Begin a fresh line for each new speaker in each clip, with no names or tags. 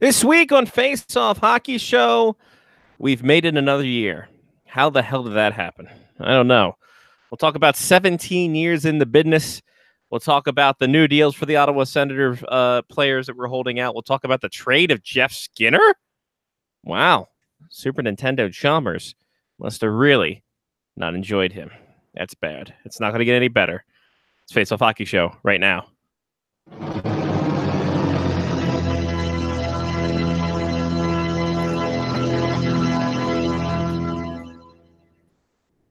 This week on Face Off Hockey Show, we've made it another year. How the hell did that happen? I don't know. We'll talk about 17 years in the business. We'll talk about the new deals for the Ottawa Senators players that we're holding out. We'll talk about the trade of Jeff Skinner. Wow. Super Nintendo Chalmers must have really not enjoyed him. That's bad. It's not going to get any better. It's Face Off Hockey Show right now.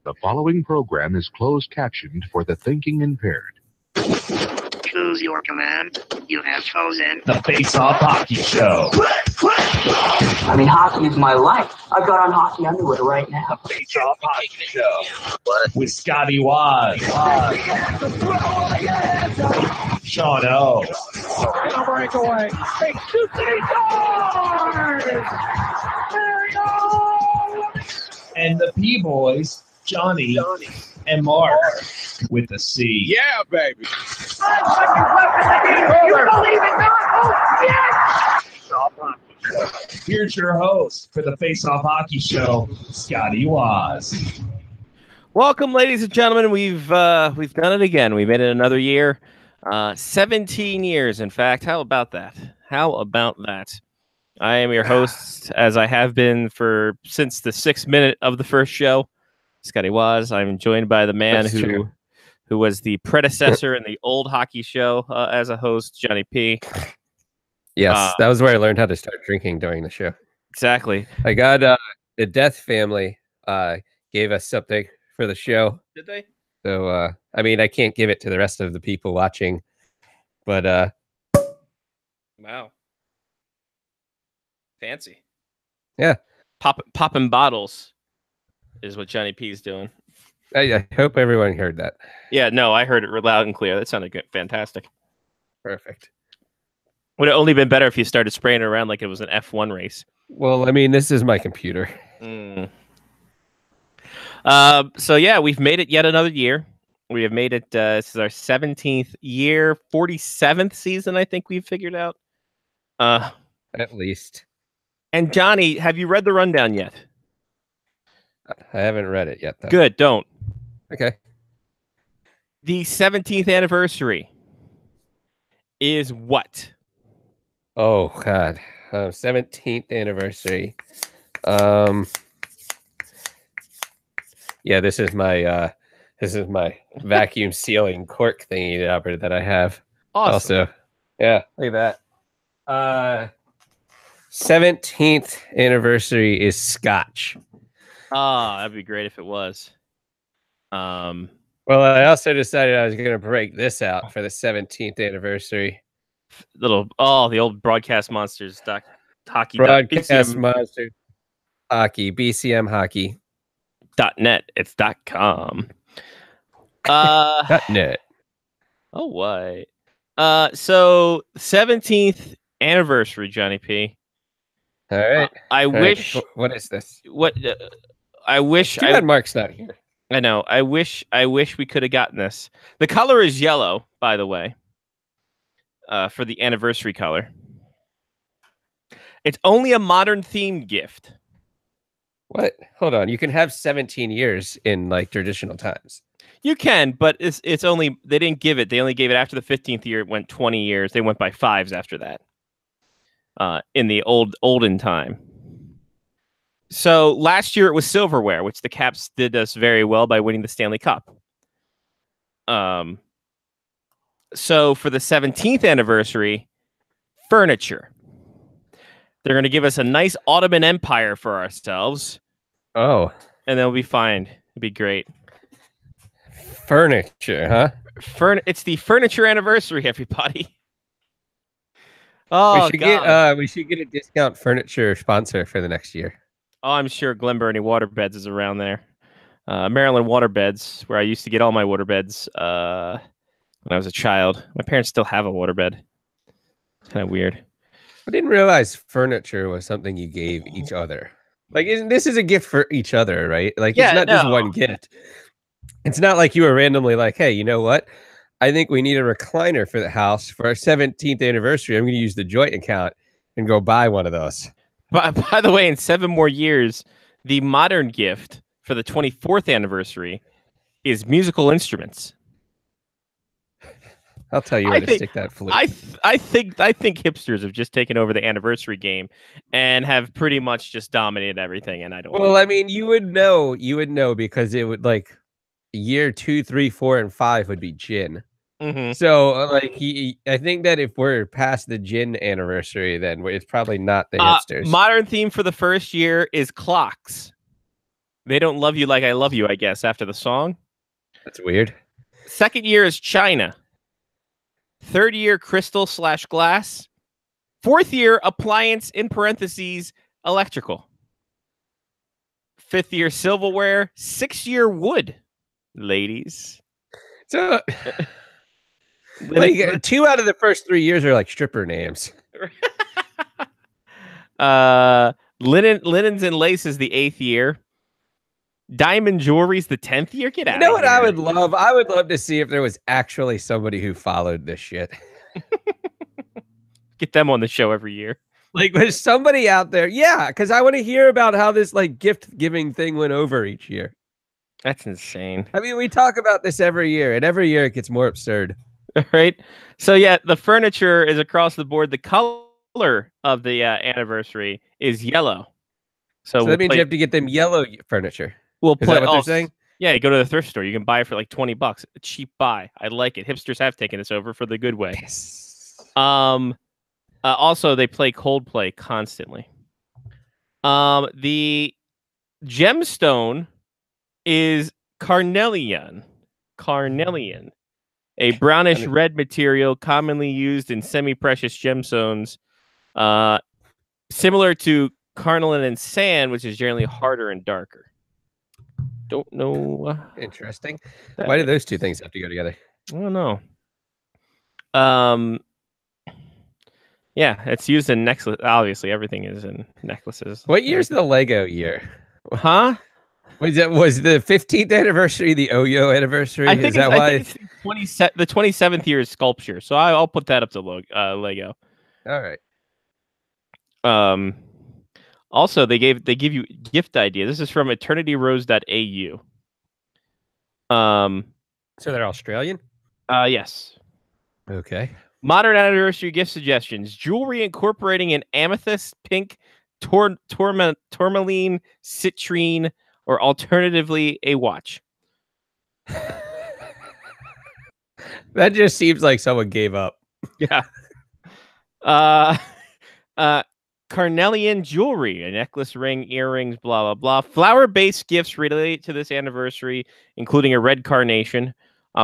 The following program is closed captioned for the thinking impaired.
Choose your command. You have chosen
the Face Off Hockey Show.
I mean, hockey is my life. I've got on hockey underwear right now.
The Face Off Hockey Show. With Scotty Waz. Sean O.
And a breakaway. Big shooting stars! There we go!
And the P-Boys, Johnny and Mark with the C.
Yeah, baby.
You believe it not? Oh, yes!
Here's your host for the Face Off Hockey Show, Scotty Waz.
Welcome, ladies and gentlemen. We've done it again. We made it another year. 17 years, in fact. How about that? How about that? I am your host, as I have been since the 6th minute of the first show, Scotty Waz. I'm joined by the man who was the predecessor in the old hockey show as a host, Johnny P.
Yes, that was where I learned how to start drinking during the show.
Exactly.
I got the Death family gave us something for the show.
Did they?
So, I mean, I can't give it to the rest of the people watching, but
wow. Fancy.
Yeah.
Popping bottles is what Johnny P is doing.
I hope everyone heard that.
Yeah, no, I heard it loud and clear. That sounded good. Fantastic.
Perfect.
Would have only been better if you started spraying it around like it was an F1 race.
Well, I mean, this is my computer.
So, yeah, we've made it yet another year. We have made it. This is our 17th year, 47th season, I think we've figured out.
At least.
And, Johnny, have you read the rundown yet?
I haven't read it yet, though.
Good, don't.
Okay.
The 17th anniversary is what?
Oh, God. 17th anniversary. Yeah, this is my vacuum sealing cork thingy that I have.
Awesome.
Also, yeah, look at that. 17th anniversary is Scotch.
Oh, that'd be great if it was.
Well, I also decided I was going to break this out for the 17th anniversary.
The old Broadcast Monsters hockey.
Broadcast Monsters hockey, BCM hockey.
.net. It's .com.
.net.
Oh, what? So 17th anniversary, Johnny P.
All right.
I wish.
Right. What is this?
What? I wish.
Too bad Mark's not here.
I know. I wish we could have gotten this. The color is yellow, by the way. For the anniversary color. It's only a modern themed gift.
What? Hold on. You can have 17 years in like traditional times.
You can, but it's only they didn't give it. They only gave it after the 15th year. It went 20 years. They went by fives after that. In the olden time. So last year it was silverware, which the Caps did us very well by winning the Stanley Cup. So for the 17th anniversary, furniture. They're going to give us a nice Ottoman Empire for ourselves.
Oh.
And then we'll be fine. It'll be great.
Furniture, huh?
It's the furniture anniversary, everybody. Oh,
we should get a discount furniture sponsor for the next year.
Oh, I'm sure Glen Burnie Waterbeds is around there. Maryland Waterbeds, where I used to get all my waterbeds when I was a child. My parents still have a waterbed. It's kind of weird.
I didn't realize furniture was something you gave each other. Like, this is a gift for each other, right? Like, it's not just one gift. It's not like you were randomly like, hey, you know what? I think we need a recliner for the house for our 17th anniversary. I'm going to use the joint account. and go buy one of those.
By the way, in 7 more years, the modern gift for the 24th anniversary is musical instruments.
I'll tell you where to stick that flute.
I think hipsters have just taken over the anniversary game and have pretty much just dominated everything. And I don't.
Well, I mean, you would know because it would like year 2, 3, 4, and 5 would be gin.
Mm-hmm.
So, like, I think that if we're past the gin anniversary, then it's probably not the hipsters.
Modern theme for the first year is clocks. They don't love you like I love you, I guess, after the song.
That's weird.
Second year is China. Third year, crystal/glass. Fourth year, appliance in parentheses, electrical. Fifth year, silverware. 6th year, wood. Ladies.
So, like 2 out of the first 3 years are like stripper names.
Linens and laces the 8th year. Diamond jewelry's the 10th year. Get out.
You know what I would love? I would love to see if there was actually somebody who followed this shit.
Get them on the show every year.
Like there's somebody out there. Yeah, because I want to hear about how this like gift giving thing went over each year.
That's insane.
I mean, we talk about this every year, and every year it gets more absurd.
Right? So yeah, the furniture is across the board. The color of the anniversary is yellow. So
that means you have to get them yellow furniture.
We'll
play. Is that what they're saying?
Yeah, you go to the thrift store. You can buy it for like $20. A cheap buy. I like it. Hipsters have taken this over for the good way.
Yes.
Also, they play Coldplay constantly. The gemstone is carnelian. Carnelian, a brownish red material commonly used in semi-precious gemstones, similar to carnelian and sand, which is generally harder and darker. Don't know.
Interesting. Why do those two things have to go together?
I don't know. Yeah, it's used in necklace. Obviously, everything is in necklaces.
What year's the Lego year?
Huh?
Was the 15th anniversary the Oyo anniversary?
I think
is that why?
It's the 27th year is sculpture, so I'll put that up to Lego.
All right.
Also, they give you gift idea. This is from eternityrose.au.
So they're Australian?
Yes.
Okay.
Modern anniversary gift suggestions: jewelry incorporating an amethyst, pink, tourmaline, citrine, or alternatively a watch.
That just seems like someone gave up.
Yeah. Carnelian jewelry, a necklace, ring, earrings, blah, blah, blah. Flower-based gifts relate to this anniversary, including a red carnation.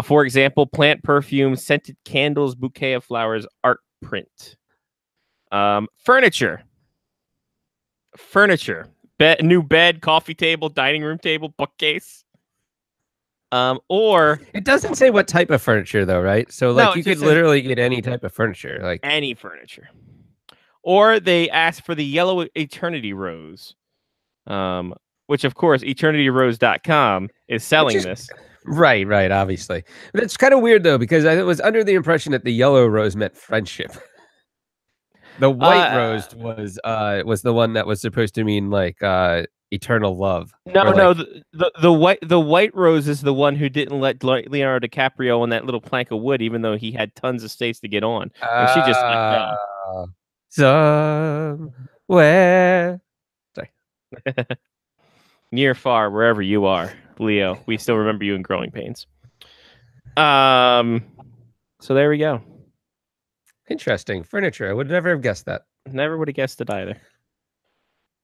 For example, plant perfume, scented candles, bouquet of flowers, art print. Furniture. New bed, coffee table, dining room table, bookcase. Or
it doesn't say what type of furniture though, right? So like you could literally get any type of furniture, like
any furniture. Or they ask for the yellow eternity rose, which of course eternityrose.com is selling this.
Right, obviously. That's kind of weird though, because I was under the impression that the yellow rose meant friendship. The white rose was the one that was supposed to mean like eternal love.
No, the white rose is the one who didn't let Leonardo DiCaprio on that little plank of wood, even though he had tons of states to get on. And she just let go.
Somewhere. Sorry.
Near, far, wherever you are, Leo, we still remember you in Growing Pains. So there we go.
Interesting. Furniture. I would never have guessed that.
Never would have guessed it either.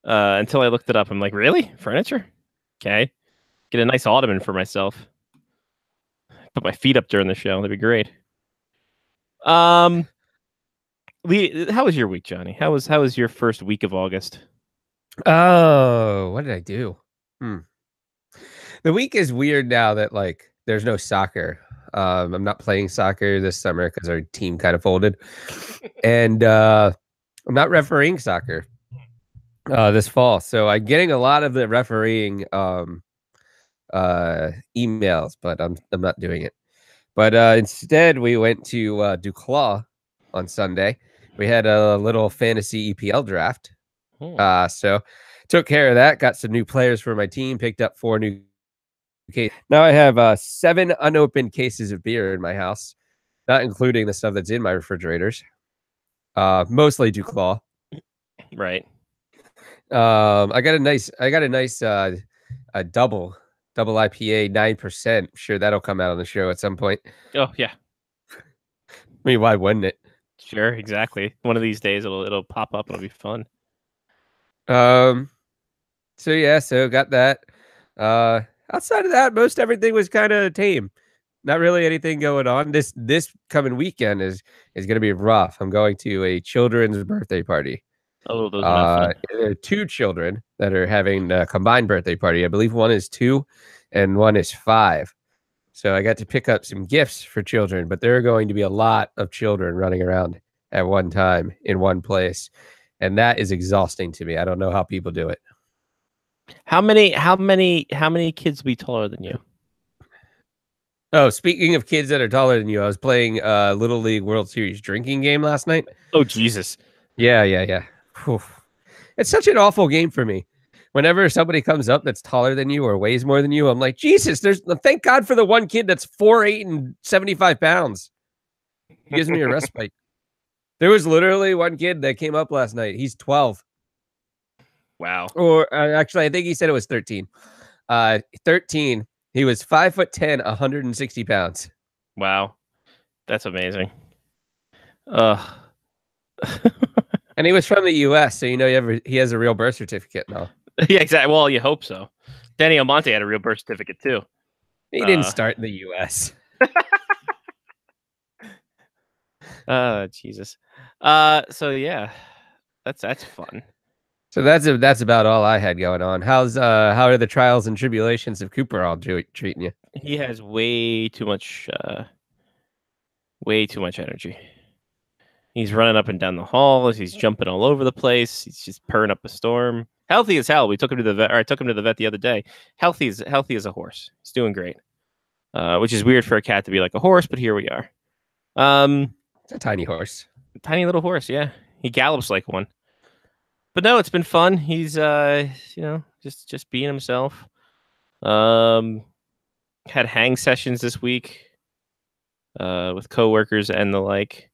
Until I looked it up. I'm like, really? Furniture? Okay. Get a nice ottoman for myself. Put my feet up during the show. That'd be great. Lee, how was your week, Johnny? How was your first week of August?
Oh, what did I do? The week is weird now that like there's no soccer. I'm not playing soccer this summer because our team kind of folded, and I'm not refereeing soccer this fall. So I'm getting a lot of the refereeing emails, but I'm not doing it. But instead, we went to Duclaw on Sunday, We had a little fantasy EPL draft.
Hmm.
So took care of that. Got some new players for my team. Picked up 4 new cases. Now I have 7 unopened cases of beer in my house, not including the stuff that's in my refrigerators. Mostly Duclaw.
Right.
I got a nice a double IPA 9%. Sure, that'll come out on the show at some point.
Oh yeah.
I mean, why wouldn't it?
Sure. Exactly. One of these days it'll pop up. It'll be fun.
So yeah, so got that. Outside of that, most everything was kind of tame. Not really anything going on. This coming weekend is going to be rough. I'm going to a children's birthday party.
Oh, those are not fun.
There are 2 children that are having a combined birthday party. I believe one is 2 and one is 5. So I got to pick up some gifts for children, but there are going to be a lot of children running around at one time in one place. And that is exhausting to me. I don't know how people do it.
How many kids be taller than you?
Oh, speaking of kids that are taller than you, I was playing Little League World Series drinking game last night.
Oh Jesus.
Yeah. Whew. It's such an awful game for me. Whenever somebody comes up that's taller than you or weighs more than you, I'm like, Jesus, thank God for the one kid that's 4'8" and 75 pounds. He gives me a respite. There was literally one kid that came up last night. He's 12.
Wow.
Or actually, I think he said it was 13. 13. He was 5'10", 160 pounds.
Wow. That's amazing.
And he was from the U.S., so he has a real birth certificate now.
Yeah, exactly. Well, you hope so. Danny Almonte had a real birth certificate too.
He didn't start in the U.S.
Jesus. So yeah, that's fun.
So that's about all I had going on. How are the trials and tribulations of Cooper all treating you?
He has way too much energy. He's running up and down the halls. He's jumping all over the place. He's just purring up a storm. Healthy as hell. We took him to the vet. Or I took him to the vet the other day. Healthy as a horse. He's doing great. Which is weird for a cat to be like a horse, but here we are.
It's a tiny horse.
Tiny little horse, yeah. He gallops like one. But no, it's been fun. He's just being himself. Had hang sessions this week with coworkers and the like.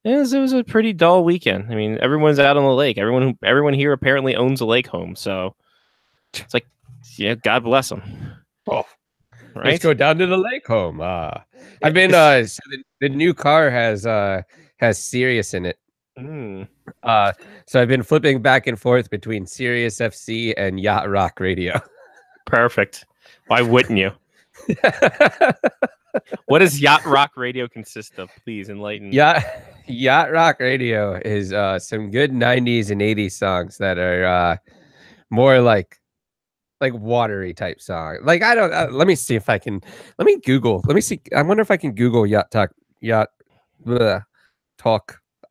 It was a pretty dull weekend. I mean, everyone's out on the lake. Everyone here apparently owns a lake home. So it's like, yeah, God bless them.
Oh,
right.
Let's go down to the lake home. I've been. So the new car has Sirius in it.
Mm.
So I've been flipping back and forth between Sirius FC and Yacht Rock Radio.
Perfect. Why wouldn't you? What does Yacht Rock Radio consist of? Please enlighten me.
Yacht Rock Radio is some good 90s and 80s songs that are more like watery type song. Like I don't let me see if I can let me see. I wonder if I can Google yacht talk.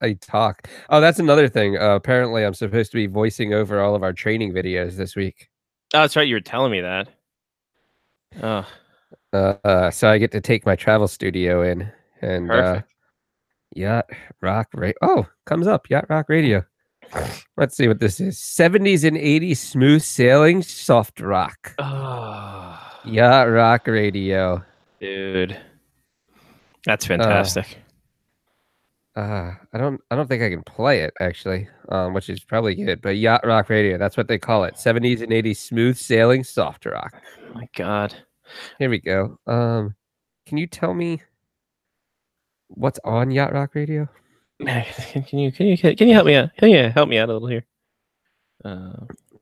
I talk. Oh, that's another thing. Apparently I'm supposed to be voicing over all of our training videos this week.
Oh, that's right. You were telling me that. Oh.
So I get to take my travel studio in and Yacht Rock Radio. Oh, comes up Yacht Rock Radio. Let's see what this is. 70s and 80s smooth sailing soft rock.
Oh.
Yacht Rock Radio.
Dude. That's fantastic.
I don't think I can play it actually, which is probably good. But Yacht Rock Radio, that's what they call it. 70s and 80s smooth sailing soft rock.
Oh my God.
Here we go. Can you tell me what's on Yacht Rock Radio?
Can you help me out? Can you help me out a little here?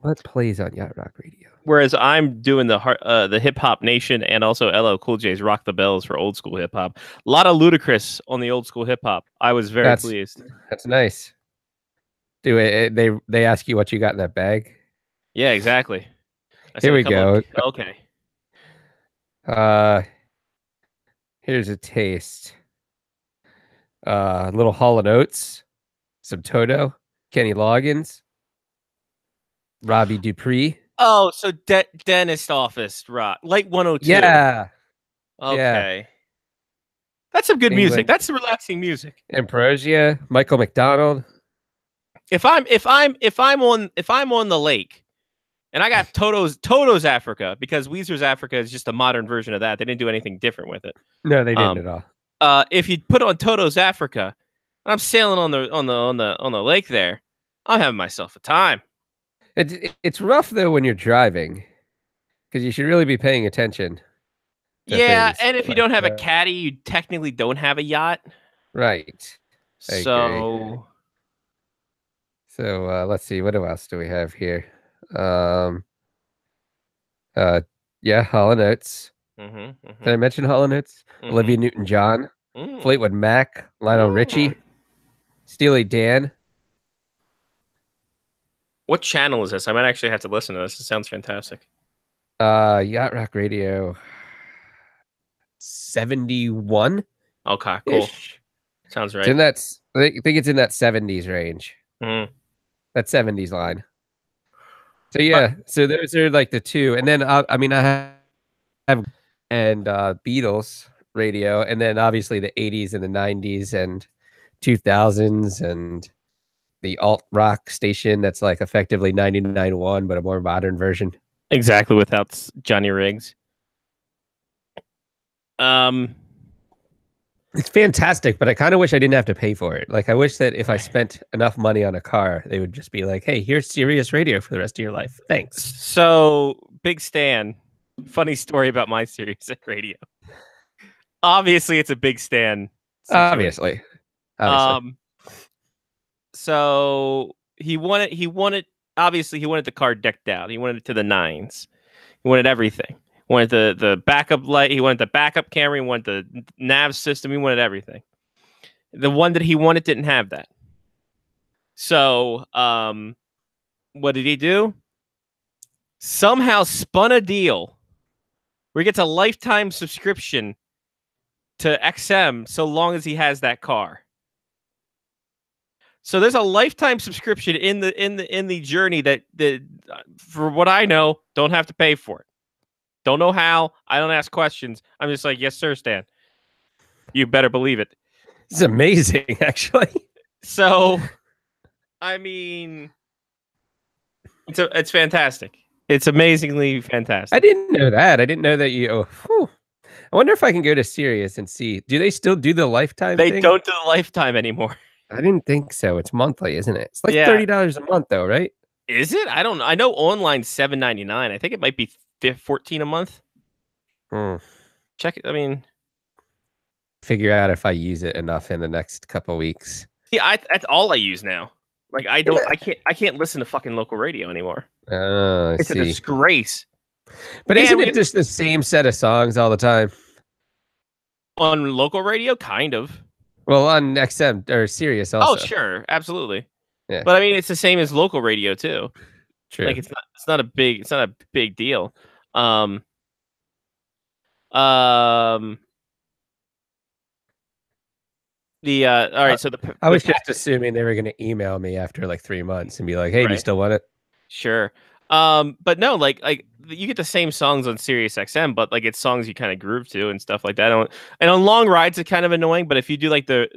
What plays on Yacht Rock Radio?
Whereas I'm doing the Hip Hop Nation and also LL Cool J's Rock the Bells for old school hip hop. A lot of Ludacris on the old school hip hop. I was very pleased. That's
nice. Do it. They ask you what you got in that bag?
Yeah, exactly.
Here we go.
Okay.
Here's a taste. Little Hall & Oates, some Toto, Kenny Loggins, Robbie Dupree.
Oh, so dentist office rock, like 102.
Yeah.
Okay. That's some good music.
England.
That's some relaxing music.
Ambrosia, Michael McDonald.
If I'm on the lake and I got Toto's Africa, because Weezer's Africa is just a modern version of that. They didn't do anything different with it.
No, they didn't at all.
If you put on Toto's Africa, I'm sailing on the lake there, I'm having myself a time.
It's rough though when you're driving, because you should really be paying attention.
Yeah, and if you
like
don't have a
that.
caddy, you technically don't have a yacht.
Right. I agree.
So
Let's see. What else do we have here? Yeah, Hall & Oates. Did I mention Hall & Oates? Olivia Newton-John, Fleetwood Mac, Lionel Richie, Steely Dan.
What channel is this? I might actually have to listen to this. It sounds fantastic.
Yacht Rock Radio 71.
Okay, cool. Sounds right.
It's in that, I think it's in that 70s range.
Mhm.
That 70s line. So yeah, so those are like the two, and then I mean I have Beatles radio, and then obviously the 80s and the 90s and 2000s and the alt rock station that's like effectively 99.1 but a more modern version.
Exactly, without Johnny Riggs.
It's fantastic, but I kind of wish I didn't have to pay for it. Like I wish that if I spent enough money on a car, they would just be like, "Hey, here's Sirius Radio for the rest of your life. Thanks."
So, Big Stan, funny story about my Sirius Radio. Obviously, it's a Big Stan situation.
Obviously.
So he wanted obviously he wanted the car decked out. He wanted it to the nines. He wanted everything. He wanted the backup light. He wanted the backup camera. He wanted the nav system. He wanted everything. The one that he wanted didn't have that. So what did he do? Somehow spun a deal where he gets a lifetime subscription to XM so long as he has that car. So there's a lifetime subscription in the journey that for what I know, don't have to pay for it. Don't know how. I don't ask questions. I'm just like, yes, sir, Stan. You better believe it.
It's amazing, actually.
So, I mean, it's fantastic. It's amazingly fantastic.
I didn't know that. I didn't know that you. I wonder if I can go to Sirius and see. Do they still do the lifetime
They
thing?
don't do the lifetime anymore.
I didn't think so. It's monthly, isn't it? It's like
Yeah.
$30 a month, though, right?
Is it? I don't know. I know online $7.99. I think it might be $14 a month. Check it. I mean,
figure out if I use it enough in the next couple weeks.
yeah, that's all I use now. Like I can't listen to fucking local radio anymore.
I
It's a
see.
disgrace.
But
Man,
isn't
we-
it just the same set of songs all the time?
On local radio, kind of.
Well, on XM or Sirius also.
Oh, sure, absolutely.
Yeah.
But I mean, it's the same as local radio too.
True.
Like it's not a big deal. The all right, so
I was just assuming they were going to email me after like 3 months and be like, "Hey, do you
Right.
still want it?"
Sure. But no, like you get the same songs on Sirius XM, but like it's songs you kind of groove to and stuff like that. And on long rides, it's kind of annoying. But if you do like the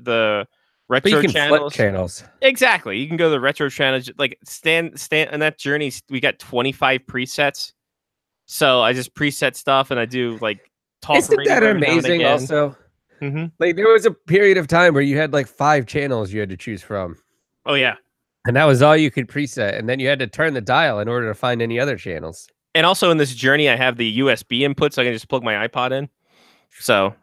But you
retro
can flip
channels,
channels.
exactly, you can go to the retro channels. Like stand on that journey. We got 25 presets, so I just preset stuff and I do like talk.
Isn't
radio
that
every now and
amazing?
again.
Also,
Mhm.
like there was a period of time where you had like 5 channels you had to choose from,
Oh yeah.
and that was all you could preset. And then you had to turn the dial in order to find any other channels.
And also in this journey, I have the USB input, so I can just plug my iPod in. So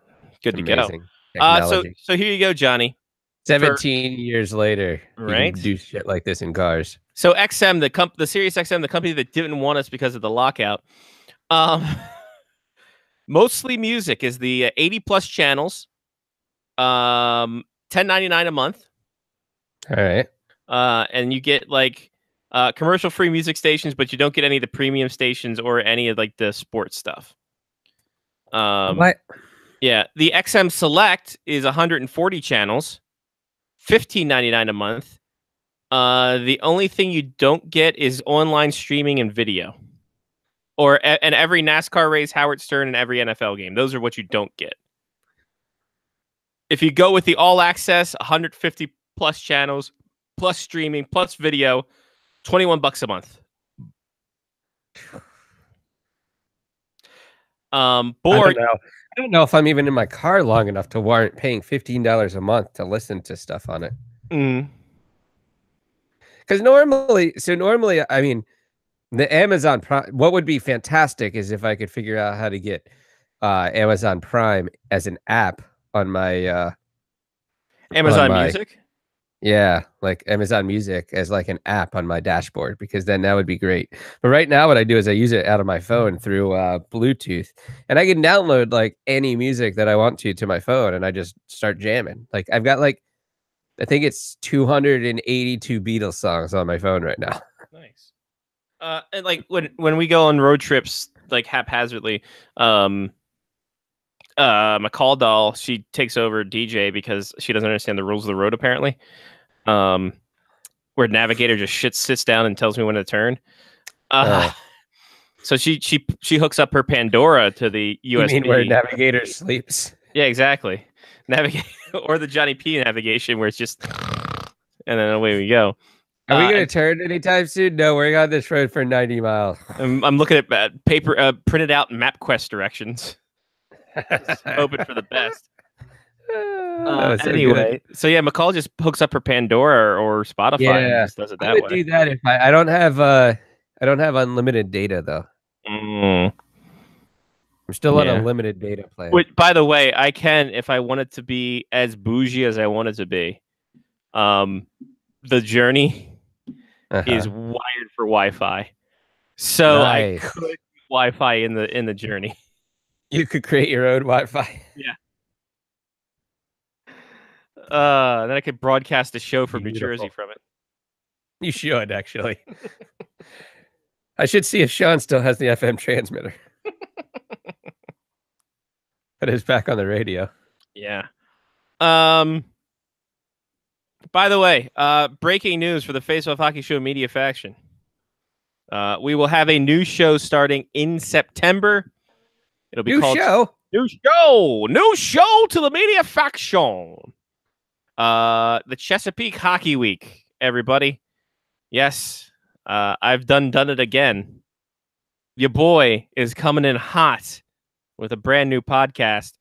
good to go.
Amazing
So
technology.
here you go, Johnny.
17 years later, you can
Right?
do shit like this in cars.
So XM, the Sirius XM, the company that didn't want us because of the lockout. Mostly music is the 80 plus channels. $10.99 a month.
All right.
And you get like commercial free music stations, but you don't get any of the premium stations or any of like the sports stuff.
What?
Yeah, the XM Select is 140 channels, $15.99 a month. The only thing you don't get is online streaming and video, and every NASCAR race, Howard Stern, and every NFL game. Those are what you don't get. If you go with the all access, 150 plus channels, plus streaming, plus video, $21 a month. Board.
I don't know if I'm even in my car long enough to warrant paying $15 a month to listen to stuff on it. Because normally, I mean, the Amazon Prime, what would be fantastic is if I could figure out how to get Amazon Prime as an app on my
Amazon Music?
Yeah, like Amazon Music as like an app on my dashboard, because then that would be great. But right now what I do is I use it out of my phone through Bluetooth, and I can download like any music that I want to my phone, and I just start jamming. Like I've got like, I think it's 282 Beatles songs on my phone right now.
Nice. And like when we go on road trips, like haphazardly, McCall doll, she takes over DJ because she doesn't understand the rules of the road apparently. Where Navigator just sits down and tells me when to turn. So she hooks up her Pandora to the USB.
You mean where Navigator sleeps?
Yeah, exactly. Navigate or the Johnny P navigation where it's just and then away we go.
Are we going to turn anytime soon? No, we're on this road for 90 miles.
I'm looking at paper printed out MapQuest directions. Hoping for the best. Anyway, so yeah, McCall just hooks up her Pandora or Spotify and just does it that way. I would
do that if I don't have unlimited data though. I'm still on a limited data plan.
Which, by the way, I can if I want it to be as bougie as I want it to be. The Journey is wired for Wi-Fi, so nice. I could use Wi-Fi in the Journey.
You could create your own Wi-Fi.
Yeah. Then I could broadcast a show from New Jersey from it.
You should, actually. I should see if Sean still has the FM transmitter. But it's back on the radio.
Yeah. By the way, breaking news for the Face Off Hockey Show media faction. We will have a new show starting in September. It'll be called New show to the media faction. The Chesapeake Hockey Week, everybody. Yes, I've done it again. Your boy is coming in hot with a brand new podcast.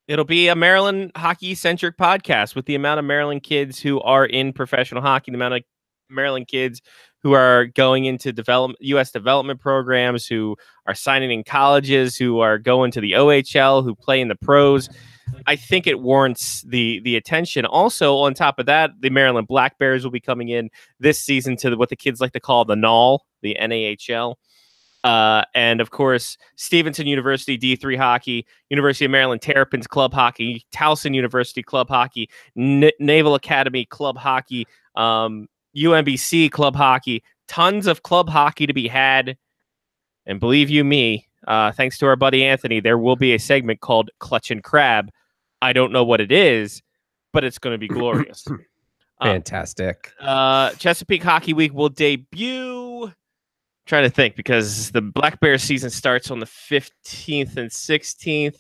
It'll be a Maryland hockey-centric podcast with the amount of Maryland kids who are in professional hockey, the amount of Maryland kids who are going into U.S. development programs, who are signing in colleges, who are going to the OHL, who play in the pros. I think it warrants the attention. Also, on top of that, the Maryland Black Bears will be coming in this season to what the kids like to call the NAHL, the NAHL. And, of course, Stevenson University D3 hockey, University of Maryland Terrapins club hockey, Towson University club hockey, Naval Academy club hockey, UMBC club hockey, tons of club hockey to be had. And believe you me, thanks to our buddy Anthony, there will be a segment called Clutch and Crab. I don't know what it is, but it's going to be glorious.
Fantastic.
Chesapeake Hockey Week will debut. I'm trying to think because the Black Bears season starts on the 15th and 16th.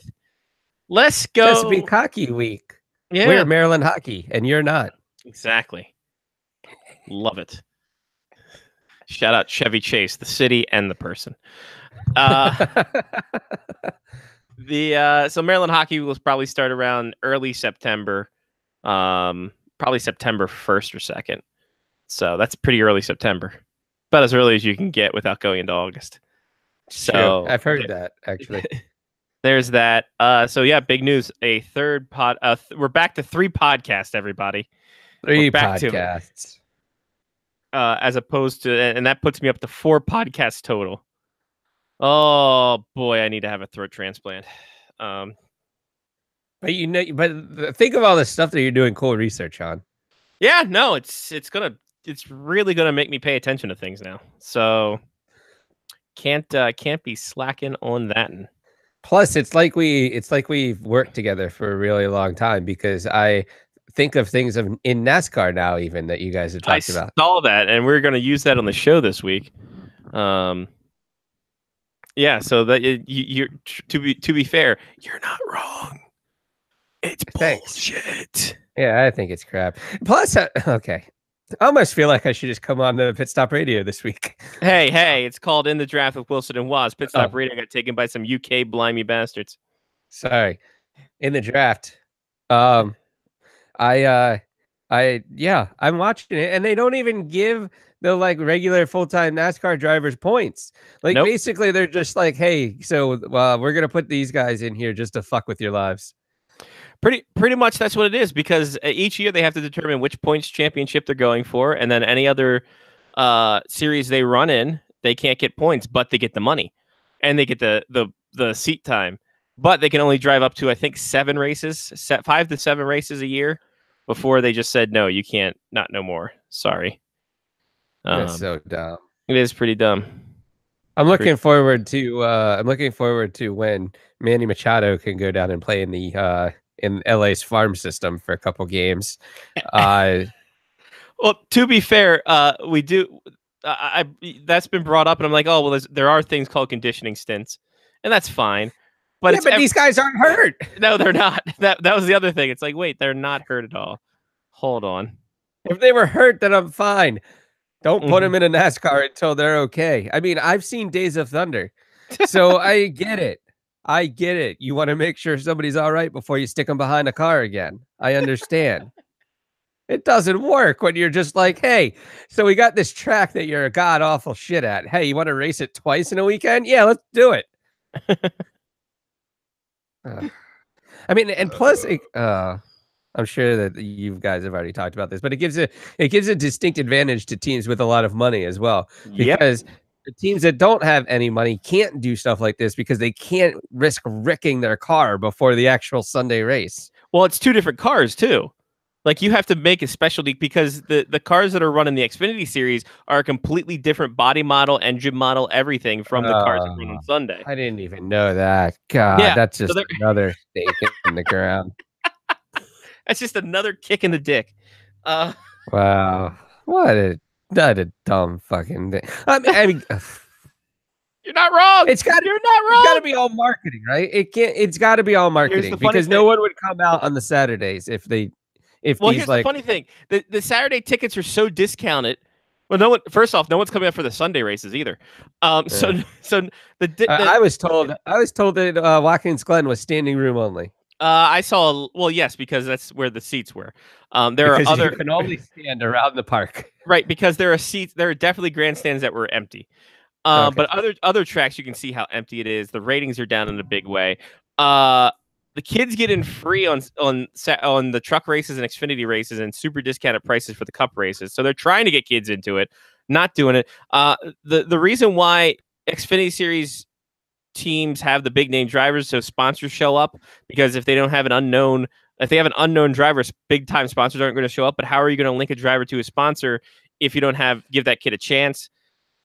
Let's go.
Chesapeake Hockey Week.
Yeah.
We're Maryland hockey, and you're not.
Exactly. Love it. Shout out Chevy Chase, the city and the person. So Maryland hockey will probably start around early September, probably September 1st or 2nd. So that's pretty early September, about as early as you can get without going into August. So
true. I've heard that actually.
There's that. So yeah, big news. A third pod. We're back to 3 podcasts, everybody.
3 podcasts.
As opposed to, and that puts me up to 4 podcasts total. Oh boy, I need to have a throat transplant.
But think of all the stuff that you're doing cool research on.
Yeah, no, it's really gonna make me pay attention to things now. So can't be slacking on that.
Plus, it's like we've worked together for a really long time, because I think of things in NASCAR now, even that you guys have talked about.
I saw that, and we're going to use that on the show this week. Yeah, so that you're to be fair, you're not wrong. It's
Thanks.
bullshit.
Yeah, I think it's crap. Plus, okay. I almost feel like I should just come on to Pit Stop Radio this week.
Hey, it's called In the Draft with Wilson and Waz. Pit Stop
Oh.
Radio got taken by some UK blimey bastards.
Sorry. In the draft. I'm watching it, and they don't even give the like regular full-time NASCAR drivers points. Like
Nope.
basically they're just like, hey, so we're gonna put these guys in here just to fuck with your lives.
Pretty much that's what it is, because each year they have to determine which points championship they're going for, and then any other series they run in, they can't get points, but they get the money, and they get the seat time. But they can only drive up to, I think, 5 to 7 races a year before they just said, no, you can't, no more. Sorry.
That's so dumb.
It is pretty dumb.
I'm looking forward to when Manny Machado can go down and play in the in LA's farm system for a couple games.
Well, to be fair, we do. That's been brought up, and I'm like, oh well, there are things called conditioning stints, and that's fine. But
these guys aren't hurt.
No, they're not. That was the other thing. It's like, wait, they're not hurt at all. Hold on.
If they were hurt, then I'm fine. Don't put them in a NASCAR until they're okay. I mean, I've seen Days of Thunder, so I get it. I get it. You want to make sure somebody's all right before you stick them behind a car again. I understand. It doesn't work when you're just like, hey, so we got this track that you're a god awful shit at. Hey, you want to race it twice in a weekend? Yeah, let's do it. I mean, and plus, I'm sure that you guys have already talked about this, but it gives a distinct advantage to teams with a lot of money as well, because the teams that don't have any money can't do stuff like this because they can't risk wrecking their car before the actual Sunday race.
Well, it's 2 different cars too. Like, you have to make a specialty, because the cars that are running the Xfinity series are a completely different body model, engine model, everything from the cars that run on Sunday.
I didn't even know that. God, that's just another stake in the ground.
That's just another kick in the dick.
Wow. What a dumb fucking thing. I mean
you're not wrong.
You're not wrong. It's got to be all marketing, right? It's got to be all marketing, because no one would come out on the Saturdays if here's
the funny thing. The Saturday tickets are so discounted. Well, first off, no one's coming up for the Sunday races either. I
was told that Watkins Glen was standing room only.
I saw. Well, yes, because that's where the seats were. You can
only stand around the park,
right? Because there are seats. There are definitely grandstands that were empty. But other tracks, you can see how empty it is. The ratings are down in a big way. The kids get in free on the truck races and Xfinity races, and super discounted prices for the Cup races. So they're trying to get kids into it, not doing it. The reason why Xfinity Series teams have the big name drivers, so sponsors show up, because if they don't have if they have an unknown driver, big time sponsors aren't going to show up. But how are you going to link a driver to a sponsor if you don't give that kid a chance?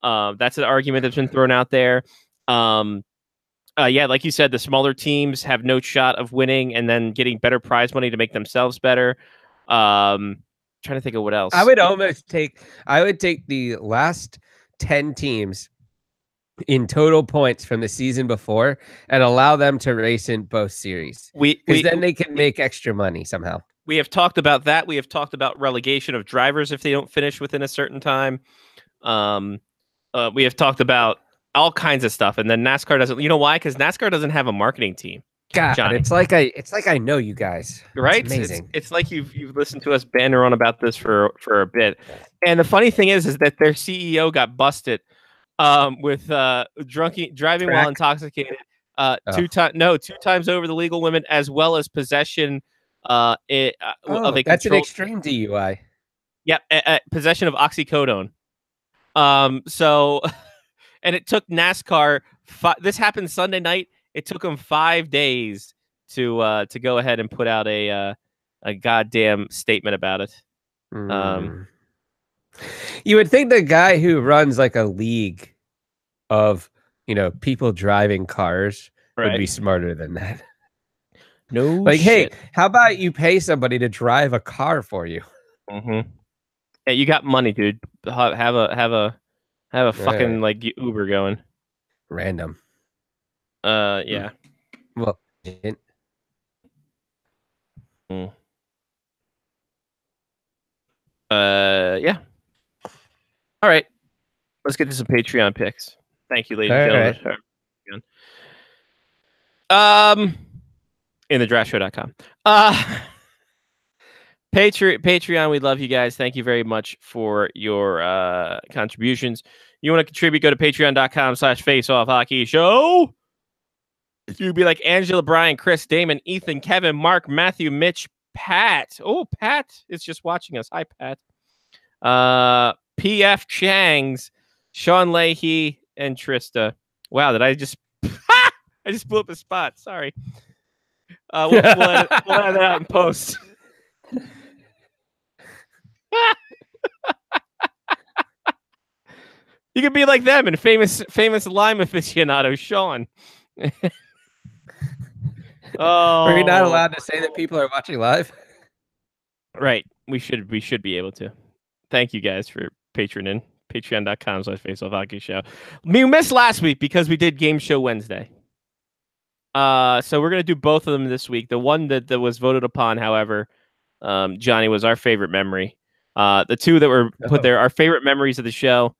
That's an argument that's been thrown out there. Like you said, the smaller teams have no shot of winning and then getting better prize money to make themselves better. Trying to think of what else.
I would take the last 10 teams in total points from the season before and allow them to race in both series. Because then they can make extra money somehow.
We have talked about that. We have talked about relegation of drivers if they don't finish within a certain time. We have talked about all kinds of stuff, and then NASCAR doesn't. You know why? Because NASCAR doesn't have a marketing team.
God, Johnny. It's like I know you guys,
right?
It's amazing.
It's like you've listened to us banter on about this for a bit. And the funny thing is that their CEO got busted with driving while intoxicated, 2 times over the legal limit, as well as possession of a
that's an extreme DUI.
Yeah, possession of oxycodone. So. And it took NASCAR. This happened Sunday night. It took them 5 days to go ahead and put out a goddamn statement about it.
You would think the guy who runs like a league of people driving cars would be smarter than that.
No,
like, hey, how about you pay somebody to drive a car for you?
Mm-hmm. Yeah, you got money, dude. Have a fucking like Uber going.
Random.
Yeah.
Well,
Yeah. All right. Let's get to some Patreon picks. Thank you, ladies and
All
gentlemen. In the draftshow.com. Patreon, we love you guys. Thank you very much for your contributions. You want to contribute, go to patreon.com/faceoffhockeyshow. You'd be like Angela, Brian, Chris, Damon, Ethan, Kevin, Mark, Matthew, Mitch, Pat. Oh, Pat is just watching us. Hi, Pat. PF Changs, Sean Leahy, and Trista. Wow, did I just... I just blew up a spot. Sorry. We'll edit that out in post. You could be like them and famous lime aficionado, Sean.
Are you not allowed to say that people are watching live?
Right. We should be able to. Thank you guys for patroning. Patreon.com/faceoffhockeyshow. We missed last week because we did Game Show Wednesday. So we're gonna do both of them this week. The one that was voted upon, however, Johnny, was our favorite memory. The two that were put there, our favorite memories of the show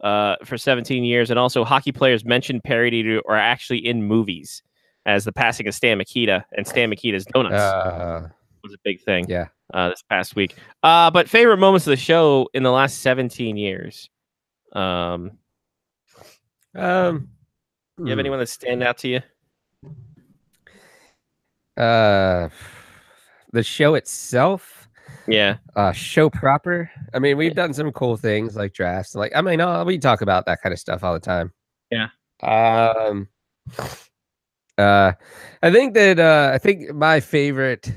for 17 years, and also hockey players mentioned, parodied, or actually in movies, as the passing of Stan Mikita and Stan Mikita's Donuts was a big thing.
Yeah.
This past week. But favorite moments of the show in the last 17 years. You have anyone that stand out to you?
The show itself.
Yeah.
Show proper. I mean, we've done some cool things like drafts. Like, I mean, we talk about that kind of stuff all the time.
Yeah.
I think my favorite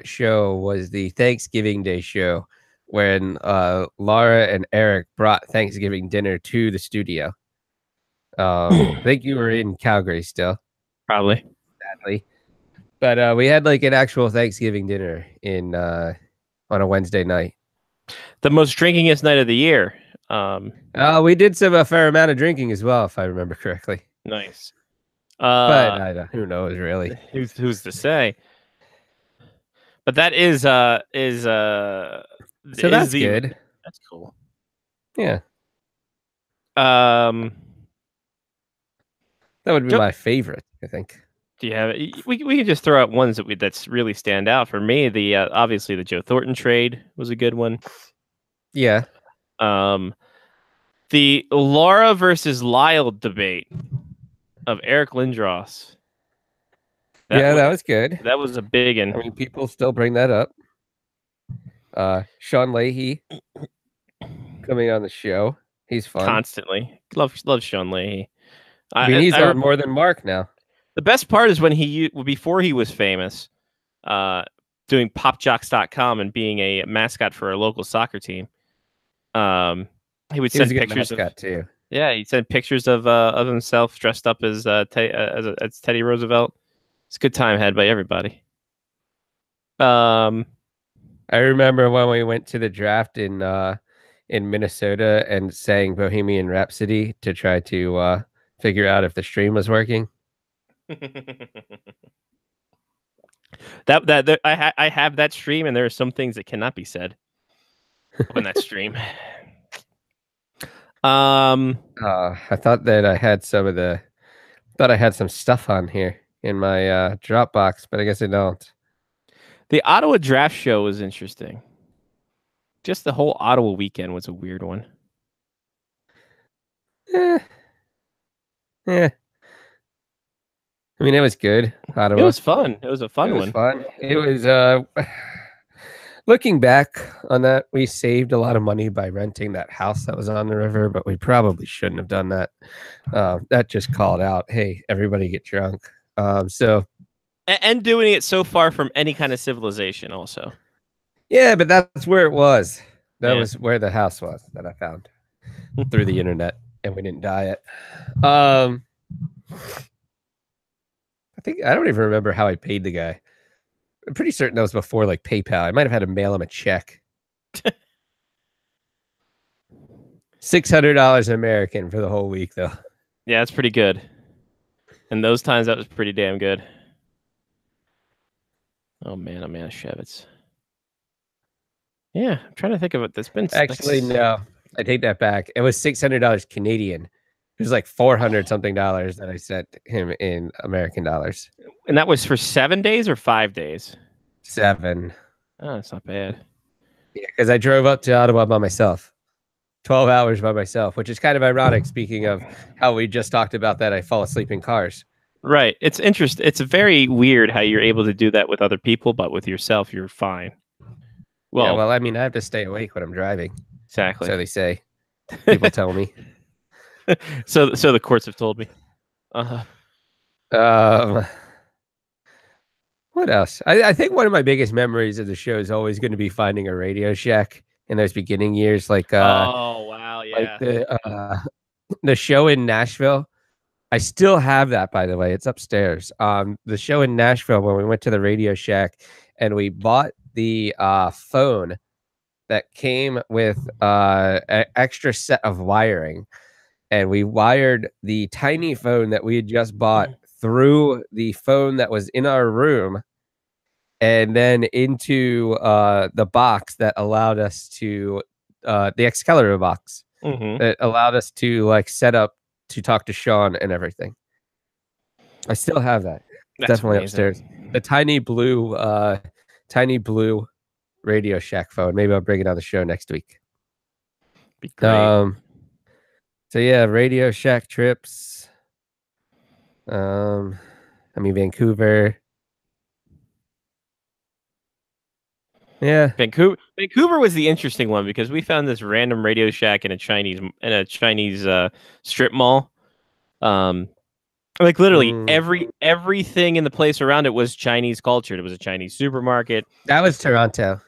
show was the Thanksgiving Day show when Laura and Eric brought Thanksgiving dinner to the studio. I think you were in Calgary still.
Probably.
Sadly. But we had like an actual Thanksgiving dinner on a Wednesday night.
The most drinkingest night of the year.
We did a fair amount of drinking as well, if I remember correctly.
Nice.
But who knows, really?
Who's to say? But that is so
that's good.
That's cool.
Yeah. That would be my favorite, I think.
Do you have it? We can just throw out ones that's really stand out for me. The obviously the Joe Thornton trade was a good one.
Yeah.
The Laura versus Lyle debate of Eric Lindros.
That was good.
That was a big one.
I mean, people still bring that up. Sean Leahy coming on the show. He's fun.
Constantly. Love Sean Leahy.
I mean, he's on more than Mark now.
The best part is when before he was famous, doing popjocks.com and being a mascot for a local soccer team. He would send pictures of
too.
Yeah, he'd send pictures of himself dressed up as Teddy Roosevelt. It's a good time had by everybody.
I remember when we went to the draft in Minnesota and sang Bohemian Rhapsody to try to figure out if the stream was working.
I have that stream, and there are some things that cannot be said on that stream.
I thought that I had some stuff on here in my Dropbox, but I guess I don't.
The Ottawa draft show was interesting. Just the whole Ottawa weekend was a weird one.
Yeah. I mean, it was good. Ottawa.
It was fun. It was a fun one.
It was looking back on that, we saved a lot of money by renting that house that was on the river, but we probably shouldn't have done that. That just called out, hey, everybody get drunk. And
doing it so far from any kind of civilization also.
Yeah, but that's where it was. That was where the house was that I found through the internet, and we didn't die it. I don't even remember how I paid the guy. I'm pretty certain that was before like PayPal. I might have had to mail him a check. $600 American for the whole week, though.
Yeah, that's pretty good. In those times, that was pretty damn good. Oh man, Shevitz. Yeah, I'm trying to think of it. That's been
Actually, no, I take that back. It was $600 Canadian. It was like $400 something that I sent him in American dollars.
And that was for 7 days or 5 days?
7.
Oh, that's not bad.
Yeah, because I drove up to Ottawa by myself. 12 hours by myself, which is kind of ironic. Speaking of how we just talked about that, I fall asleep in cars.
Right. It's interesting. It's very weird how you're able to do that with other people, but with yourself, you're fine.
Well, yeah, well, I mean, I have to stay awake when I'm driving.
Exactly.
So they say. People tell me.
So the courts have told me.
What else? I think one of my biggest memories of the show is always going to be finding a Radio Shack in those beginning years. Like,
oh wow, yeah.
Like the show in Nashville. I still have that, by the way. It's upstairs. The show in Nashville when we went to the Radio Shack and we bought the phone that came with an extra set of wiring, and we wired the tiny phone that we had just bought through the phone that was in our room and then into the box that allowed us to the Excalibur box that allowed us to like set up to talk to Sean and everything. I still have that. That's definitely amazing. Upstairs. The tiny blue Radio Shack phone. Maybe I'll bring it on the show next week.
Be great.
So yeah, Radio Shack trips. Vancouver. Yeah,
Vancouver was the interesting one because we found this random Radio Shack in a Chinese strip mall. Like literally everything in the place around it was Chinese culture. It was a Chinese supermarket.
That was Toronto.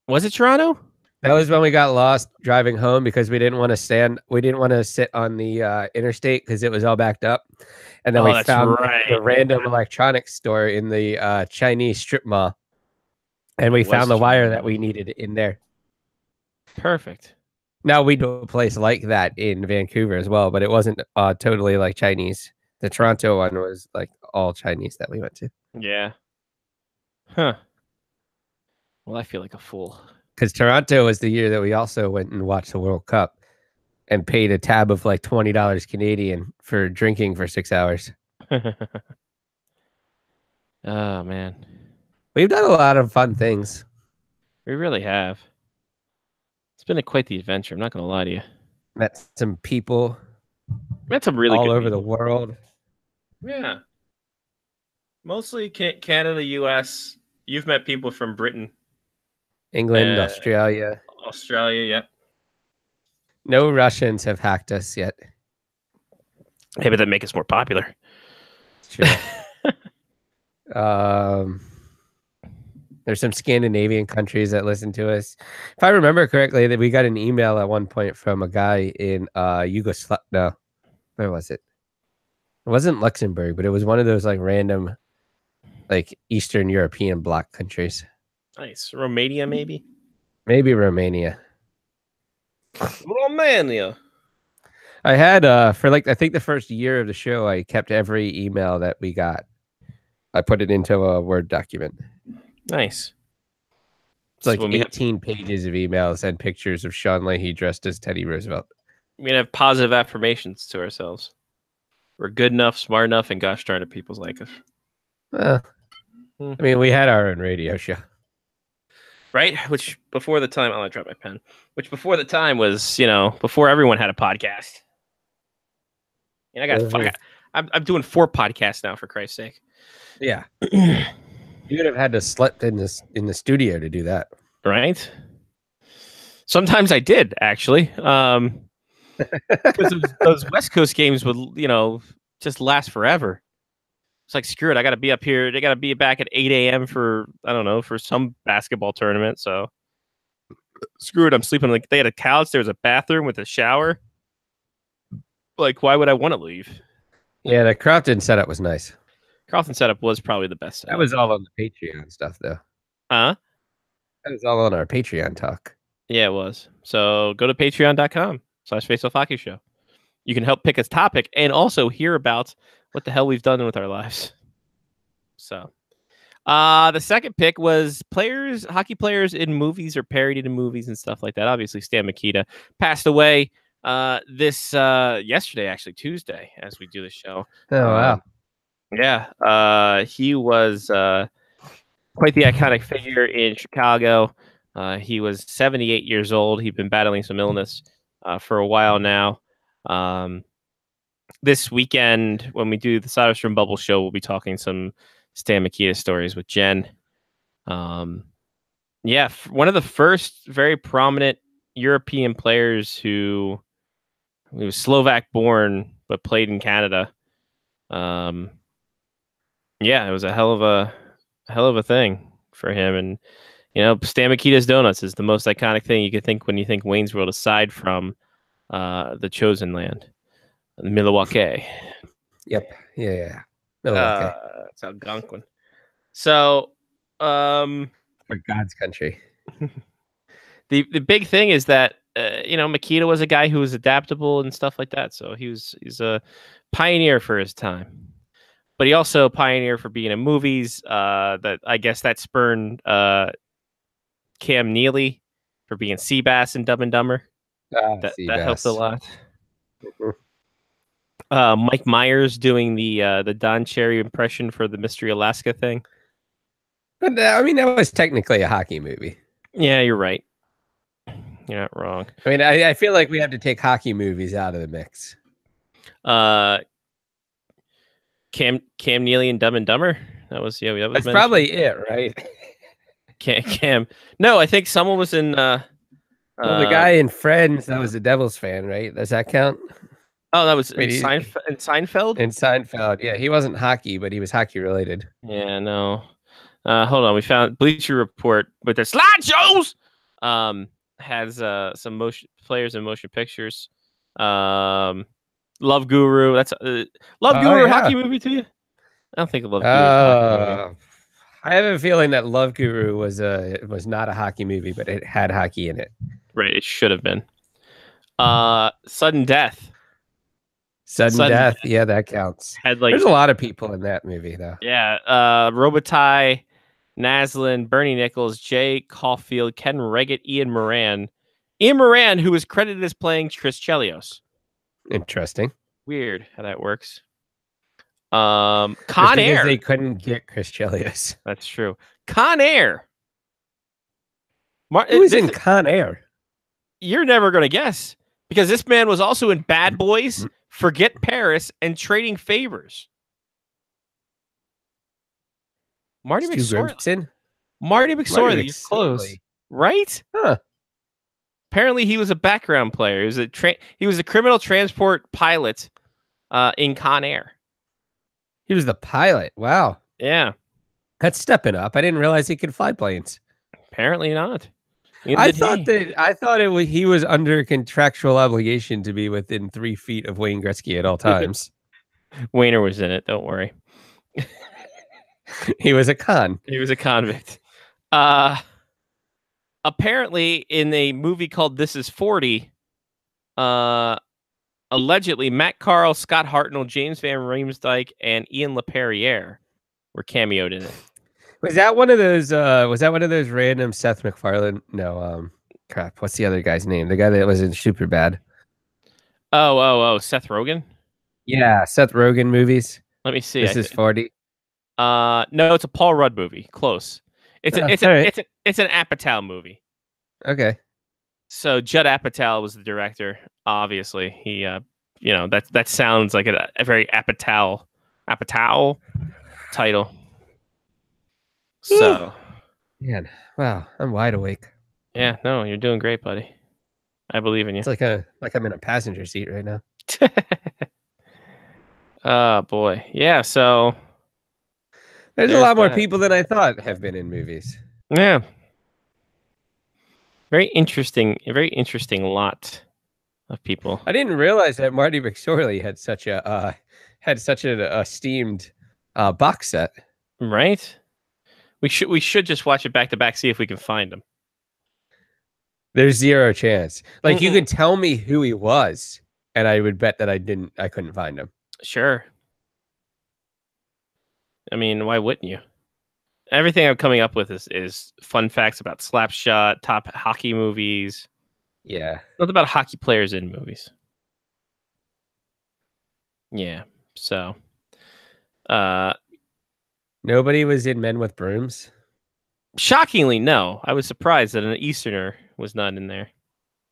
Was it Toronto?
That was when we got lost driving home because we didn't want to sit on the interstate because it was all backed up. And then we found a random electronics store in the Chinese strip mall. And we found the wire that we needed in there.
Perfect.
Now we do a place like that in Vancouver as well, but it wasn't totally like Chinese. The Toronto one was like all Chinese that we went to.
Yeah. Huh. Well, I feel like a fool.
Because Toronto was the year that we also went and watched the World Cup and paid a tab of like $20 Canadian for drinking for 6 hours.
Oh, man.
We've done a lot of fun things.
We really have. It's been quite the adventure. I'm not going to lie to you.
Met some people.
Met some really
all
good
over
people.
The world.
Yeah. Mostly Canada, US. You've met people from Britain.
England, Australia.
Australia, yep.
No Russians have hacked us yet.
Hey, but that make us more popular.
Sure. There's some Scandinavian countries that listen to us. If I remember correctly, that we got an email at one point from a guy in Yugoslavia. No, where was it? It wasn't Luxembourg, but it was one of those like random, like Eastern European bloc countries.
Nice. Romania, maybe?
Maybe Romania.
Romania.
I had for like I think the first year of the show, I kept every email that we got. I put it into a Word document.
Nice.
It's like 18 pages of emails and pictures of Sean Leahy dressed as Teddy Roosevelt.
We're going to have positive affirmations to ourselves. We're good enough, smart enough, and gosh darn it, people like us.
I mean, we had our own radio show.
Right? Which before the time, I'll drop my pen. Which before the time was, before everyone had a podcast. And I'm doing 4 podcasts now, for Christ's sake.
Yeah. You would have had to slept in the studio to do that.
Right? Sometimes I did, actually. Because those West Coast games would, just last forever. It's like, screw it. I got to be up here. They got to be back at 8 a.m. for some basketball tournament. So screw it. I'm sleeping. Like, they had a couch. There was a bathroom with a shower. Like, why would I want to leave?
Yeah, the Crofton setup was nice.
Crofton setup was probably the best setup.
That was all on the Patreon stuff, though.
Huh?
That was all on our Patreon talk.
Yeah, it was. So go to patreon.com/faceoffhockeyshow. You can help pick a topic and also hear about what the hell we've done with our lives. So The second pick was hockey players in movies or parodied in movies and stuff like that. Obviously, Stan Mikita passed away this yesterday, actually Tuesday, as we do the show.
Oh wow.
Yeah, he was quite the iconic figure in Chicago. He was 78 years old. He'd been battling some illness for a while now. This weekend, when we do the Soderstrom Bubble Show, we'll be talking some Stan Mikita stories with Jen. One of the first very prominent European players he was Slovak born but played in Canada. It was a hell of a thing for him. And Stan Mikita's Donuts is the most iconic thing you could think when you think Wayne's World, aside from the Chosen Land, Milwaukee.
Yep. Yeah. Milwaukee.
It's Algonquin. So,
for God's country.
the big thing is that Mikita was a guy who was adaptable and stuff like that. So he's a pioneer for his time. But he also pioneered for being in movies. That I guess that spurned Cam Neely for being Seabass in Dumb and Dumber. That helped a lot. Mike Myers doing the Don Cherry impression for the Mystery Alaska thing.
But I mean, that was technically a hockey movie.
Yeah, you're right. You're not wrong.
I mean, I feel like we have to take hockey movies out of the mix.
Cam Neely and Dumb and Dumber. That's
mentioned. Probably it, right?
Cam. No, I think someone was in.
The guy in Friends, that was a Devils fan, right? Does that count?
Oh, that was in Seinfeld.
In Seinfeld, yeah, he wasn't hockey, but he was hockey related.
Yeah, no. Hold on, we found Bleacher Report with their slideshows. Has some players in motion pictures. Love Guru. That's Love Guru hockey movie to you? I don't think Love Guru.
I have a feeling that Love Guru was not a hockey movie, but it had hockey in it.
Right, it should have been. Sudden Death.
Sudden Death, yeah, that counts. There's a lot of people in that movie, though.
Yeah, Robitaille, Naslin, Bernie Nichols, Jay Caulfield, Ken Reggett, Ian Moran. Ian Moran, who was credited as playing Chris Chelios.
Interesting.
Weird how that works. Con Air.
They couldn't get Chris Chelios.
That's true. Con Air.
Who's in Con Air?
You're never going to guess, because this man was also in Bad Boys, Forget Paris, and Trading Favors. Marty McSorley. Marty McSorley. He's close, right?
Huh.
Apparently, he was a background player. He was a criminal transport pilot in Con Air.
He was the pilot. Wow.
Yeah.
That's stepping up. I didn't realize he could fly planes.
Apparently not.
I thought he was under contractual obligation to be within 3 feet of Wayne Gretzky at all times.
Wayner was in it. Don't worry.
He was a con.
He was a convict. Apparently, in a movie called This Is 40, allegedly Matt Carl, Scott Hartnell, James Van Riemsdyk, and Ian LaPerriere were cameoed in it.
Was that one of those? Random Seth MacFarlane? No, crap. What's the other guy's name? The guy that was in Superbad.
Oh, Seth Rogen.
Yeah, Seth Rogen movies.
Let me see.
This is 40.
No, it's a Paul Rudd movie. Close. It's an Apatow movie.
Okay.
So Judd Apatow was the director. Obviously, he that sounds like a very Apatow title. So,
man, wow, I'm wide awake.
Yeah, no, you're doing great, buddy. I believe in you.
It's like I'm in a passenger seat right now.
Oh boy, yeah. So
there's a lot more people than I thought have been in movies.
Yeah, very interesting. A very interesting lot of people.
I didn't realize that Marty McSorley had such an esteemed box set.
Right. We should just watch it back to back, see if we can find him.
There's zero chance. Like, you could tell me who he was, and I would bet that I couldn't find him.
Sure. I mean, why wouldn't you? Everything I'm coming up with is fun facts about Slapshot, top hockey movies.
Yeah.
Not about hockey players in movies. Yeah. So,
Nobody was in Men with Brooms.
shockingly, no. I was surprised that an Easterner was not in there.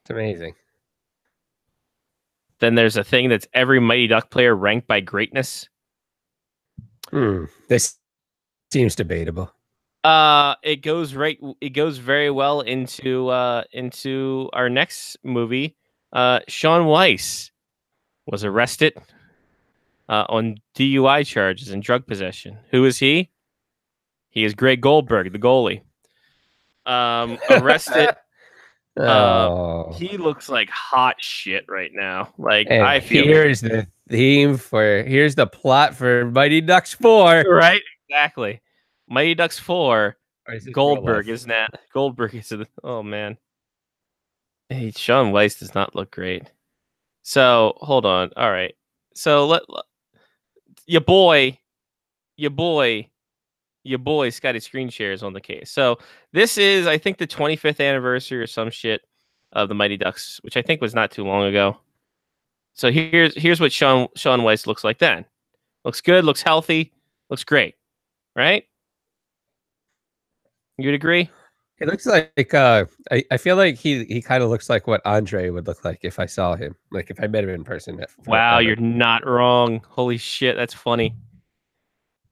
It's amazing.
Then there's a thing that's every Mighty Duck player ranked by greatness.
This seems debatable.
It goes very well into our next movie. Sean Weiss was arrested on DUI charges and drug possession. Who is he? He is Greg Goldberg, the goalie. Arrested. He looks like hot shit right now. Like,
and
I feel
here's the plot for Mighty Ducks 4.
right, exactly. Mighty Ducks 4. Goldberg
real
is not. Goldberg is. Oh man. Hey, Sean Weiss does not look great. So hold on. All right. So your boy, Scotty Screen Shares on the case. So this is, I think, the 25th anniversary or some shit of the Mighty Ducks, which I think was not too long ago. So here's what Sean Weiss looks like then. Looks good. Looks healthy. Looks great. Right? You'd agree?
It looks like I feel like he kind of looks like what Andre would look like if I saw him, like if I met him in person.
Wow, you're not wrong. Holy shit, that's funny.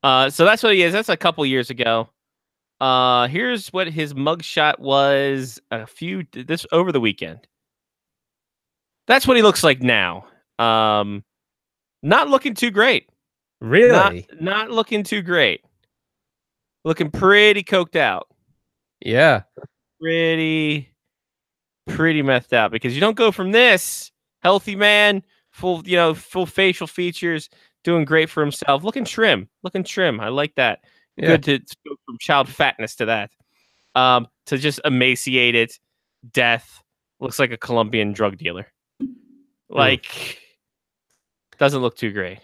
So that's what he is. That's a couple years ago. Here's what his mugshot was over the weekend. That's what he looks like now. Not looking too great.
Really?
Not looking too great. Looking pretty coked out.
Yeah.
Pretty methed out, because you don't go from this healthy man, full facial features, doing great for himself, looking trim. I like that.
Yeah.
Good to go from child fatness to that. To just emaciated, death, looks like a Colombian drug dealer. Like, doesn't look too great.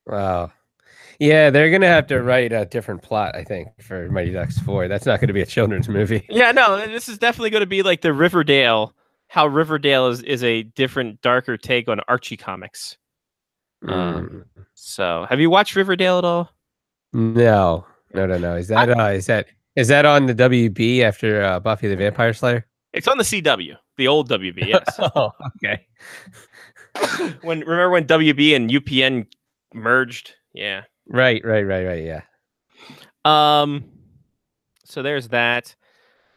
Wow. Yeah, they're gonna have to write a different plot, I think, for Mighty Ducks 4. That's not going to be a children's movie.
Yeah, no, this is definitely going to be like the Riverdale. How Riverdale is a different, darker take on Archie comics. So, have you watched Riverdale at all?
No. Is that on the WB after Buffy the Vampire Slayer?
It's on the CW, the old WB. Yes.
Oh, okay.
Remember when WB and UPN merged? Yeah.
Right. Yeah.
So there's that.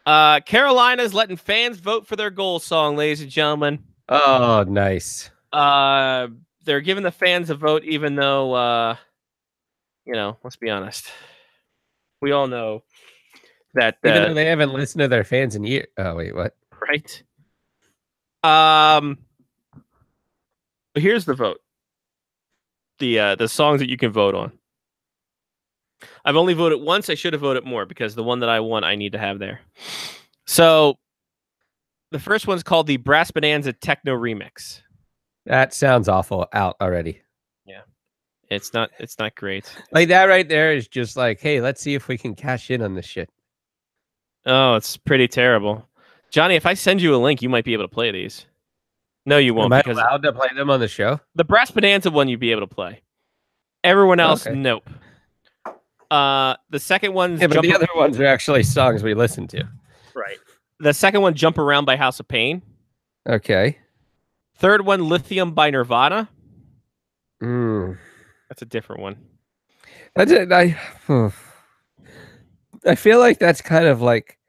Carolina's letting fans vote for their goal song, ladies and gentlemen.
Oh, nice.
They're giving the fans a vote, even though, let's be honest. We all know that
even though they haven't listened to their fans in years. Oh, wait, what?
Right. But here's the vote. The songs that you can vote on. I've only voted once. I should have voted more, because the one that I want, I need to have there. So the first one's called the Brass Bonanza Techno Remix.
That sounds awful out already.
Yeah. It's not great.
Like, that right there is just like, hey, let's see if we can cash in on this shit.
Oh, it's pretty terrible. Johnny, if I send you a link, you might be able to play these. No, you won't.
Am I allowed to play them on the show?
The Brass Bonanza one you'd be able to play. Everyone else,
okay.
Nope. The second one's...
Yeah, but the other ones are actually songs we listen to.
Right. The second one, Jump Around by House of Pain.
Okay.
Third one, Lithium by Nirvana.
That's
a different one.
That's it. I feel like that's kind of like...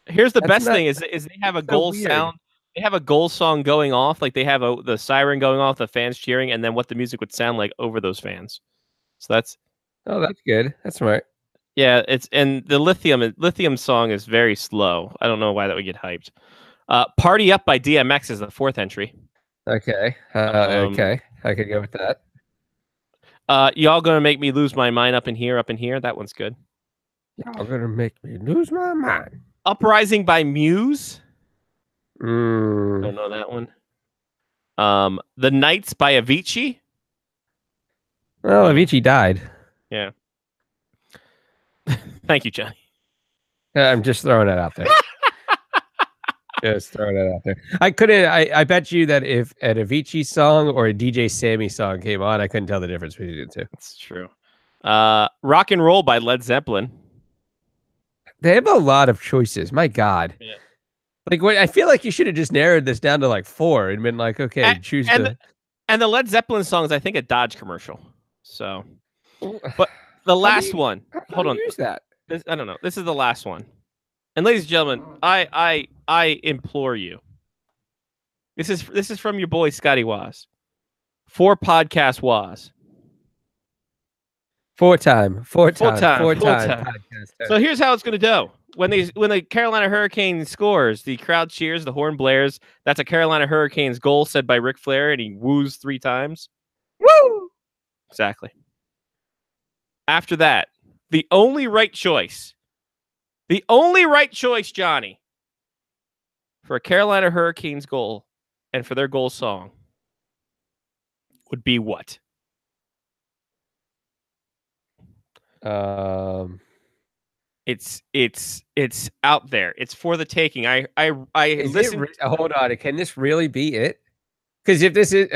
Here's the best thing is they have a goal sound. They have a goal song going off, like they have the siren going off, the fans cheering, and then what the music would sound like over those fans. So that's
good. That's smart.
Yeah, and the lithium song is very slow. I don't know why that would get hyped. Party Up by DMX is the fourth entry.
Okay. Okay. I could go with that.
Y'all Gonna Make Me Lose My Mind Up in Here. That one's good.
Y'all Gonna Make Me Lose My Mind.
Uprising by Muse.
Don't
know that one. The Nights by Avicii.
Well, Avicii died.
Yeah. Thank you, Johnny.
I'm just throwing it out there. Just throwing it out there. I couldn't. I bet you that if an Avicii song or a DJ Sammy song came on, I couldn't tell the difference between the two.
That's true. Rock and Roll by Led Zeppelin.
They have a lot of choices. My God.
Yeah.
Like, I feel like you should have just narrowed this down to like 4 and been like, okay, choose the.
And the Led Zeppelin song is, I think, a Dodge commercial. So, but the last one. Hold on.
Use that.
I don't know. This is the last one. And ladies and gentlemen, I implore you. This is from your boy Scotty Waz. For podcast Waz.
Four time.
So here's how it's going to go. When the Carolina Hurricanes scores, the crowd cheers, the horn blares. That's a Carolina Hurricanes goal said by Ric Flair, and he woos 3 times.
Woo!
Exactly. After that, the only right choice, Johnny, for a Carolina Hurricanes goal and for their goal song would be what? It's out there. It's for the taking. I listen.
Hold on. Can this really be it? Because if this is,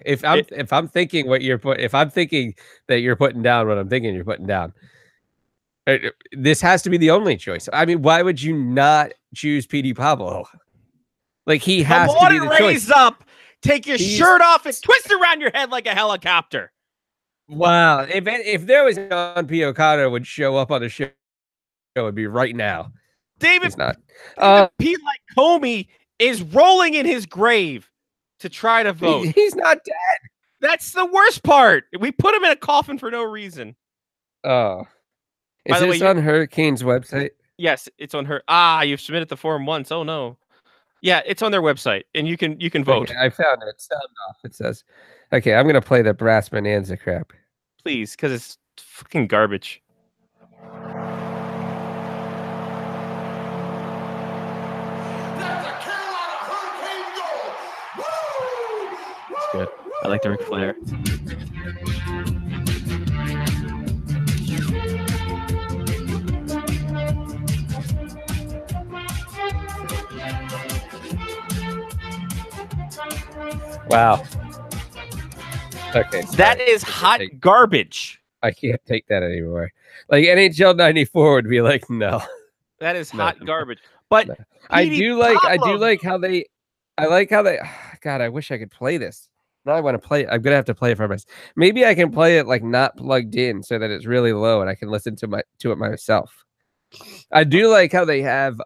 if I'm thinking that you're putting down what I'm thinking you're putting down, this has to be the only choice. I mean, why would you not choose P.D. Pablo? Like, he has to be the choice.
Raise up, take your shirt off, and twist around your head like a helicopter.
Wow. If there was John P. O'Connor would show up on the show, it would be right now.
David,
it's not.
Pete like Comey is rolling in his grave to try to vote.
He's not dead.
That's the worst part. We put him in a coffin for no reason.
Oh. Is this on Hurricane's website?
Yes, it's on her. You've submitted the form once. Oh no. Yeah, it's on their website, and you can vote.
Okay, I found it. Sound off. It says, "Okay, I'm gonna play the Brass Bonanza crap."
Please, because it's fucking garbage.
That's a Carolina Hurricane goal! Woo!
It's good. I like the Ric Flair.
Wow. Okay.
That is hot garbage.
I can't take that anymore. Like, NHL 94 would be like, no.
That is hot garbage. But
no. I like how they God, I wish I could play this. Now I want to play it. I'm gonna have to play it for myself. Maybe I can play it like not plugged in so that it's really low and I can listen to it myself. I do like how they have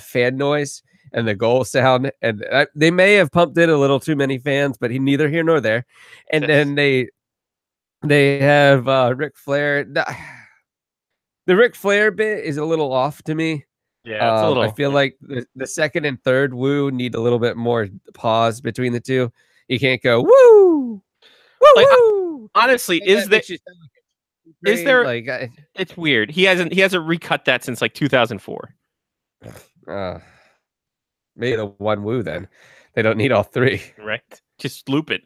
fan noise and the goal sound, and they may have pumped in a little too many fans, but neither here nor there. And then they have Ric Flair. The Ric Flair bit is a little off to me.
Yeah, it's a little.
I feel like the second and third woo need a little bit more pause between the two. You can't go woo, woo,
like,
woo.
Honestly, is there
like
it's weird. He hasn't recut that since like 2004.
Maybe the one woo then. They don't need all 3.
Right. Just loop it.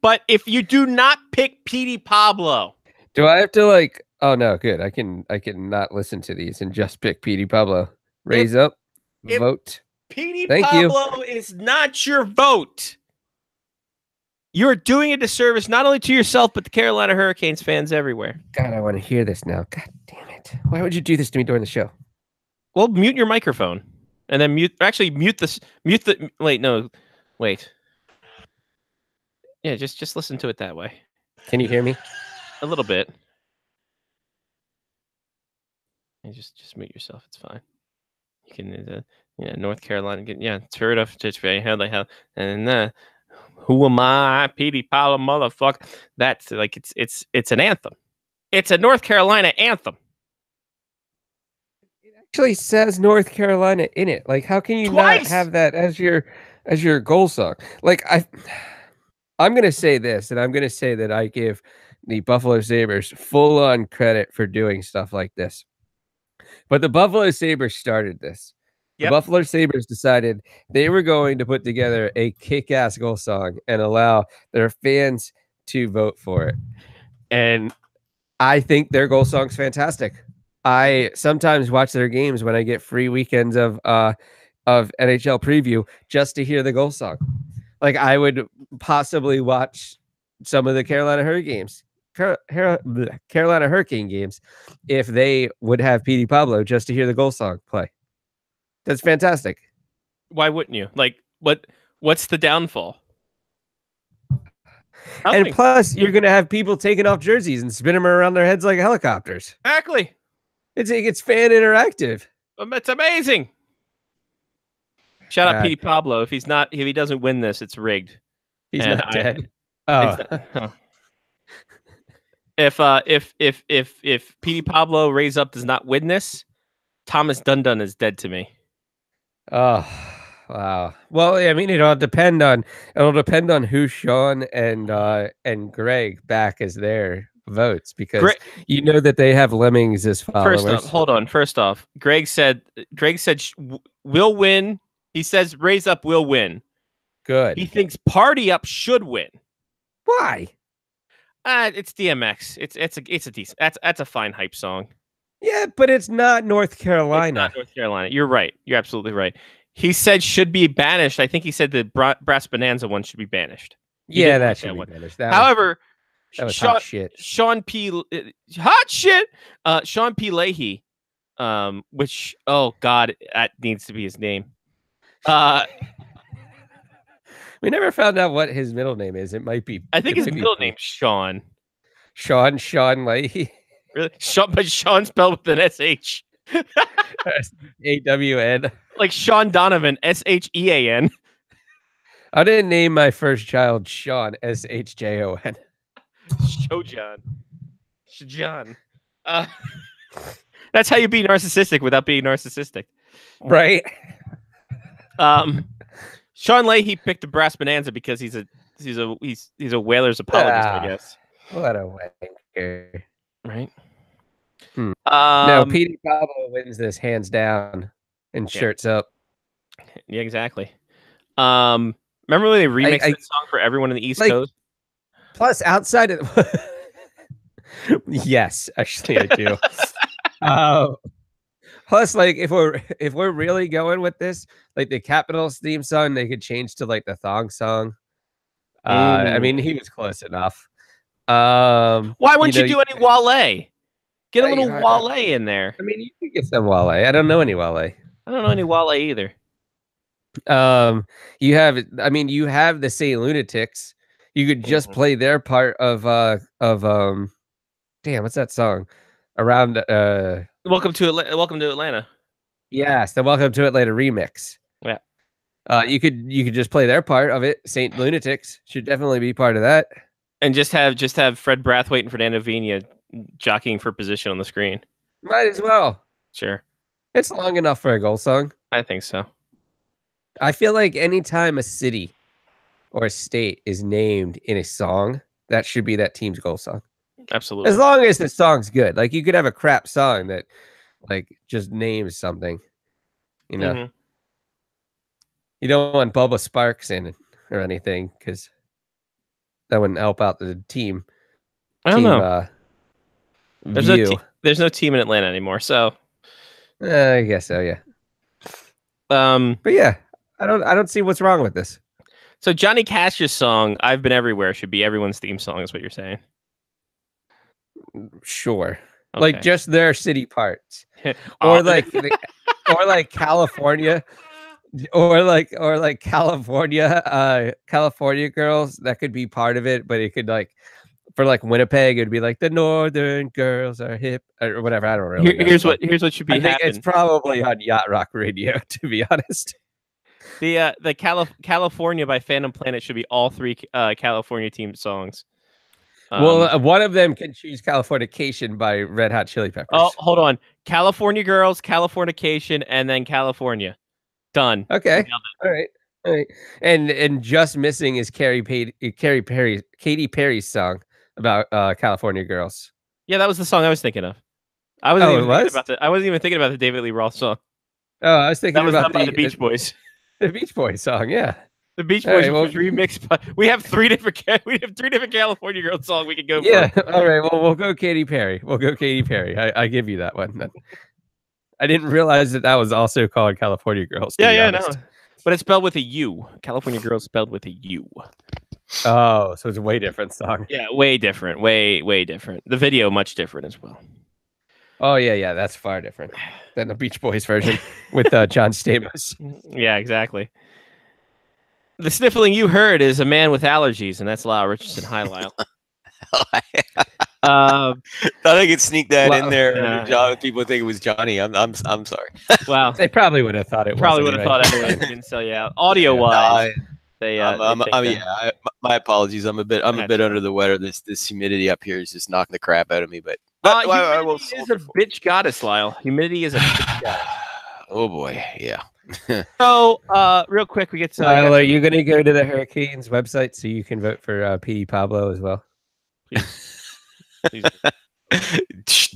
But if you do not pick P.D. Pablo.
Do I have to like oh no, good. I can not listen to these and just pick P.D. Pablo. Raise up. Vote.
P.D. Pablo is not your vote. You're doing a disservice not only to yourself, but the Carolina Hurricanes fans everywhere.
God, I want to hear this now. God damn it. Why would you do this to me during the show?
Well, mute your microphone. And then mute the wait. Yeah, just listen to it that way.
Can you hear me?
A little bit. Yeah, just mute yourself. It's fine. You can North Carolina turn it off to hell they have and who am I? P.D. Pablo motherfucker. That's like it's an anthem. It's a North Carolina anthem.
Actually says North Carolina in it. Like, how can you not have that as your goal song? Like, I'm gonna say this, and I'm gonna say that I give the Buffalo Sabres full on credit for doing stuff like this. But the Buffalo Sabres started this. Yep. The Buffalo Sabres decided they were going to put together a kick-ass goal song and allow their fans to vote for it. And I think their goal song's fantastic. I sometimes watch their games when I get free weekends of NHL preview just to hear the goal song. Like I would possibly watch some of the Carolina Hurricane games if they would have Petey Pablo just to hear the goal song play. That's fantastic.
Why wouldn't you? Like, what's the downfall?
And
Nothing.
plus, you're going to have people taking off jerseys and spinning them around their heads like helicopters.
Exactly.
It's fan interactive.
It's amazing. Shout out
God.
Petey Pablo. If he doesn't win this, it's rigged.
He's
And
not dead. Oh,
If Petey Pablo Raise Up does not win this, Thomas Dundon is dead to me.
oh, wow. Well, I mean, it'll depend on who Sean and Greg back as their votes because you know that they have lemmings as followers.
First off, Greg said will win. He says Raise Up will win.
Good.
He thinks Party Up should win.
Why?
It's DMX. It's a decent. That's a fine hype song.
Yeah, but it's not North Carolina.
It's not North Carolina. You're right. You're absolutely right. He said should be banished. I think he said the Brass Bonanza one should be banished.
Yeah, that should be banished.
However,
that was hot shit.
Sean P. Hot shit. Sean P. Leahy. Which God, that needs to be his name.
We never found out what his middle name is. It might be.
I think his middle name's Sean.
Sean Leahy.
Really? But Sean spelled with an SH.
AWN.
Like Sean Donovan, SHEAN.
I didn't name my first child Sean, SHJON.
John. That's how you be narcissistic without being narcissistic.
Right.
Sean Leahy picked the Brass Bonanza because he's a Whalers apologist, I guess.
What a wanker.
Right.
No, Petey Pablo wins this hands down and shirts up.
Yeah, exactly. Remember when they remixed that song for everyone in the East Coast?
Plus, outside of yes, actually, I do. Plus, like if we're really going with this, like the Capitals theme song, they could change to like the thong song. I mean, he was close enough.
Why wouldn't you do any Wale? Get a little Wale in there.
I mean, you could get some Wale. I don't know any Wale.
I don't know any Wale either.
You have the St. Lunatics. You could just play their part of damn, what's that song? Around
Welcome to Atlanta.
Yes, the Welcome to Atlanta remix.
Yeah.
You could just play their part of it. St. Lunatics should definitely be part of that.
And just have Fred Brathwaite and Fernando Vina jockeying for position on the screen.
Might as well.
Sure.
It's long enough for a goal song.
I think so.
I feel like anytime a city or a state is named in a song, that should be that team's goal song.
Absolutely.
As long as the song's good. Like you could have a crap song that like just names something. You know.
Mm-hmm.
You don't want Bubba Sparks in it or anything because that wouldn't help out the team.
I don't know. There's no team in Atlanta anymore, so
I guess so, yeah. But yeah, I don't see what's wrong with this.
So Johnny Cash's song "I've Been Everywhere" should be everyone's theme song, is what you're saying?
Sure,
okay.
Like just their city parts, or like California. Or like California girls, that could be part of it, but it could like for like Winnipeg, it'd be like the Northern girls are hip or whatever. I don't really know.
Here's what should be
I think
happening.
it's probably on Yacht Rock Radio, to be honest.
The California by Phantom Planet should be all three California team songs.
One of them can choose Californication by Red Hot Chili Peppers.
Oh, hold on. California Girls, Californication, and then California. Done.
Okay. All right. And just missing is Katy Perry's song about California Girls.
Yeah, that was the song I was thinking of. I wasn't even thinking about the David Lee Roth song.
Oh, I was thinking
that was
about
the Beach Boys.
The Beach Boys song, yeah.
The Beach
All
Boys
right, well-
remix. We have three different California Girls songs we could go
Yeah.
for.
All right. Well, we'll go Katy Perry. I give you that one. I didn't realize that was also called California Girls. to be
Yeah, no.
honest.
But it's spelled with a U. California Girls spelled with a U.
Oh, so it's a way different song.
Yeah, way different. Way different. The video much different as well.
Oh yeah. That's far different than the Beach Boys version with John Stamos.
Yeah, exactly. The sniffling you heard is a man with allergies, and that's Lyle Richardson. Hi, Lyle.
Thought I could sneak that in there.
Yeah.
John, people think it was Johnny. I'm sorry.
Wow.
They probably would have thought it.
Probably would
was
have
anyway.
thought anyway. Didn't sell you out. Audio wise, they.
My apologies. I'm a bit
That's
under the weather. This humidity up here is just knocking the crap out of me. But I will
humidity is a bitch goddess, Lyle. Humidity is a bitch goddess.
Oh boy, yeah.
So, real quick, we get to.
Lyle, are you going to go to the Hurricanes website so you can vote for P. Pablo as well?
Please.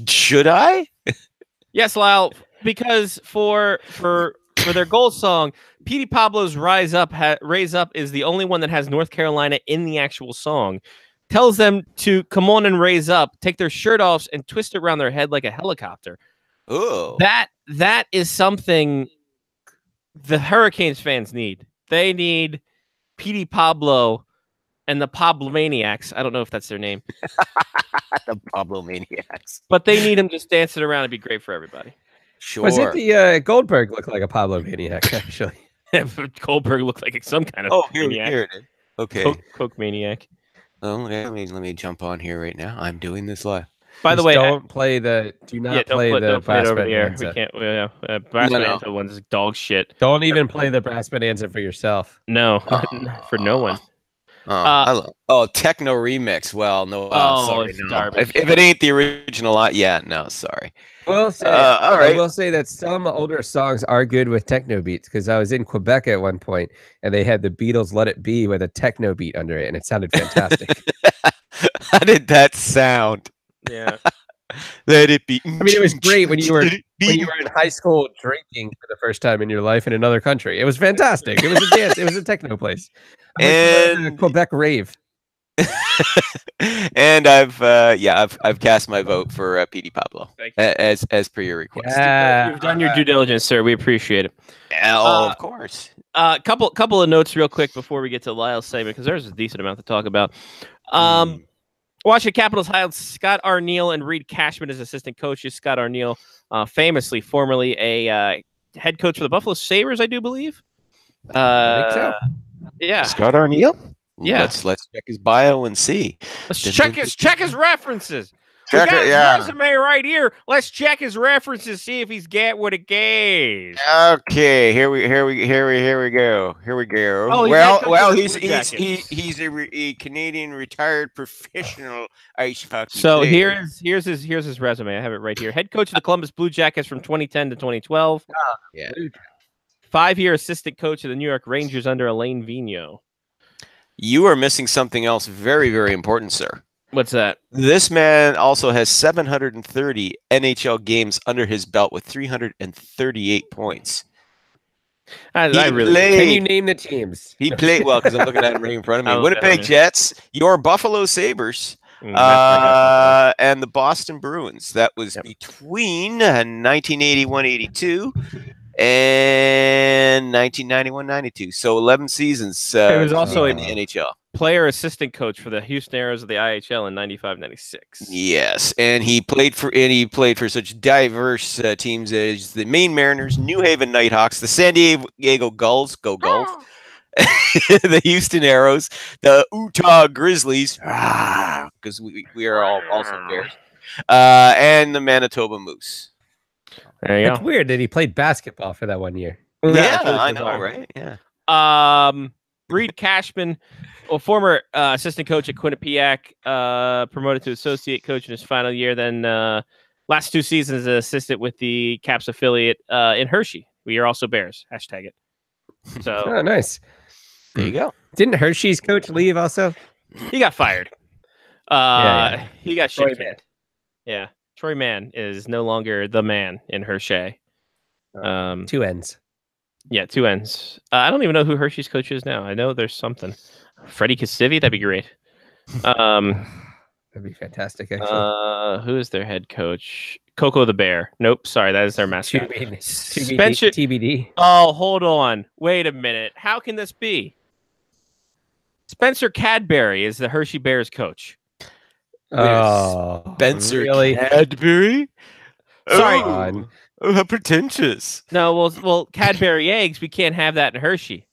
Should I?
Yes, Lyle, because for their goal song, Petey Pablo's Raise Up is the only one that has North Carolina in the actual song. Tells them to come on and raise up, take their shirt off, and twist it around their head like a helicopter.
Oh,
That is something the Hurricanes fans need. They need Petey Pablo and the Pablo Maniacs. I don't know if that's their name.
the Pablo Maniacs.
But they need him just dancing around. It'd be great for everybody.
Sure.
Was it the Goldberg looked like a Pablo Maniac, actually?
Goldberg looked like some kind of maniac.
Here it is. Okay.
Coke maniac.
Oh, yeah, let me jump on here right now. I'm doing this live.
By the way,
do not
don't
play the
don't play it over the air.
Bonanza.
We can't. Brass
No.
Bonanza one's dog shit.
Don't even play the Brass Bonanza for yourself.
No, for no one.
Techno remix. Well, no. Sorry,
it's
no.
garbage.
If it ain't the original, no, sorry.
Well, say,
all right.
I will say that some older songs are good with techno beats because I was in Quebec at one point and they had the Beatles' "Let It Be" with a techno beat under it, and it sounded fantastic.
How did that sound?
Yeah.
Let it be.
I mean, it was great when you were in high school drinking for the first time in your life in another country. It was fantastic. It was a dance. It was a techno place. I went to a Quebec rave.
And I've cast my vote for Petey Pablo
Thank you.
as per your request.
You've done your due diligence, sir. We appreciate it.
Of course.
Couple of notes real quick before we get to Lyle's segment because there's a decent amount to talk about. Washington Capitals hired Scott Arniel and Reed Cashman as assistant coaches. Scott Arniel, formerly a head coach for the Buffalo Sabres, I do believe.
I think so.
Yeah.
Scott Arniel.
Yeah.
Let's check his bio and see.
Let's check his references.
Check
we got
it,
his
yeah.
resume right here. Let's check his references, see if he's get what it gays.
Okay, here we go.
Oh, he's
well,
he's
he's a Canadian retired professional ice hockey
So
player.
here's his resume. I have it right here. Head coach of the Columbus Blue Jackets from 2010 to 2012.
Yeah.
5-year assistant coach of the New York Rangers under Alain Vigneault.
You are missing something else very, very important, sir.
What's that?
This man also has 730 NHL games under his belt with 338 points.
I
He
really
played-
Can you name the teams?
He played well because I'm looking at him right in front of me.
Oh,
Winnipeg
yeah.
Jets, your Buffalo Sabres, and the Boston Bruins. That was between 1981-82 and 1991-92. So 11 seasons.
It was also
in
a-
the NHL.
player assistant coach for the Houston Aeros of the IHL in 95-96.
Yes, and he played for such diverse teams as the Maine Mariners, New Haven Nighthawks, the San Diego Gulls, go Gulls, the Houston Aeros, the Utah Grizzlies, because we are all also Bears, and the Manitoba Moose.
There you
It's weird that he played basketball for that 1 year.
go.
Yeah, I know, right? Yeah.
Reed Cashman, former assistant coach at Quinnipiac, promoted to associate coach in his final year. Then last 2 seasons as an assistant with the Caps affiliate in Hershey. We are also Bears. Hashtag it. So
Oh, nice.
There you go.
Didn't Hershey's coach leave also?
he got fired.
Yeah.
He got
Troy
shit canned. Yeah. Troy Mann is no longer the man in Hershey.
2 ends.
Yeah, 2 N's. I don't even know who Hershey's coach is now. I know there's something. Freddie Cassivi, that'd be great.
That'd be fantastic. Actually,
Who is their head coach? Coco the Bear. Nope, sorry, that is their mascot. Spencer.
TBD.
Oh, hold on. Wait a minute. How can this be? Spencer Cadbury is the Hershey Bears coach.
Oh,
Spencer
really?
Cadbury?
Sorry.
Oh, how pretentious.
No, well, Cadbury eggs. We can't have that in Hershey.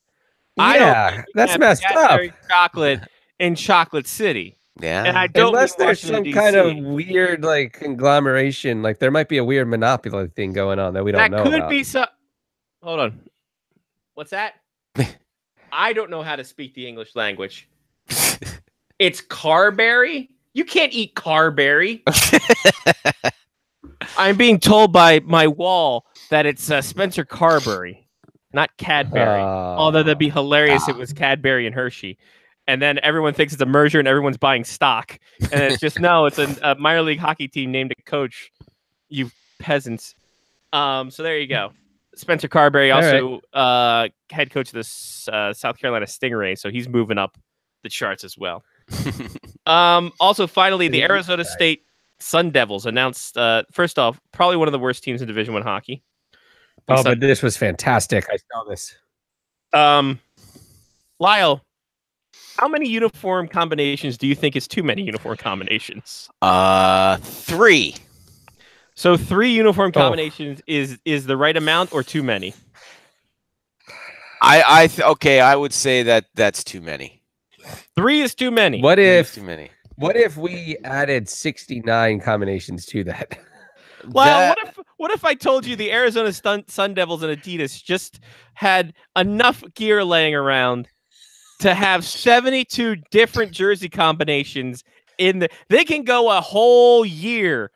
I
Yeah,
don't
that's
have
messed up.
Cadbury chocolate in Chocolate City,
Yeah.
and I don't.
Unless
mean
there's
Washington,
some kind of
DC.
weird like conglomeration, like there might be a weird monopoly thing going on that we don't
That
know
could
about.
be so. Hold on. What's that? I don't know how to speak the English language. It's Carberry. You can't eat Carberry. I'm being told by my wall that it's Spencer Carberry, not Cadbury. Although that'd be hilarious if it was Cadbury and Hershey. And then everyone thinks it's a merger and everyone's buying stock. And it's just, no, it's a minor league hockey team named a coach. You peasants. So there you go. Spencer Carberry, also head coach of the South Carolina Stingrays. So he's moving up the charts as well. Also, finally, the Arizona State Sun Devils announced, first off, probably one of the worst teams in Division I hockey.
Oh, but this was fantastic. I saw this.
Lyle, how many uniform combinations do you think is too many uniform combinations?
3.
So 3 uniform combinations is the right amount or too many?
Okay, I would say that's too many.
3 is too many.
What if
Too many.
What if we added 69 combinations to that?
Well, what if I told you the Arizona Sun Devils and Adidas just had enough gear laying around to have 72 different jersey combinations in the? They can go a whole year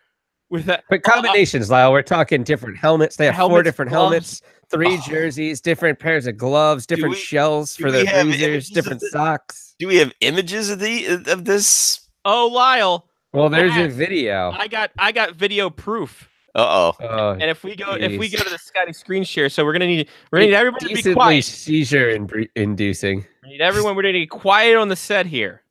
with that.
But combinations, Lyle, we're talking different helmets. They have 4
Helmets,
different
gloves.
helmets, 3 jerseys, different pairs of gloves, different shells
do
for
we
the
have
freezers,
images of
different
the-
socks.
Do we have images of this?
Oh, Lyle,
Well, there's your
Yes.
video.
I got video proof.
Uh-oh.
Oh,
And if we go
Jeez.
to the Scotty screen share, so we're gonna need everybody to be
decently
quiet.
seizure-inducing.
We need everyone. We're gonna be quiet on the set here.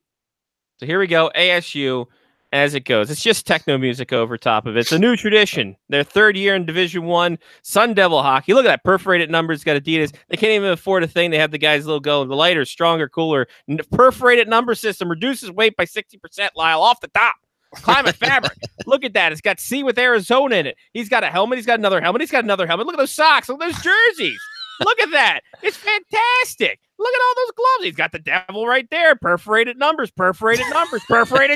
So here we go. ASU, as it goes. It's just techno music over top of it. It's a new tradition. Their 3rd year in Division I. Sun Devil hockey. Look at that perforated numbers. Got Adidas. They can't even afford a thing. They have the guys logo. The lighter, stronger, cooler. Perforated number system reduces weight by 60%. Lyle off the top. Climate fabric. Look at that. It's got C with Arizona in it. He's got a helmet. He's got another helmet. He's got another helmet. Look at those socks. Look at those jerseys. Look at that. It's fantastic. Look at all those gloves. He's got the devil right there. Perforated numbers, perforated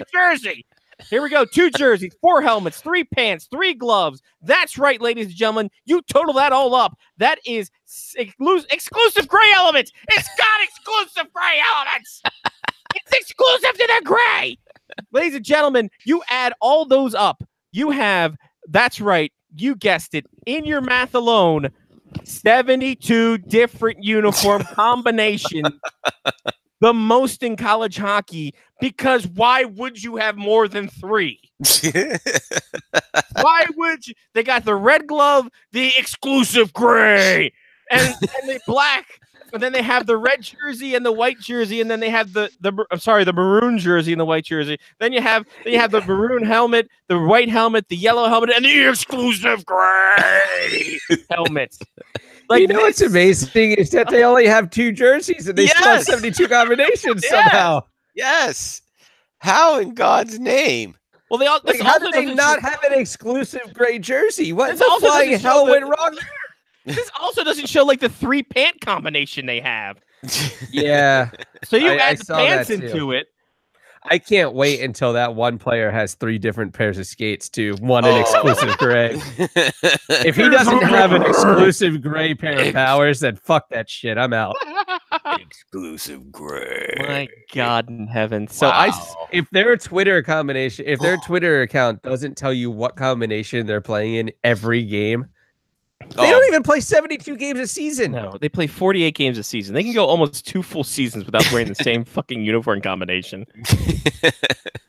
jersey. Here we go. 2 jerseys, 4 helmets, 3 pants, 3 gloves. That's right, ladies and gentlemen. You total that all up. That is exclusive gray elements. It's got exclusive gray elements. It's exclusive to the gray. Ladies and gentlemen, you add all those up. You have, that's right, you guessed it, in your math alone, 72 different uniform combinations. The most in college hockey, because why would you have more than 3? Why would you? They got the red glove, the exclusive gray, and the black, and then they have the red jersey and the white jersey, and then they have the maroon jersey and the white jersey. Then you have the maroon helmet, the white helmet, the yellow helmet, and the exclusive gray helmets. Like,
you know what's amazing is that they only have 2 jerseys and they still have
Yes.
72 combinations
Yes.
somehow.
Yes. How in God's name?
Well, they all.
Like,
this
how
also
did they
doesn't
not
show-
have an exclusive gray jersey? What
This
the
also
flying
doesn't show
hell
the-
went wrong?
This also doesn't show like the 3 pant combination they have.
Yeah,
So you
I
add the
saw that
pants
too.
into it.
I can't wait until that one player has 3 different pairs of skates too. One an exclusive gray. If he doesn't have an exclusive gray pair of powers, then fuck that shit. I'm out.
Exclusive gray.
My God in heaven! So
If their Twitter combination, if their Twitter account doesn't tell you what combination they're playing in every game, they don't even play 72 games a season.
no, they play 48 games a season. They can go almost 2 full seasons without wearing the same fucking uniform combination.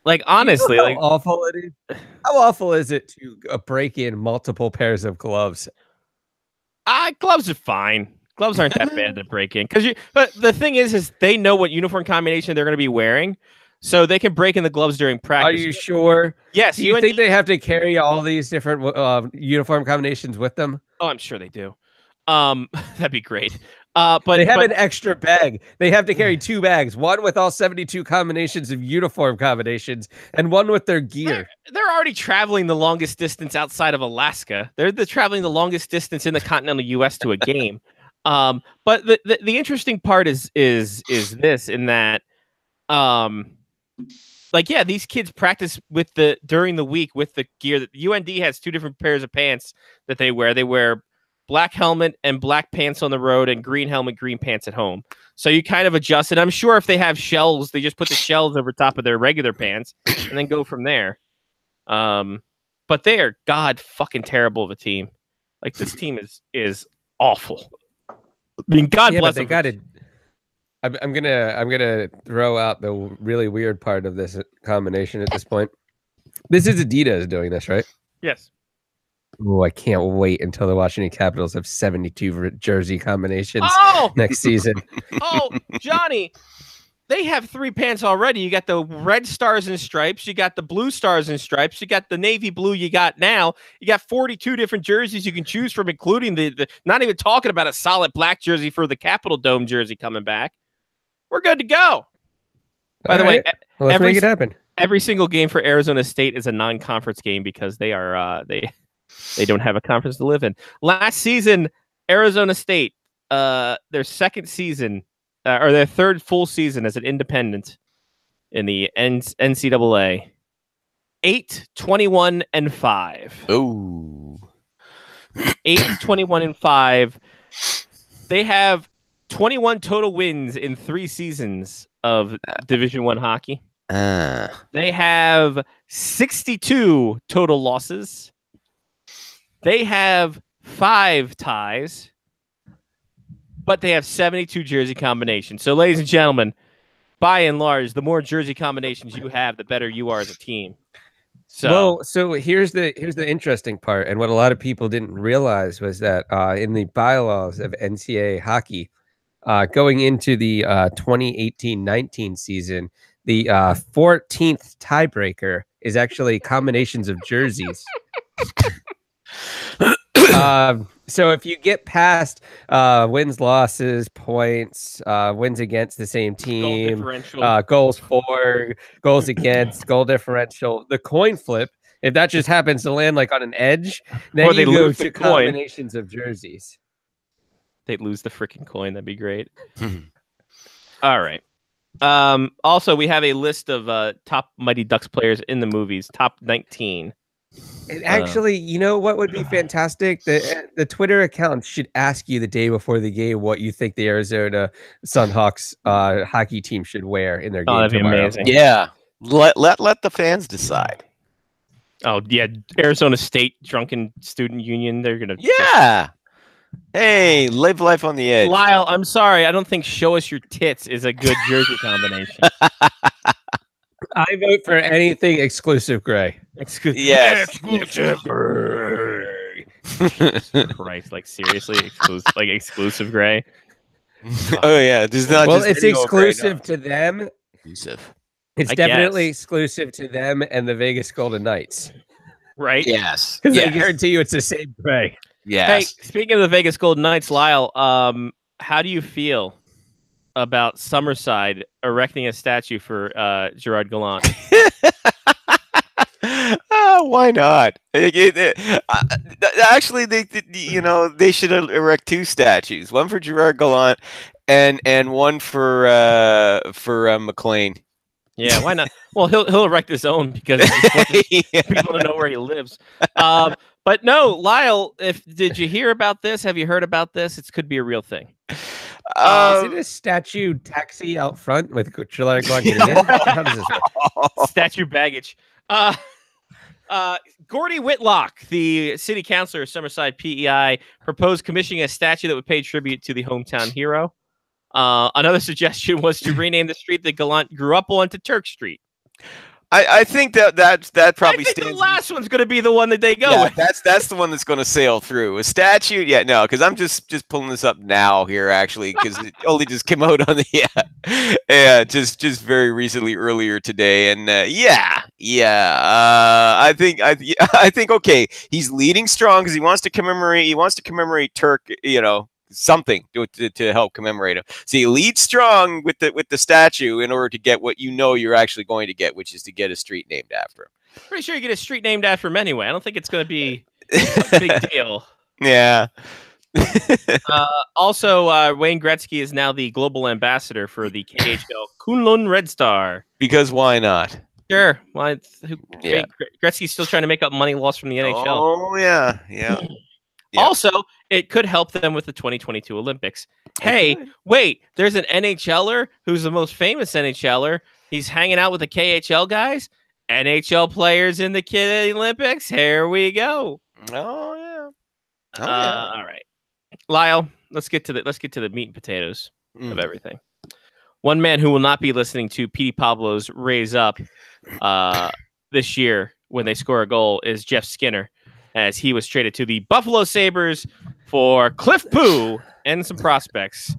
Like honestly,
You know
like
how awful it is. How awful is it to break in multiple pairs of gloves?
gloves are fine. Gloves aren't that bad to break in but the thing is they know what uniform combination they're going to be wearing, so they can break in the gloves during practice.
Are you sure?
Yes.
Do you think they have to carry all these different uniform combinations with them?
Oh, I'm sure they do. That'd be great. But
they have an extra bag. They have to carry 2 bags, one with all 72 combinations of uniform combinations, and one with their gear.
They're already traveling the longest distance outside of Alaska. They're traveling the longest distance in the continental U.S. to a game. But the interesting part is this, in that, these kids practice during the week with the gear. That UND has 2 different pairs of pants that they wear. They wear black helmet and black pants on the road, and green helmet, green pants at home. So you kind of adjust it. I'm sure if they have shells, they just put the shells over top of their regular pants and then go from there. But they are god fucking terrible of a team. Like, this team is awful. I mean, God bless them.
They got it. I'm gonna throw out the really weird part of this combination at this point. This is Adidas doing this, right?
Yes.
Oh, I can't wait until the Washington Capitals have 72 jersey combinations next season.
Oh, Johnny, they have 3 pants already. You got the red stars and stripes. You got the blue stars and stripes. You got the navy blue you got now. You got 42 different jerseys you can choose from, including the not even talking about a solid black jersey for the Capitol Dome jersey coming back. We're good to go. By the way,
let's make it happen.
Every single game for Arizona State is a non-conference game because they are they don't have a conference to live in. Last season, Arizona State, their second season, or their third full season as an independent in the NCAA, 8-21-5.
Oh,
8-21-5. They have 21 total wins in 3 seasons of Division I hockey. They have 62 total losses. They have 5 ties, but they have 72 jersey combinations. So, ladies and gentlemen, by and large, the more jersey combinations you have, the better you are as a team. So
here's the interesting part, and what a lot of people didn't realize was that in the bylaws of NCAA hockey, going into the 2018-19 season, the 14th tiebreaker is actually combinations of jerseys. So if you get past wins, losses, points, wins against the same team, goals for, goals against, goal differential, the coin flip, if that just happens to land like on an edge, then you go to combinations of jerseys.
They'd lose the freaking coin. That'd be great. All right. Also, we have a list of top Mighty Ducks players in the movies, top 19.
And actually, you know what would be fantastic? The Twitter account should ask you the day before the game what you think the Arizona Sunhawks hockey team should wear in their game
that'd be
tomorrow.
amazing.
Yeah. Let the fans decide.
Oh, yeah. Arizona State Drunken Student Union. They're going to...
Yeah. Hey, live life on the edge.
Lyle, I'm sorry. I don't think show us your tits is a good jersey combination.
I vote for anything exclusive gray.
Yes.
Exclusive gray. Christ, like seriously, exclusive gray.
Oh yeah, there's not.
Well,
just
it's exclusive to them.
Exclusive.
It's definitely exclusive to them and the Vegas Golden Knights.
Right?
Yes.
Because I guarantee you, it's the same gray.
Yes.
Hey, speaking of the Vegas Golden Knights, Lyle, how do you feel about Summerside erecting a statue for Gerard Gallant?
Why not? Actually, they should erect 2 statues, one for Gerard Gallant and one for McLean.
Yeah, why not? Well, he'll erect his own because people don't know where he lives. But no, Lyle, did you hear about this? Have you heard about this? It could be a real thing.
Is it a statue taxi out front with Gerard Gallant getting in? How does this work?
Statue baggage. Gordy Whitlock, the city councilor of Summerside PEI, proposed commissioning a statue that would pay tribute to the hometown hero. Another suggestion was to rename the street that Gallant grew up on to Turk Street.
I think that probably
I think the
stands.
last one's going to be the one that they go
Yeah,
with.
that's the one that's going to sail through. A statute, yeah, no, because I'm just pulling this up now here actually because it only just came out on the just very recently earlier today, and I think okay, he's leading strong because he wants to commemorate Turk, something to help commemorate him. So you lead strong with the statue in order to get what you're actually going to get, which is to get a street named after him.
Pretty sure you get a street named after him anyway. I don't think it's going to be a big deal.
Yeah.
Also, Wayne Gretzky is now the global ambassador for the KHL Kunlun Red Star.
Because why not?
Sure. Well, Gretzky's still trying to make up money lost from the NHL.
Oh, yeah. Yeah.
Also, it could help them with the 2022 Olympics. Hey, wait, there's an NHLer who's the most famous NHLer. He's hanging out with the KHL guys. NHL players in the Kid Olympics. Here we go.
Oh yeah.
All right, Lyle. Let's get to the meat and potatoes of everything. One man who will not be listening to Petey Pablo's raise up this year when they score a goal is Jeff Skinner, as he was traded to the Buffalo Sabres for Cliff Poo and some prospects.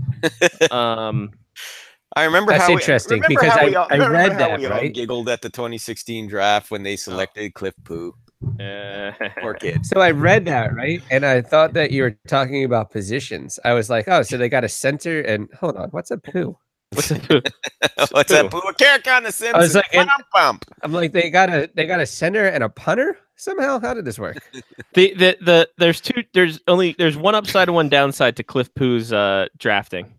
I remember
That's interesting because I read that,
we all
right?
giggled at the 2016 draft when they selected Cliff Poo. Poor kid.
So I read that, right? And I thought that you were talking about positions. I was like, oh, so they got a center and hold on, what's a poo?
What's a poo?
What's that poo? A character on the Simpsons.
I was like,
bump.
I'm like, they got a center and a punter somehow. How did this work?
There's one upside and one downside to Cliff Poo's drafting.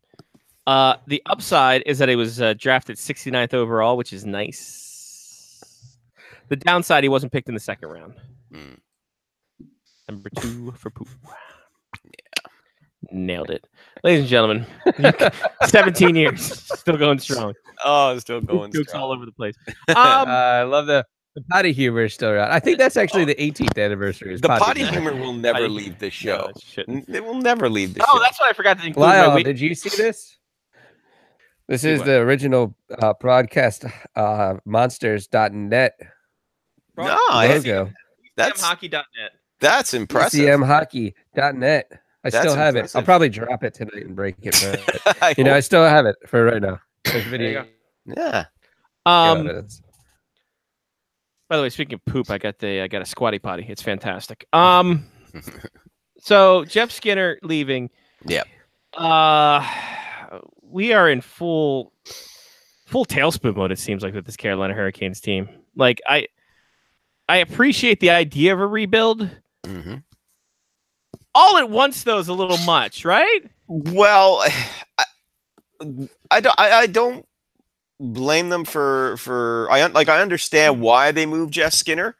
The upside is that he was drafted 69th overall, which is nice. The downside, he wasn't picked in the second round. Number 2 for Poo. Yeah. Nailed it. Ladies and gentlemen, 17 years. Still going strong.
Oh, still going
Jokes
strong.
all over the place.
I love the potty humor is still around. I think that's actually the 18th anniversary.
The potty humor will never leave the show.
No,
it will never leave the show.
Oh, that's what I forgot to include.
Lyle, did you see this? This is the original broadcast monsters.net
No,
logo.
that's
CMHockey.net.
That's impressive.
CMHockey.net. I
That's
still have
impressive.
it. I'll probably drop it tonight and break it. But, I still have it for right now. There's video.
Yeah.
Evidence.
By the way, speaking of poop, I got a squatty potty. It's fantastic. So Jeff Skinner leaving.
Yep.
We are in full tailspin mode. It seems like with this Carolina Hurricanes team. Like I appreciate the idea of a rebuild.
Mm-hmm.
All at once, though, is a little much, right?
Well, I don't blame them for I understand why they moved Jeff Skinner.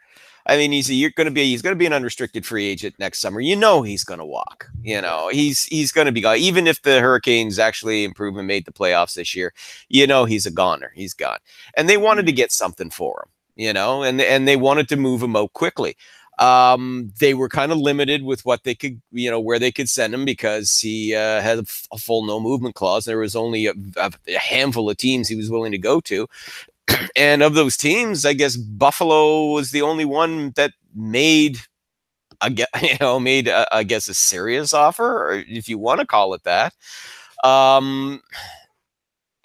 I mean, he's going to be an unrestricted free agent next summer. He's going to walk. He's going to be gone. Even if the Hurricanes actually improve and made the playoffs this year, he's a goner. He's gone. And they wanted to get something for him, and they wanted to move him out quickly. They were kind of limited with what they could, where they could send him because he had a full no movement clause. There was only a handful of teams he was willing to go to. And of those teams, I guess Buffalo was the only one that made a serious offer, or if you want to call it that. I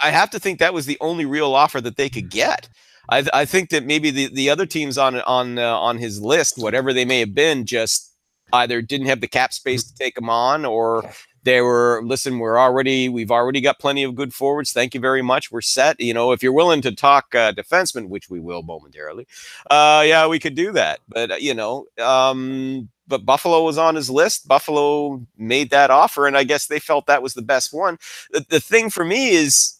have to think that was the only real offer that they could get. I think that maybe the other teams on his list, whatever they may have been, just either didn't have the cap space to take him on, or they were, listen, we've already got plenty of good forwards. Thank you very much. We're set. If you're willing to talk defenseman, which we will momentarily, yeah, we could do that. But but Buffalo was on his list. Buffalo made that offer, and I guess they felt that was the best one. The thing for me is,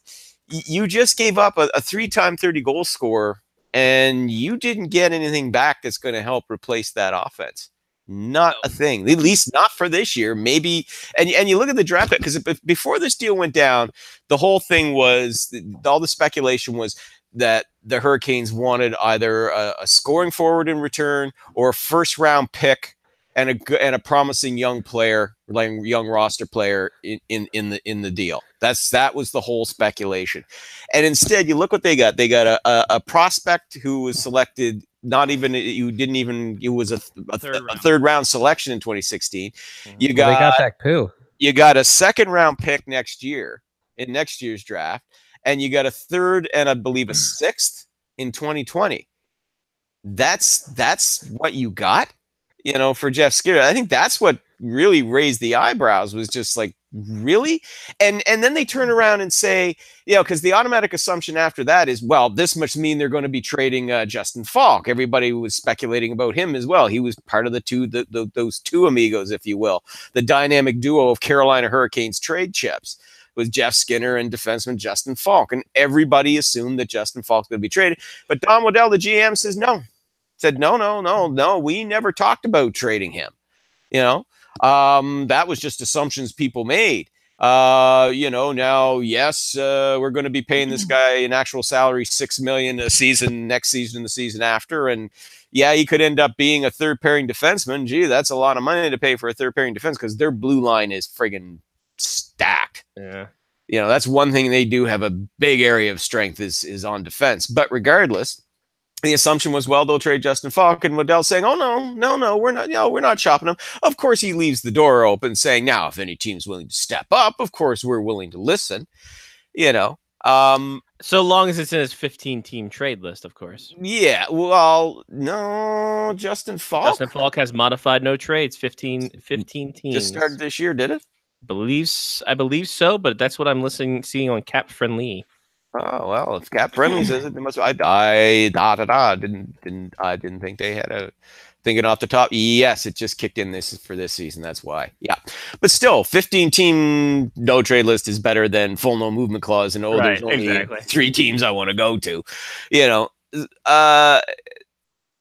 you just gave up a 3-time 30-goal scorer, and you didn't get anything back that's going to help replace that offense. Not a thing, at least not for this year. Maybe, and you look at the draft, because before this deal went down, the whole thing was, all the speculation was that the Hurricanes wanted either a scoring forward in return or a first-round pick and a promising young player, like young roster player in the deal. That was the whole speculation. And instead, you look what they got. They got a prospect who was selected. It was a third round selection in 2016. They got
that coup.
You got a second round pick next year in next year's draft, and you got a third and I believe a sixth in 2020. That's what you got, for Jeff Skinner. I think that's what really raised the eyebrows, was just like, really? And then they turn around and say, because the automatic assumption after that is, well, this must mean they're going to be trading Justin Falk. Everybody was speculating about him as well. He was part of those two amigos, if you will, the dynamic duo of Carolina Hurricanes trade chips, with Jeff Skinner and defenseman Justin Falk. And everybody assumed that Justin Falk's going to be traded. But Don Waddell, the GM, says no. Said, no, we never talked about trading him. That was just assumptions people made. Now, yes, we're going to be paying this guy an actual salary, $6 million a season, next season, and the season after. And yeah, he could end up being a third pairing defenseman. Gee, that's a lot of money to pay for a third pairing defense, because their blue line is friggin' stacked.
Yeah.
That's one thing they do have a big area of strength is on defense. But regardless, the assumption was, well, they'll trade Justin Falk, and Waddell's saying, oh, no, we're not shopping him. Of course, he leaves the door open, saying, now, if any team's willing to step up, of course, we're willing to listen,
So long as it's in his 15-team trade list, of course.
Yeah, well, no, Justin Falk
has modified no trades, 15 teams.
Just started this year, did it?
I believe so, but that's what I'm seeing on Cap Friendly.
Oh, well, if Cap Friendly says it, they must. I didn't think they had a thinking off the top. Yes, it just kicked in for this season. That's why. Yeah, but still, 15-team no trade list is better than full no movement clause. And there's only 3 teams I want to go to.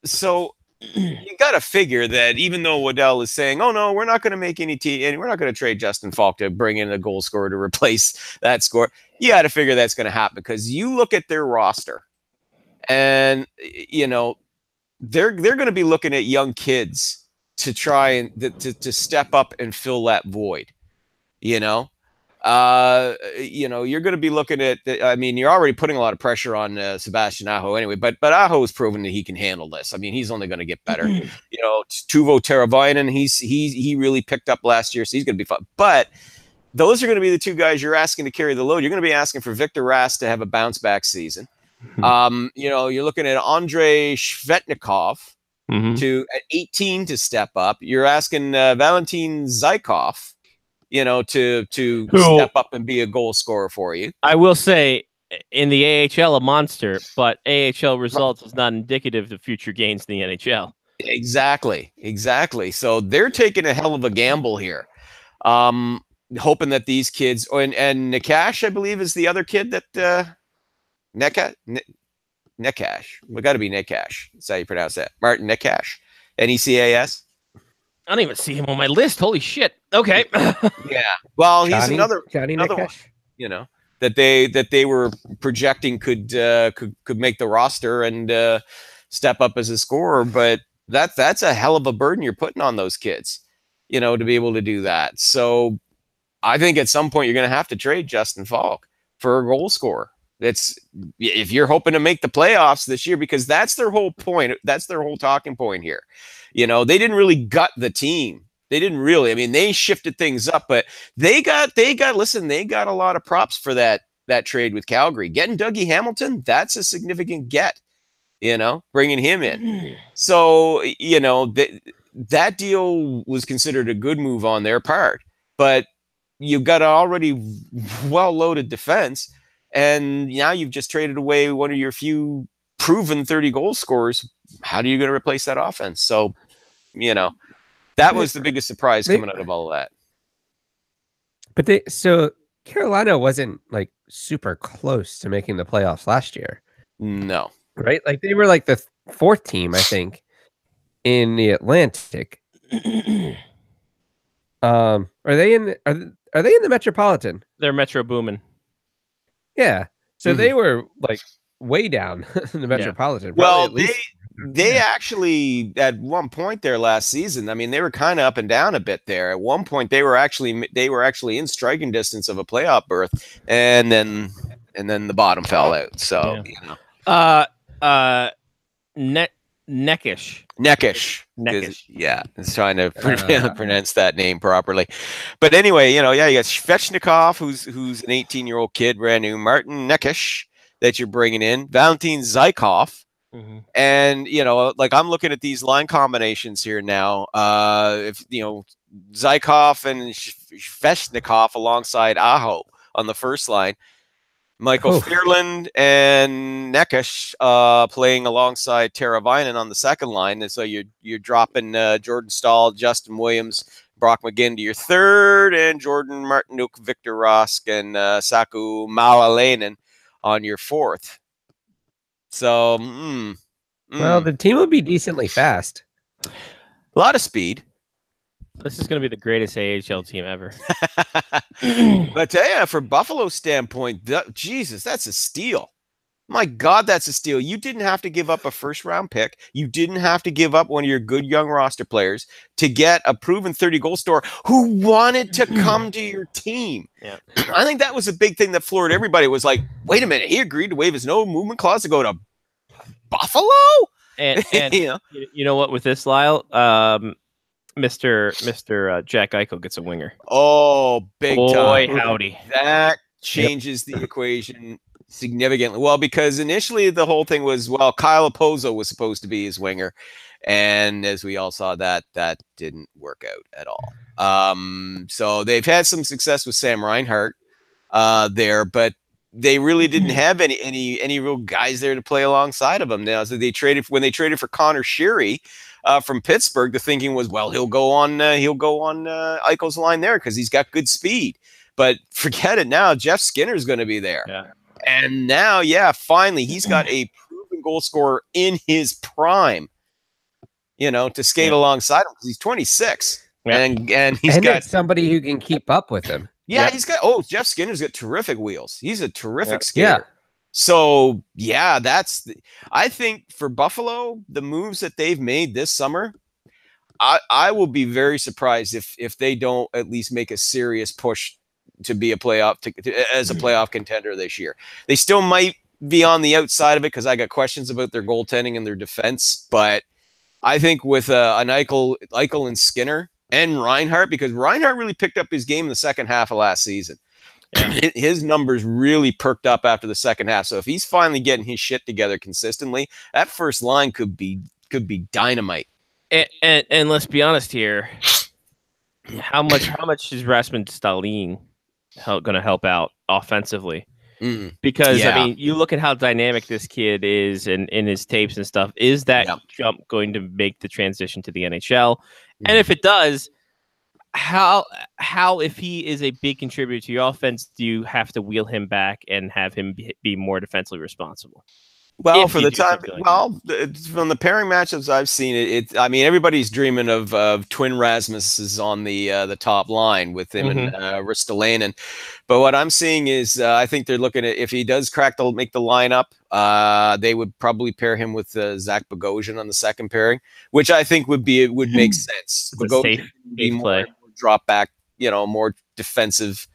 So you got to figure that even though Waddell is saying, oh no, we're not going to make any and we're not going to trade Justin Falk to bring in a goal scorer to replace that score, you got to figure that's going to happen, because you look at their roster and they're going to be looking at young kids to try and to step up and fill that void. You're going to be looking at, you're already putting a lot of pressure on Sebastian Aho anyway, but Aho has proven that he can handle this. I mean, he's only going to get better. Teuvo Teravainen, he really picked up last year, so he's going to be fun. But those are going to be the 2 guys you're asking to carry the load. You're going to be asking for Victor Rask to have a bounce back season. You're looking at Andrei Shvetnikov to at 18 to step up. You're asking Valentin Zykov, to step up and be a goal scorer for you.
I will say, in the AHL, a monster, but AHL results is not indicative of future gains in the NHL.
Exactly. So they're taking a hell of a gamble here, hoping that these kids, and Nekash, I believe, is the other kid that Nekash. We got to be Nekash. That's how you pronounce that. Martin Nekash, Necas.
I don't even see him on my list. Holy shit. Okay.
Yeah. Well, he's another
Johnny
one, that they were projecting could make the roster and step up as a scorer, but that's a hell of a burden you're putting on those kids, to be able to do that. So I think at some point you're going to have to trade Justin Falk for a goal scorer. If you're hoping to make the playoffs this year, because that's their whole point. That's their whole talking point here. They didn't really gut the team. They didn't really. They shifted things up, but they got a lot of props for that trade with Calgary. Getting Dougie Hamilton, that's a significant get, bringing him in. So, that deal was considered a good move on their part, but you've got an already well-loaded defense, and now you've just traded away one of your few proven 30 goal scorers. How are you going to replace that offense? So, that was the biggest surprise coming out of all of that.
But so Carolina wasn't like super close to making the playoffs last year.
No.
Right? Like they were like the 4th team, I think, in the Atlantic. Are they in the Metropolitan?
They're Metro booming.
Yeah. So they were like way down in the Metropolitan.
Well, they actually at one point there last season, I mean, they were kind of up and down a bit there. At one point, they were actually in striking distance of a playoff berth, and then the bottom fell out. So
Neckish.
Yeah, it's trying to pronounce that name properly. But anyway, you got Svechnikov, who's an 18-year-old kid, brand new. Martin Neckish that you're bringing in. Valentin Zykov. Mm-hmm. And, I'm looking at these line combinations here now. If, Zykov and Svechnikov alongside Aho on the first line. Michael Fierland and Neckish playing alongside Teravainen on the second line. And so you're dropping Jordan Stahl, Justin Williams, Brock McGinn to your third, and Jordan Martinook, Victor Rask, and Saku Malalainen on your fourth. So,
well, the team will be decently fast.
A lot of speed.
This is going to be the greatest AHL team ever.
But for Buffalo's standpoint, Jesus, that's a steal. My God, that's a steal. You didn't have to give up a first-round pick. You didn't have to give up one of your good young roster players to get a proven 30-goal scorer who wanted to come to your team.
Yeah.
I think that was a big thing that floored everybody. Was like, wait a minute, he agreed to waive his no movement clause to go to Buffalo?
And you know what, with this, Lyle, Mr. Jack Eichel gets a winger.
Oh, big time.
Boy, howdy.
That changes the equation significantly. Well, because initially the whole thing was, Kyle Opozo was supposed to be his winger. And as we all saw, that didn't work out at all. So they've had some success with Sam Reinhart there, but they really didn't have any real guys there to play alongside of him. Now, so when they traded for Connor Sheary from Pittsburgh, the thinking was, he'll go on Eichel's line there because he's got good speed. But forget it now. Jeff Skinner's going to be there.
Yeah.
And now, finally, he's got a proven goal scorer in his prime, to skate alongside him because he's 26. Yeah. And he's got
somebody who can keep up with him.
Yeah, he's got. Jeff Skinner's got terrific wheels. He's a terrific skater. Yeah. So I think for Buffalo, the moves that they've made this summer, I will be very surprised if they don't at least make a serious push to be a playoff contender this year. They still might be on the outside of it because I got questions about their goaltending and their defense. But I think with an Eichel and Skinner. And Reinhart, because Reinhart really picked up his game in the second half of last season. Yeah. His numbers really perked up after the second half. So if he's finally getting his shit together consistently, that first line could be dynamite.
And let's be honest here, how much is Rasmus Dahlin going to help out offensively? Because I mean, you look at how dynamic this kid is in his tapes and stuff. Is that jump going to make the transition to the NHL? And if it does, how if he is a big contributor to your offense, do you have to wheel him back and have him be more defensively responsible?
Well, for the time, from the pairing matchups I've seen, I mean, everybody's dreaming of twin Rasmuses on the top line with him and Ristolainen. But what I'm seeing is, I think they're looking at, if he does make the lineup, they would probably pair him with Zach Bogosian on the second pairing, which I think would make sense. Bogosian would be more drop back, more defensive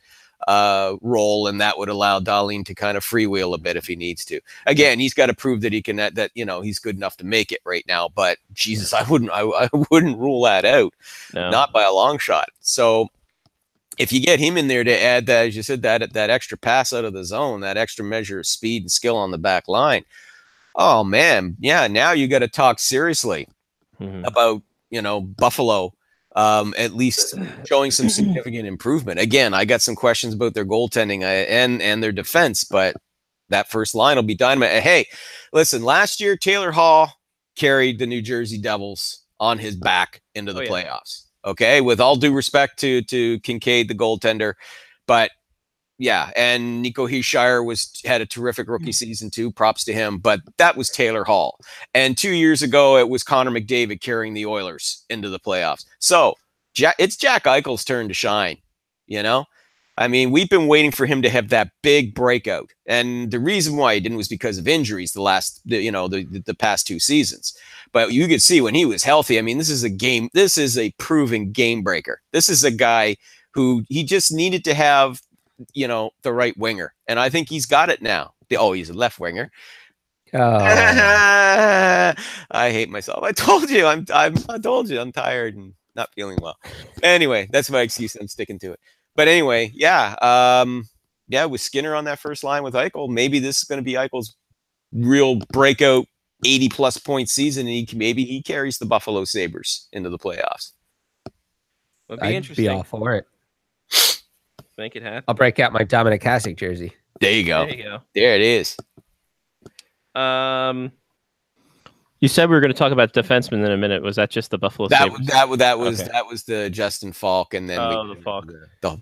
role, and that would allow Dahlin to kind of freewheel a bit if he needs to. Again, he's got to prove that he can he's good enough to make it right now. But Jesus, I wouldn't rule that out, not by a long shot. So if you get him in there to add that, as you said, that extra pass out of the zone, that extra measure of speed and skill on the back line, oh man, now you got to talk seriously about Buffalo. At least showing some significant improvement. Again, I got some questions about their goaltending and their defense, but that first line will be dynamite. Hey, listen, last year Taylor Hall carried the New Jersey Devils on his back into the playoffs. Okay, with all due respect to Kincaid, the goaltender, but and Nico Heischer had a terrific rookie season too. Props to him, but that was Taylor Hall. And 2 years ago, it was Connor McDavid carrying the Oilers into the playoffs. So it's Jack Eichel's turn to shine. I mean, we've been waiting for him to have that big breakout, and the reason why he didn't was because of injuries the past 2 seasons. But you could see when he was healthy. I mean, this is a proven game breaker. This is a guy who he just needed to have, the right winger, and I think he's got it now. He's a left winger.
Oh.
I hate myself. I told you I'm tired and not feeling well. Anyway, that's my excuse. I'm sticking to it. But anyway, with Skinner on that first line with Eichel, maybe this is going to be Eichel's real breakout 80+ point season, and maybe he carries the Buffalo Sabres into the playoffs.
Would be
I'd
interesting.
be all for it.
Make it happen.
I'll break out my Dominic Hasek jersey.
There you go.
There you go.
There it is.
You said we were going to talk about defensemen in a minute. Was that just the Buffalo Sabres?
That was
Okay.
that was the Justin Falk, and then
the Falk.
Falk.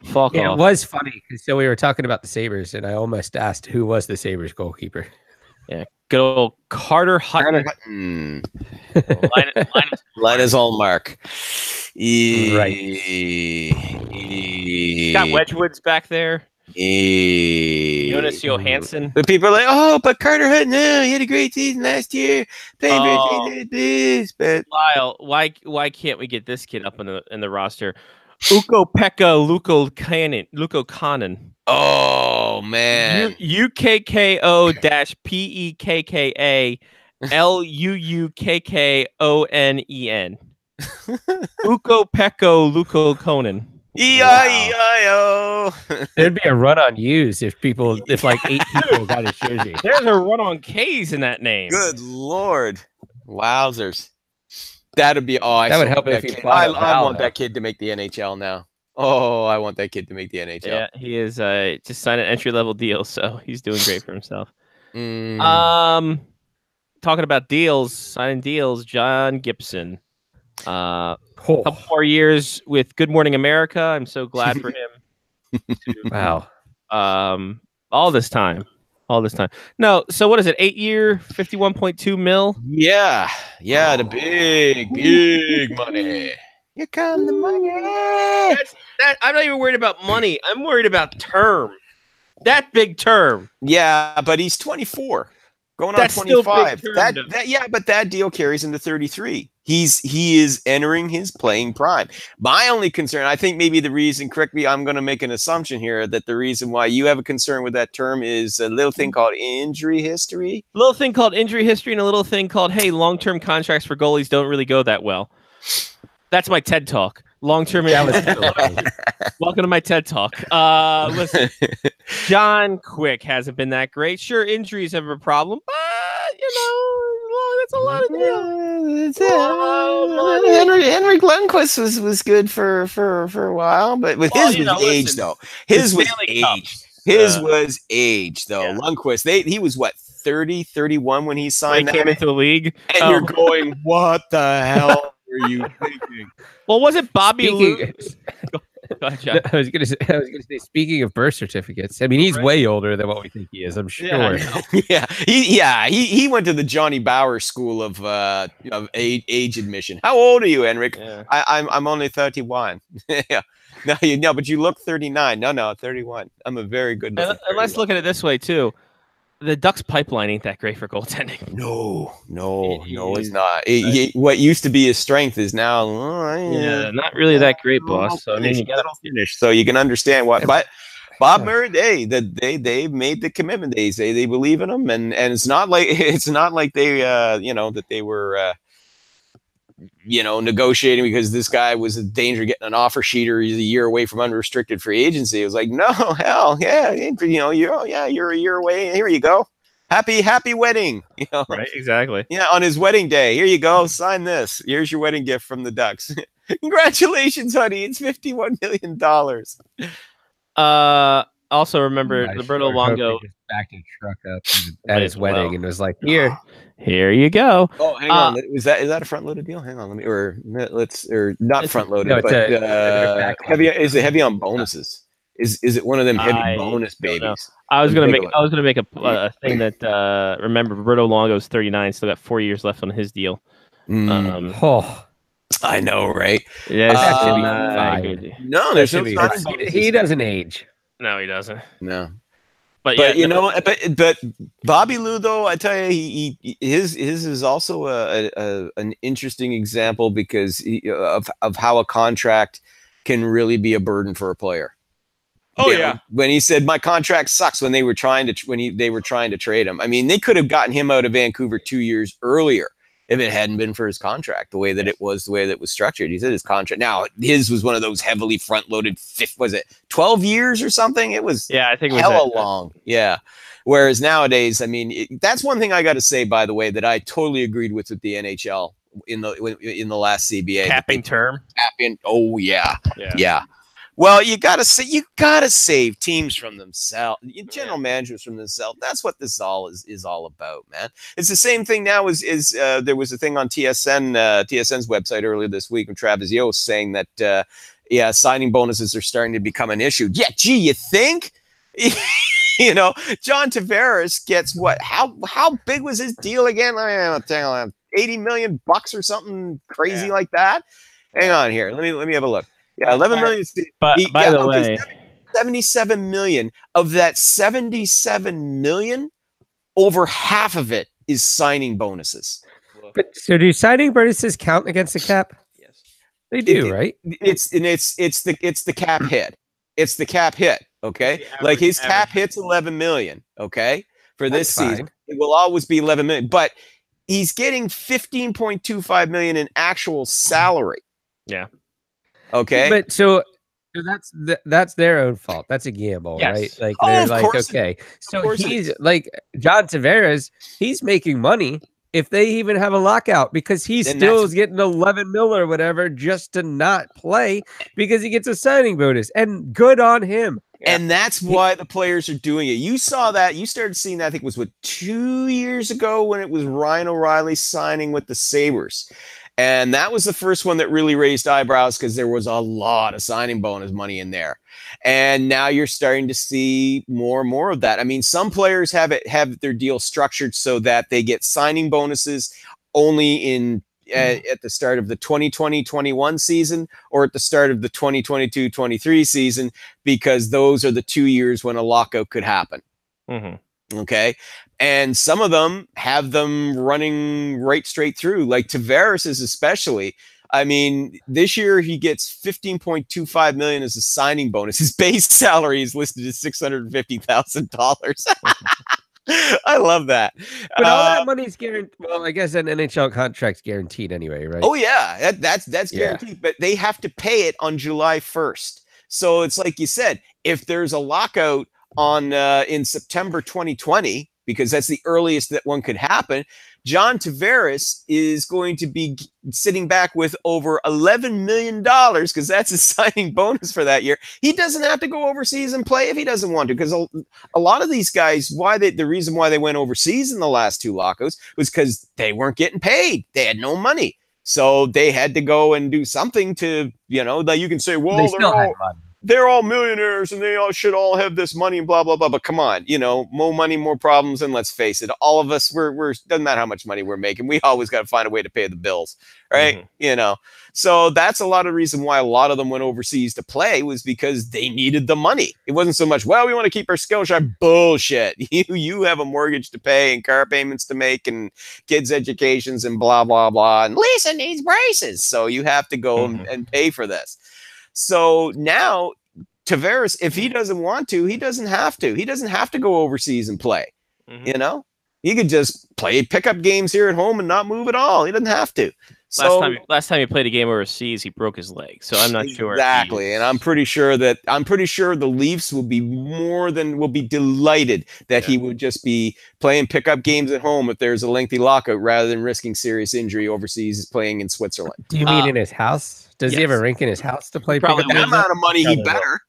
Falk
Yeah,
off.
it was funny because we were talking about the Sabres, and I almost asked who was the Sabres goalkeeper.
Good old Carter Hutton.
Linus Ullmark.
Got Wedgwood's back there. Jonas
Jonas
Johansson.
But people are like, oh, but Carter Hutton, no, he had a great season last year. But
Lyle, why can't we get this kid up in the roster? Ukko-Pekka Luukko-Kanen.
oh man,
UKKO-PEKKA LUUKKONEN. Ukko-Pekka Luukko-Kanen.
E-I-E-I-O.
There'd be a run on Hughes if like 8 people got his jersey.
There's a run on K's in that name.
Good Lord. Wowzers. That'd be
That would help if he bought a
I
Val,
want
though.
that kid to make the NHL now. Oh, I want that kid to make the NHL.
Yeah, he is just signed an entry-level deal, so he's doing great for himself.
Mm.
Talking about signing deals, John Gibson.
Oh,
Couple more years with Good Morning America. I'm so glad for him.
wow.
All this time. No, so what is it? 8-year, $51.2 million.
Yeah, the big money. Here come the money.
I'm not even worried about money. I'm worried about term. That big term.
Yeah, but he's 24, going
That's
on
still
25.
big term, though.
But that deal carries into 33. He is entering his playing prime. My only concern, I think maybe the reason, correct me, I'm going to make an assumption here that the reason why you have a concern with that term is a little thing called injury history.
A little thing called injury history and a little thing called, hey, long-term contracts for goalies don't really go that well. That's my TED Talk. Long-term. Welcome to my TED Talk. Listen, John Quick hasn't been that great. Sure, injuries have a problem, but that's a lot of deals.
Henrik Lundqvist was good for a while, but with his was age though. His was age. His was age though.
Yeah.
Lundqvist, he was what, 30, 31 when he signed
When he came
that?
into the league,
And you're going, what the hell were you thinking?
Well, was it Bobby Lou?
Speaking,
Go ahead, John.
I was gonna say, speaking of birth certificates, I mean, he's way older than what we think he is. I'm sure.
Yeah,
He went to the Johnny Bauer school of age admission. How old are you, Henrik?
Yeah.
I'm only 31. Yeah. No, but you look 39. No, 31. I'm a very good.
And let's look at it this way too. The Ducks pipeline ain't that great for goaltending.
No, it's not. What used to be his strength is now,
Yeah, not really that great, boss. So I mean, you got
finish. So you can understand what. But Bob Murray, they made the commitment. They say they believe in him, and it's not like they that they were negotiating because this guy was in danger of getting an offer sheet or he's a year away from unrestricted free agency. It was like, no, hell, yeah, you're a year away. Here you go. Happy wedding.
right, exactly.
Yeah, on his wedding day. Here you go. Sign this. Here's your wedding gift from the Ducks. Congratulations, honey. It's $51 million.
Also remember Roberto Longo
backed a truck up at his wedding and was like, here you go.
Oh, hang on. Is that a front loaded deal? Hang on. Not front loaded,
no,
but heavy. Is it heavy on bonuses? Is it one of them heavy bonus babies?
I was gonna make a thing that remember Roberto Longo's 39, still got 4 years left on his deal.
bonus. I know, right?
Yes,
That should be
I
fine.
agree.
No,
That
there's
should
no
be
signing
fine.
bonuses.
He doesn't age.
No, he doesn't.
No.
But
But
yeah,
you know, but Bobby Lou, though, I tell you, his is also an interesting example because of how a contract can really be a burden for a player.
Oh,
You know, when he said my contract sucks when they were trying to trade him. I mean, they could have gotten him out of Vancouver 2 years earlier if it hadn't been for his contract, the way that it was structured. He said his contract. Now his was one of those heavily front-loaded. Was it 12 years or something? It was
yeah, I think it was
hella long. Yeah. Whereas nowadays, I mean, that's one thing I got to say, by the way, that I totally agreed with the NHL in the last CBA
capping term.
Capping. Oh yeah. Well, you gotta save teams from themselves, general managers from themselves. That's what this is all about, man. It's the same thing now as there was a thing on TSN's website earlier this week from Travis Yost saying that signing bonuses are starting to become an issue. Yeah, gee, you think? You know, John Tavares gets what? How big was his deal again? I don't know, $80 million or something crazy like that. Hang on here. Let me have a look. Yeah, 11 million.
But by the way,
77 million of that 77 million, over half of it is signing bonuses.
But so do signing bonuses count against the cap?
Yes,
They do, right?
It's the cap hit. It's the cap hit. Okay, like his cap hit's 11 million. Okay, for this season, it will always be 11 million. But he's getting 15.25 million in actual salary.
Yeah.
Okay,
but so that's their own fault. That's a gamble, right? Like they're like, okay, so he's like John Tavares. He's making money if they even have a lockout because he still is getting 11 mil or whatever just to not play because he gets a signing bonus, and good on him.
And that's why the players are doing it. You saw that. You started seeing that. I think it was 2 years ago when it was Ryan O'Reilly signing with the Sabres. And that was the first one that really raised eyebrows because there was a lot of signing bonus money in there. And now you're starting to see more and more of that. I mean, some players have their deal structured so that they get signing bonuses only in at the start of the 2020-21 season or at the start of the 2022-23 season, because those are the 2 years when a lockout could happen.
Mm-hmm.
Okay. And some of them have them running right straight through, like Tavares is especially. I mean, this year he gets 15.25 million as a signing bonus. His base salary is listed as $650,000. I love that.
But all that money's guaranteed. Well, I guess an NHL contract's guaranteed anyway, right?
Oh yeah, that's guaranteed. But they have to pay it on July 1st. So it's like you said, if there's a lockout on in September 2020. Because that's the earliest that one could happen, John Tavares is going to be sitting back with over $11 million because that's his signing bonus for that year. He doesn't have to go overseas and play if he doesn't want to, because a lot of these guys, the reason why they went overseas in the last two lockouts was because they weren't getting paid. They had no money. So they had to go and do something to, that you can say, well, they're all millionaires and they should all have this money and blah, blah, blah. But come on, more money, more problems. And let's face it, all of us, doesn't matter how much money we're making. We always got to find a way to pay the bills, right? Mm-hmm. So that's a lot of reason why a lot of them went overseas to play, was because they needed the money. It wasn't so much, well, we want to keep our skill sharp. Bullshit. You have a mortgage to pay and car payments to make and kids' educations and blah, blah, blah. And Lisa needs braces. So you have to go and pay for this. So now Tavares, if he doesn't want to, he doesn't have to. He doesn't have to go overseas and play. Mm-hmm. He could just play pickup games here at home and not move at all. He doesn't have to.
Last time he played a game overseas, he broke his leg. So I'm not sure.
Exactly. And I'm pretty sure the Leafs will be delighted that he would just be playing pickup games at home if there's a lengthy lockout rather than risking serious injury overseas playing in Switzerland.
Do you mean in his house? Does he have a rink in his house to play?
Probably that amount of money, he better.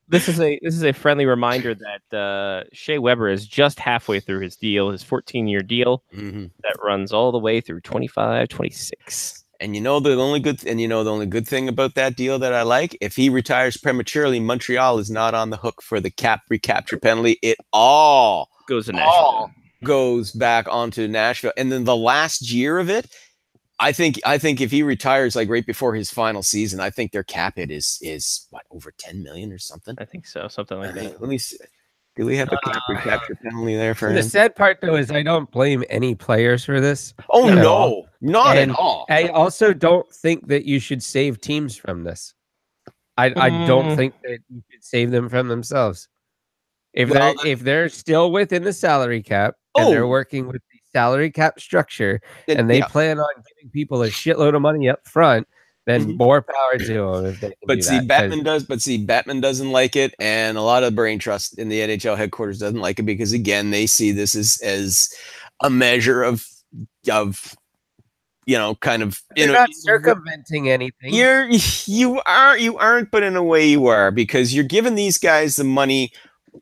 This is a friendly reminder that Shea Weber is just halfway through his deal, his 14-year deal that runs all the way through 25-26.
And the only good thing about that deal that I like, if he retires prematurely, Montreal is not on the hook for the recapture penalty. It all
goes to Nashville.
Goes back onto Nashville, and then the last year of it, I think if he retires like right before his final season, I think their cap hit is what, over 10 million or something.
I think so, something like that.
Let me see. Do we have the cap recapture penalty there for
The
him?
sad part though is I don't blame any players for this.
Oh
at
no,
all.
not
And
at all.
I also don't think that you should save teams from this. I don't think that you should save them from themselves. If they're still within the salary cap and they're working with the salary cap structure and they plan on giving people a shitload of money up front, then more power to them if they can
But
do
see,
that, 'cause-
Batman doesn't like it, and a lot of brain trust in the NHL headquarters doesn't like it because again, they see this as a measure of kind of
You're not circumventing anything.
you aren't, but in a way you are, because you're giving these guys the money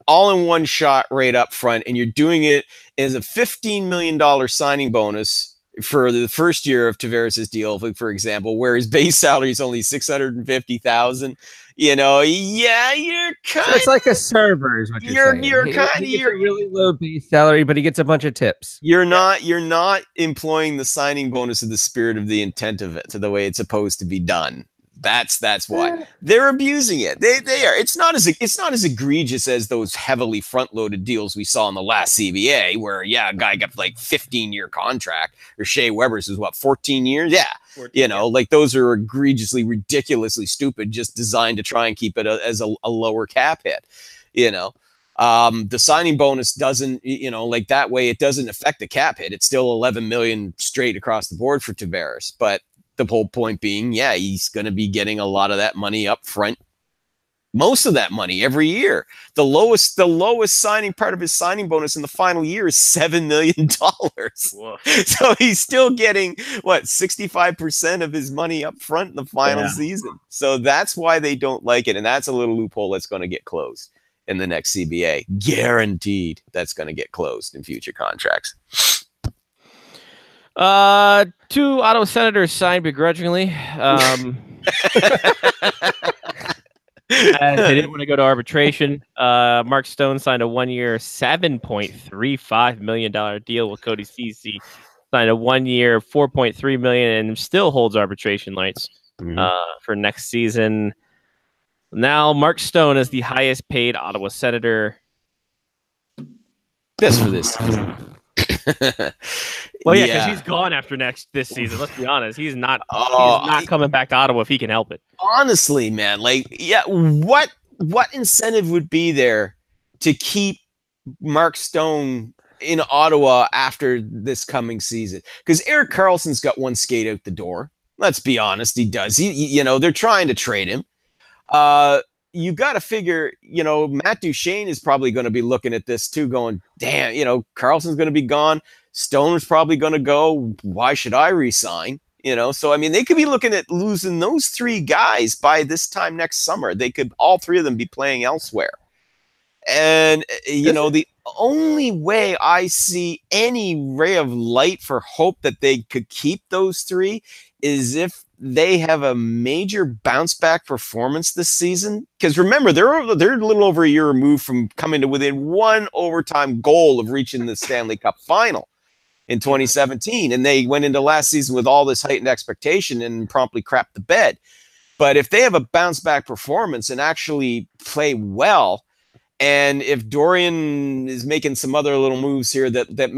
all in one shot right up front, and you're doing it as a $15 million signing bonus for the first year of Tavares' deal, for example, where his base salary is only $650,000. You're kind
So it's like a server, is what you're saying.
You're
He
kind
gets a really low base salary, but he gets a bunch of tips.
You're not employing the signing bonus of the spirit of the intent of it to the way it's supposed to be done. That's why they're abusing it. They are. It's not as egregious as those heavily front loaded deals we saw in the last CBA, where a guy got like 15-year contract, or Shea Weber's was what, 14 years? Yeah. 14, like those are egregiously, ridiculously stupid, just designed to try and keep it as a lower cap hit. The signing bonus doesn't, like that way it doesn't affect the cap hit. It's still 11 million straight across the board for Tavares, but the whole point being, he's going to be getting a lot of that money up front. Most of that money every year. The lowest signing part of his signing bonus in the final year is $7 million. So he's still getting 65% of his money up front in the final season. So that's why they don't like it. And that's a little loophole that's going to get closed in the next CBA. Guaranteed that's going to get closed in future contracts.
2 Ottawa Senators signed begrudgingly. They didn't want to go to arbitration. Mark Stone signed a 1-year, $7.35 million deal with Cody Ceci. Signed a 1-year, $4.3 million, and still holds arbitration rights for next season. Now, Mark Stone is the highest paid Ottawa Senator.
Just for this.
Well, because he's gone after this season. Let's be honest, he's not coming back to Ottawa if he can help it.
Honestly, man, what incentive would be there to keep Mark Stone in Ottawa after this coming season? Because Erik Karlsson's got one skate out the door. Let's be honest, he does. They're trying to trade him. You got to figure, Matt Duchene is probably going to be looking at this too, going, damn, Karlsson's going to be gone. Stone is probably going to go. Why should I resign? So, I mean, they could be looking at losing those 3 guys by this time next summer. They could, all 3 of them, be playing elsewhere. And, the only way I see any ray of light for hope that they could keep those 3 is if they have a major bounce back performance this season. Because remember, they're a little over a year removed from coming to within 1 overtime goal of reaching the Stanley Cup final in 2017. And they went into last season with all this heightened expectation and promptly crapped the bed. But if they have a bounce back performance and actually play well, and if Dorian is making some other little moves here that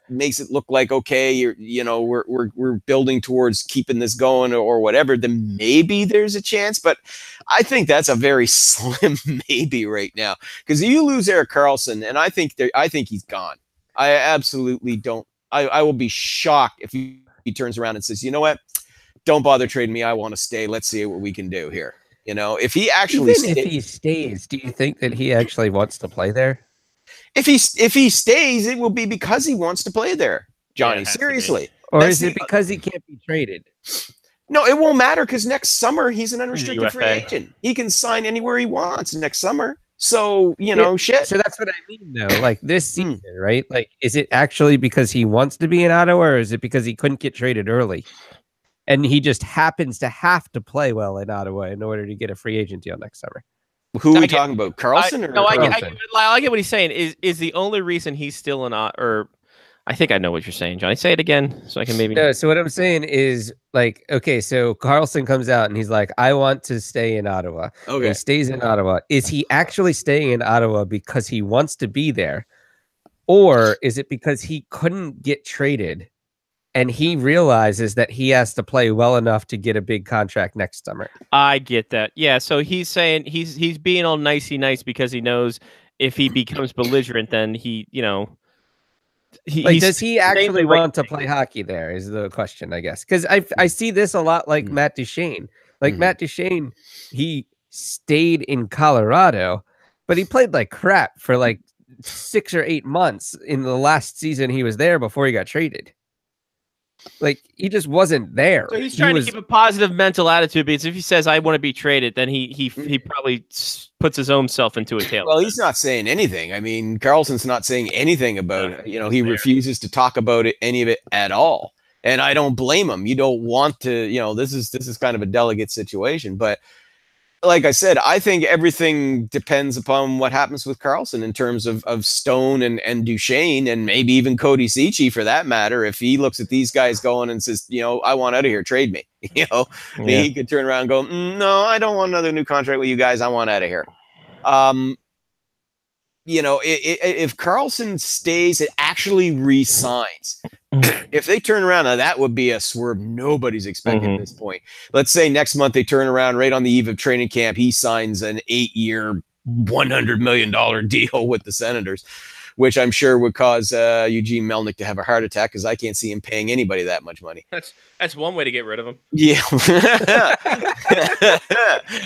makes it look like, okay, we're building towards keeping this going or whatever, then maybe there's a chance. But I think that's a very slim maybe right now, because you lose Erik Karlsson, and I think he's gone. I absolutely don't. I will be shocked if he turns around and says, you know what, don't bother trading me. I want to stay. Let's see what we can do here. If he actually
if he stays, do you think that he actually wants to play there?
If he stays, it will be because he wants to play there, Johnny. Seriously.
Or is it because he can't be traded?
No, it won't matter, because next summer he's an unrestricted free agent. He can sign anywhere he wants next summer. So, shit.
So that's what I mean, though. Like this season, right? Like, is it actually because he wants to be in Ottawa, or is it because he couldn't get traded early? And he just happens to have to play well in Ottawa in order to get a free agent deal next summer.
Who are we talking about? Karlsson?
I get what he's saying. Is the only reason he's still in, or I think I know what you're saying, Johnny. Say it again so I can maybe.
No, so what I'm saying is like, okay, so Carlson comes out and he's like, I want to stay in Ottawa.
Okay.
He stays in Ottawa. Is he actually staying in Ottawa because he wants to be there? Or is it because he couldn't get traded and he realizes that he has to play well enough to get a big contract next summer?
I get that. Yeah, so he's saying he's being all nicey nice because he knows if he becomes belligerent, then he,
does he actually want to play hockey there is the question, I guess. Because I see this a lot like Matt Duchene. Like Matt Duchene, he stayed in Colorado, but he played like crap for like 6 or 8 months in the last season he was there before he got traded. Like, he just wasn't there.
So he's trying to keep a positive mental attitude, because if he says I want to be traded, then he probably puts his own self into a tail.
Well, he's not saying anything. I mean, Carlson's not saying anything about it. He refuses to talk about it, any of it at all. And I don't blame him. You don't want to, this is kind of a delicate situation. But like I said, I think everything depends upon what happens with Carlson in terms of Stone and Duchene, and maybe even Cody Cici for that matter. If he looks at these guys going and says, I want out of here, trade me, he could turn around and go, no, I don't want another new contract with you guys. I want out of here. If Carlson stays, it actually re-signs. If they turn around, now that would be a swerve nobody's expecting at this point. Let's say next month they turn around right on the eve of training camp. He signs an 8-year, $100 million deal with the Senators, which I'm sure would cause Eugene Melnyk to have a heart attack, because I can't see him paying anybody that much money.
That's one way to get rid of him.
Yeah.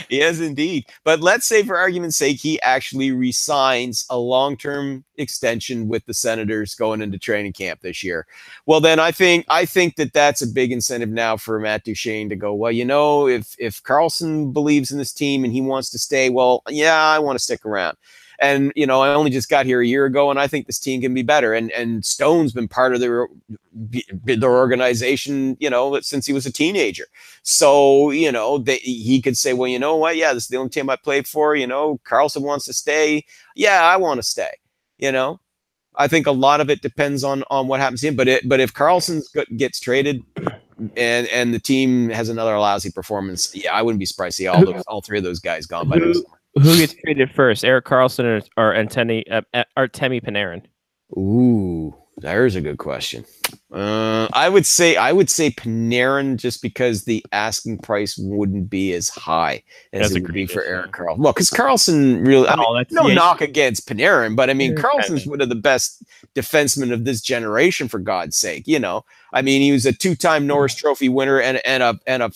Yes, indeed. But let's say, for argument's sake, he actually re-signs a long-term extension with the Senators going into training camp this year. Well, then I think that that's a big incentive now for Matt Duchene to go, well, if Carlson believes in this team and he wants to stay, well, yeah, I want to stick around. And, I only just got here a year ago, and I think this team can be better. And Stone's been part of their organization, since he was a teenager. So, he could say, well, you know what? Yeah, this is the only team I played for. Carlson wants to stay. Yeah, I want to stay. I think a lot of it depends on what happens to him. But if Carlson gets traded and the team has another lousy performance, yeah, I wouldn't be surprised to see all three of those guys gone by next summer.
Who gets traded first, Erik Karlsson or Artemi Panarin?
Ooh, there's a good question. I would say Panarin, just because the asking price wouldn't be as high as it would be for Erik Karlsson. Well, because Karlsson really, knock against Panarin, but I mean, Karlsson's one of the best defensemen of this generation, for God's sake. He was a 2-time Norris Trophy winner and a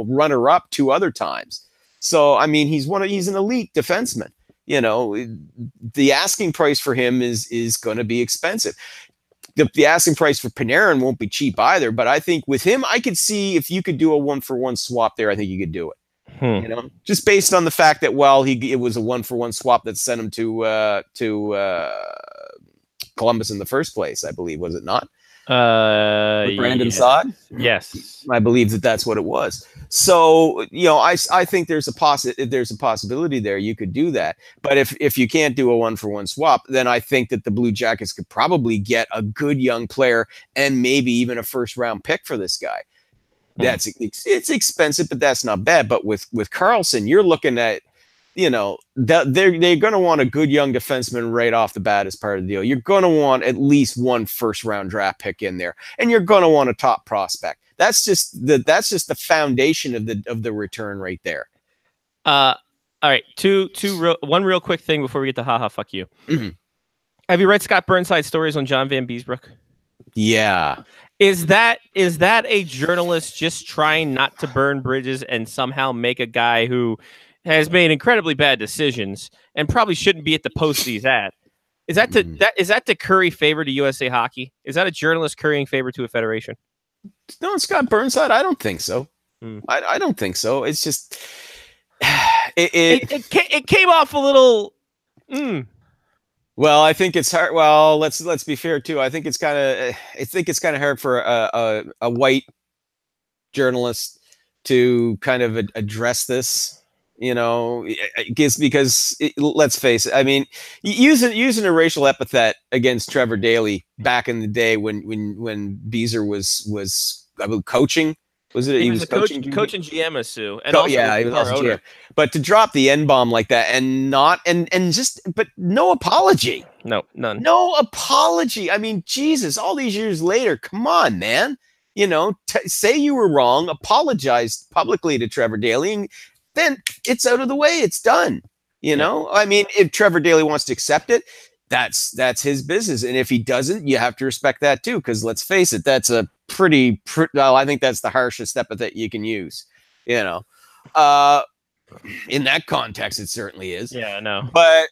runner-up 2 other times. So, I mean, he's an elite defenseman. The asking price for him is going to be expensive. The asking price for Panarin won't be cheap either. But I think with him, I could see if you could do a 1-for-1 swap there, I think you could do it. Just based on the fact that, it was a 1-for-1 swap that sent him to Columbus in the first place, I believe, was it not? Brandon Saad?
Yes,
I believe that's what it was. So I think there's a possibility there you could do that. But if you can't do a 1-for-1 swap, then I think that the Blue Jackets could probably get a good young player and maybe even a first-round pick for this guy. It's expensive, but that's not bad. But with Karlsson, you're looking at that they're going to want a good young defenseman right off the bat as part of the deal. You're going to want at least 1 first-round draft pick in there, and you're going to want a top prospect. That's just the foundation of the return right there.
All right, one real quick thing before we get to haha fuck you.
Mm-hmm.
Have you read Scott Burnside's stories on John Van Beesbrook?
Yeah.
Is that a journalist just trying not to burn bridges and somehow make a guy who has made incredibly bad decisions and probably shouldn't be at the post he's at? Is that to curry favor to USA Hockey? Is that a journalist currying favor to a federation?
No, Scott Burnside, I don't think so. I don't think so. It's just
it came off a little.
Well, I think it's hard. Well, let's be fair too. I think it's kind of hard for a white journalist to kind of address this. You know, I guess because let's face it. I mean, using a racial epithet against Trevor Daley back in the day when Beezer was I believe, coaching. Was it?
He was
coaching
coaching GM at Sioux, and also
yeah, he was also
owner.
GM. But to drop the N bomb like that and not and just but no apology.
No, none.
No apology. I mean, Jesus, all these years later, come on, man. You know, say you were wrong, apologize publicly to Trevor Daley, and then it's out of the way. It's done. You know, I mean, if Trevor Daley wants to accept it, that's his business. And if he doesn't, you have to respect that too. Because let's face it, that's a pretty well, I think that's the harshest epithet you can use. You know, in that context, it certainly is.
Yeah, I know.
But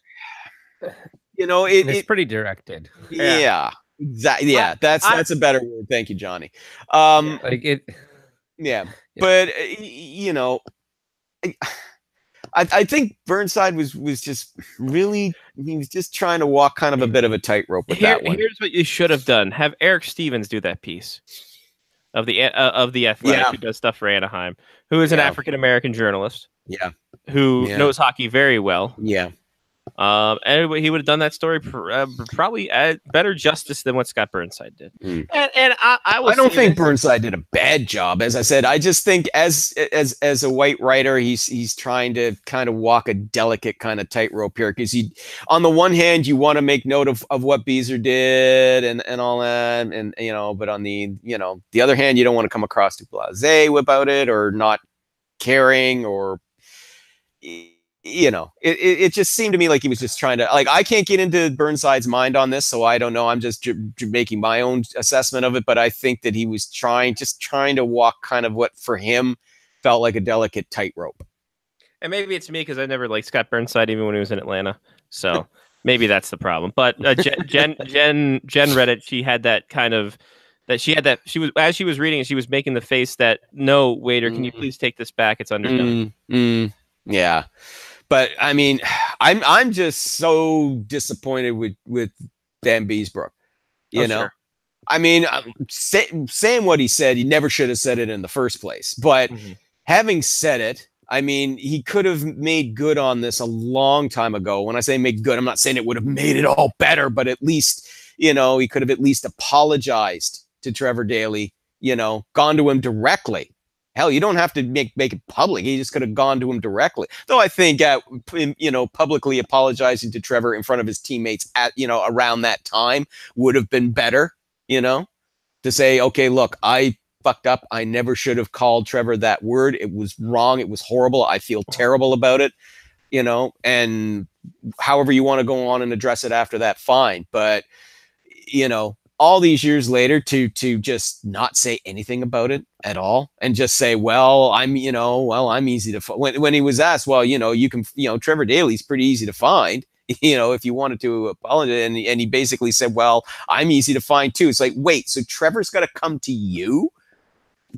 you know,
It's pretty directed.
Yeah, exactly. Yeah, that's a better word. Thank you, Johnny.
Like it.
Yeah, but you know, I think Burnside was just really, he was just trying to walk kind of a bit of a tightrope with that one.
Here's what you should have done: have Eric Stevens do that piece of the Athletic, who does stuff for Anaheim, who is an African American journalist, who knows hockey very well.
Yeah.
And he would have done that story probably at better justice than what Scott Burnside did. And I
don't think Burnside did a bad job. As I said, I just think as a white writer, he's trying to kind of walk a delicate kind of tightrope here, because on the one hand, you want to make note of what Beezer did and all that, and you know, but on the other hand, you don't want to come across too blasé about it or not caring, or you know, it just seemed to me like he was just trying to, like, I can't get into Burnside's mind on this, so I don't know. I'm just making my own assessment of it, but I think that he was trying to walk kind of what for him felt like a delicate tightrope.
And maybe it's me because I never liked Scott Burnside even when he was in Atlanta, so maybe that's the problem. But Jen read it. She had that kind of she was, as she was reading it, she was making the face that, no, waiter, can you please take this back? It's underdone.
Yeah. But I mean, I'm just so disappointed with Dan Beesbrook. You know, sure. I mean, saying what he said, he never should have said it in the first place. But having said it, I mean, he could have made good on this a long time ago. When I say make good, I'm not saying it would have made it all better, but at least, you know, he could have at least apologized to Trevor Daley. You know, gone to him directly. Hell, you don't have to make it public. He just could have gone to him directly. Though I think, you know, publicly apologizing to Trevor in front of his teammates at, you know, around that time would have been better, you know, to say, okay, look, I fucked up. I never should have called Trevor that word. It was wrong. It was horrible. I feel terrible about it, you know, and however you want to go on and address it after that, fine. But, you know, all these years later to just not say anything about it at all and just say, well, I'm easy to find. When he was asked, well, you know, you can, you know, Trevor Daley's pretty easy to find, you know, if you wanted to apologize. And he basically said, well, I'm easy to find too. It's like, wait, so Trevor's got to come to you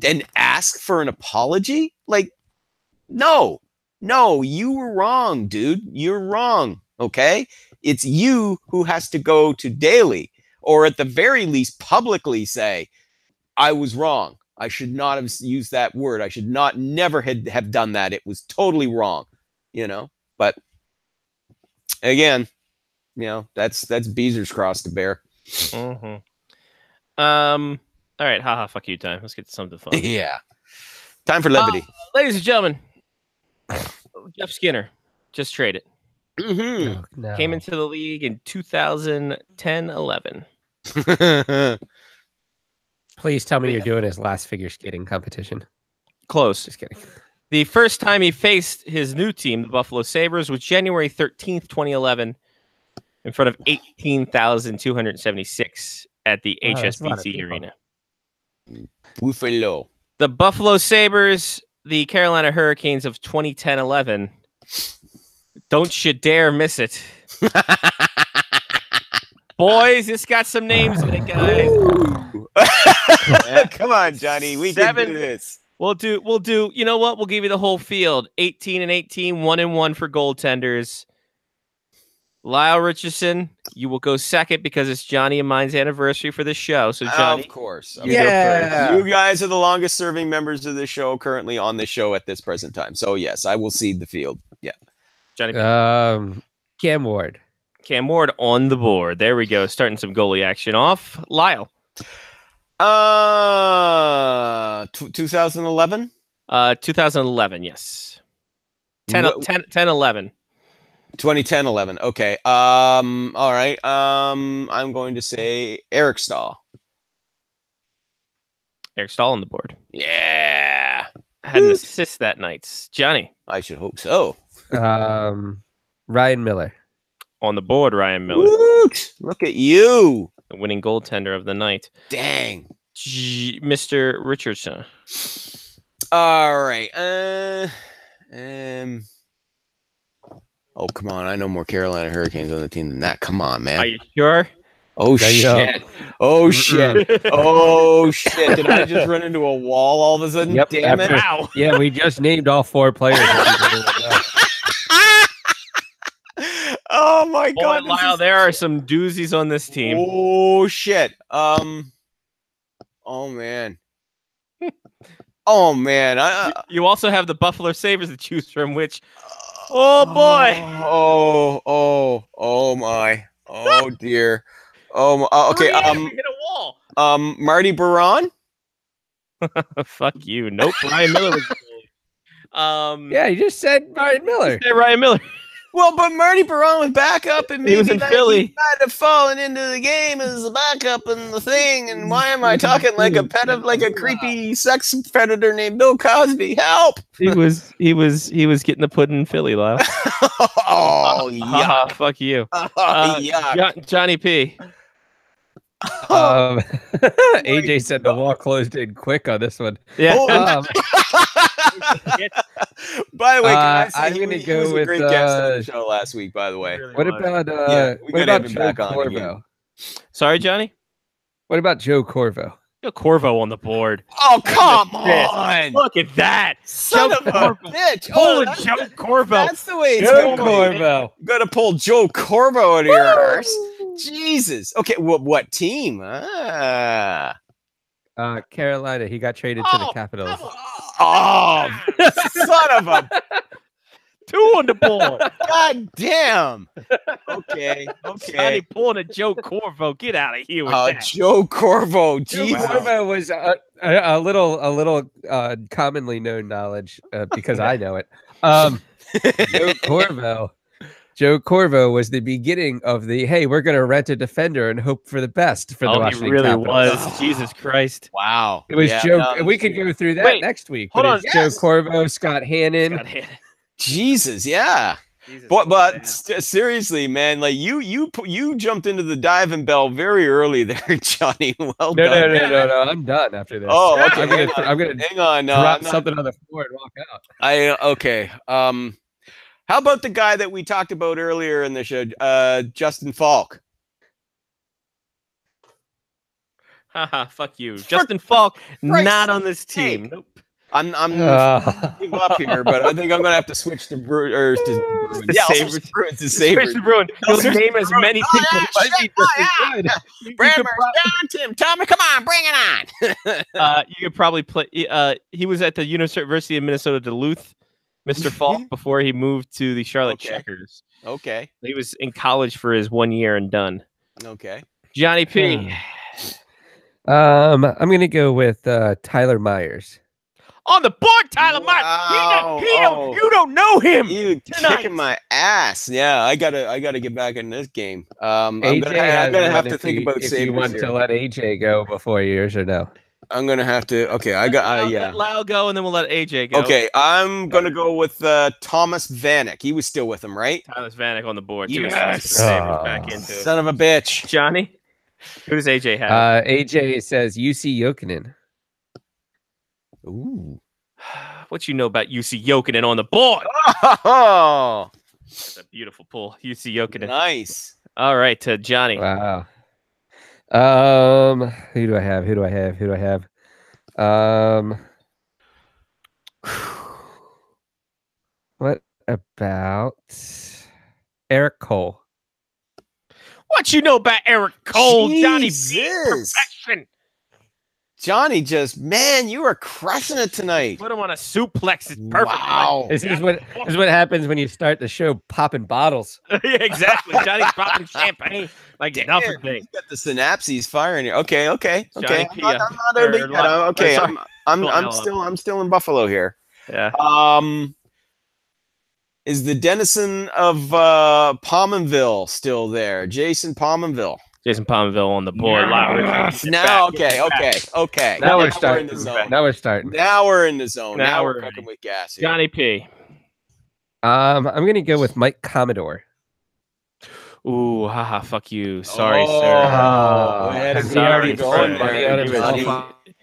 and ask for an apology? Like, no, you were wrong, dude. You're wrong. Okay. It's you who has to go to Daley, or at the very least publicly say, I was wrong. I should not have used that word. I should never have done that. It was totally wrong, you know. But again, you know, that's Beezer's cross to bear.
All right, haha, fuck you time. Let's get to something fun.
Yeah, time for levity,
ladies and gentlemen. Jeff Skinner just traded.
Oh, no.
Came into the league in 2010-11.
Please tell me you're doing his last figure skating competition.
Close.
Just kidding.
The first time he faced his new team, the Buffalo Sabres, was January 13th, 2011, in front of 18,276 at the HSBC Arena.
Buffalo.
The Buffalo Sabres, the Carolina Hurricanes of 2010-11. Don't you dare miss it. Boys, it's got some names in it, guys.
Come on, Johnny. We can do this.
We'll do. You know what? We'll give you the whole field. 18-18, 1-1 for goaltenders. Lyle Richardson, you will go second because it's Johnny and mine's anniversary for this show. So Johnny,
Of course.
you go first.
You guys are the longest serving members of the show currently on the show at this present time. So yes, I will cede the field. Yeah.
Johnny,
Cam Ward.
Cam Ward on the board. There we go. Starting some goalie action off. Lyle.
2011.
2011. Yes. 10, 11.
2010-11. Okay. All right. I'm going to say Eric Stahl.
Eric Stahl on the board.
Yeah.
Had an assist that night. Johnny.
I should hope so.
Ryan Miller.
On the board, Ryan Miller.
Woot! Look at you.
The winning goaltender of the night.
Dang.
Mr. Richardson.
All right. Oh, come on. I know more Carolina Hurricanes on the team than that. Come on, man.
Are you sure?
Oh,
There you
shit. Oh, shit. Oh, shit. Did I just run into a wall all of a sudden?
Yep.
Damn it.
Wow.
Yeah, we just named all 4 players.
Oh, my
Boy,
God.
Lyle, there are some doozies on this team.
Oh, shit. Oh, man. Oh, man.
You also have the Buffalo Sabres to choose from, which, oh boy.
Oh, my. Oh, dear. Oh, okay.
Hit a wall.
Marty Baron?
Fuck you. Nope. Ryan Miller was the goalie.
Yeah, you just said Ryan Miller.
Say Ryan Miller.
Well, but Marty Baron was back up, and
He was in Philly.
He might have fallen into the game as a backup and the thing. And why am I talking like a creepy sex predator named Bill Cosby? Help!
He was getting the pudding in Philly, Lyle.
Oh, yuck!
Fuck you.
Yuck!
Johnny P.
AJ said the wall closed in quick on this one.
Yeah.
Um,
By the way, can I say
I'm
he
gonna
was
go
a
with,
great guest on the show last week. By the way,
what about
we
what
gotta
about
have him
Joe
back on
Corvo?
again.
Sorry, Johnny.
What about Joe Corvo?
Got Corvo on the board.
Oh, come
Yes.
on!
Look at that.
Son
Joe
of a
Corvo.
bitch!
Pulling
that's-
Joe Corvo.
That's the way it's
Joe
going.
Corvo.
You gotta pull Joe Corvo out of your arse. Jesus. Okay, what team?
Carolina. He got traded to the Capitals.
Oh, son of a
2 on the board.
god damn. Okay,
Johnny
okay.
pulling a Joe Corvo. Get out of here with that.
Joe Corvo.
Joe
Jesus.
Corvo was a little commonly known knowledge because I know it. Joe Corvo was the beginning of the hey, we're going to rent a defender and hope for the best for the
He
Washington
really
Capitals.
was. Jesus Christ.
Wow.
It was
Yeah,
Joe.
no,
we could go through that
Wait,
next week.
hold
but
on.
it's
Yes.
Joe Corvo, Scott Hannon.
God, hit.
Jesus, yeah.
Jesus.
But seriously, man, like you jumped into the diving bell very early there, Johnny. Well
No,
done.
no. I'm done after this.
Oh, okay.
I'm gonna
Hang on. No,
drop
I'm not-
something on the floor and walk out.
Okay. How about the guy that we talked about earlier in the show, Justin Falk?
Haha, fuck you. Justin Falk,
Christ's
not on this team.
sake.
Nope.
I'm give up here, but I think I'm gonna have to switch to Bruins.
The
Yeah, I'll
Sabres.
switch to Bruins. The
Switch
Sabres.
to Bruin. You'll
Switch to
name as
Bruin.
many
Oh,
people.
yeah,
It might be
shit,
just
oh,
as
yeah.
good. You could
Bradmer's down, Tim. Tommy, come on, bring it on.
you could probably play. He was at the University of Minnesota Duluth, Mr. Falk, before he moved to the Charlotte
Okay.
Checkers.
Okay.
He was in college for his 1 year and done.
Okay.
Johnny P.
I'm gonna go with Tyler Myers.
On the board, Tyler
Wow.
Myers. You don't know him.
You
Tonight.
kicking my ass. Yeah, I gotta get back in this game. I'm
AJ
gonna
has
have
one
to think about
if you
Sabres
want
here.
to let AJ go before yours or no.
I'm gonna have to. Okay, I got. Yeah.
Let Lyle go, and then we'll let AJ go.
Okay, I'm gonna go with Thomas Vanek. He was still with him, right?
Tyler Vanek on the board. too.
Yes.
Sabres back into it.
Son of a bitch.
Johnny, who does AJ have?
AJ says UC Jokinen.
Ooh.
What you know about UC Jokinen on the board?
Oh,
That's a beautiful pull. UC Jokinen.
nice.
All right, to Johnny.
Wow. Who do I have? What about Eric Cole?
What you know about Eric Cole, Johnny B?
Jesus.
Perfection.
Johnny, just man, you are crushing it tonight.
Put him on a suplex. It's perfect.
Wow.
This is what happens when you start the show popping bottles.
Yeah, exactly. Johnny's popping champagne like nothing.
He's got the synapses firing here. Okay.
Johnny P,
I'm not a big- okay.
sorry.
I'm still in Buffalo here.
Yeah.
Is the denizen of Pominville still there? Jason Pominville.
Jason Palmville on the board.
Now, okay.
Now we're
in
starting.
the zone.
Now we're starting.
Now we're in the zone.
Now
Now
we're
we're cooking with gas here.
Johnny P.
I'm gonna go with Mike Commodore.
Ooh, haha, fuck you. Sorry,
Oh,
sir.
you had a good
Sorry,
run
sir.
there.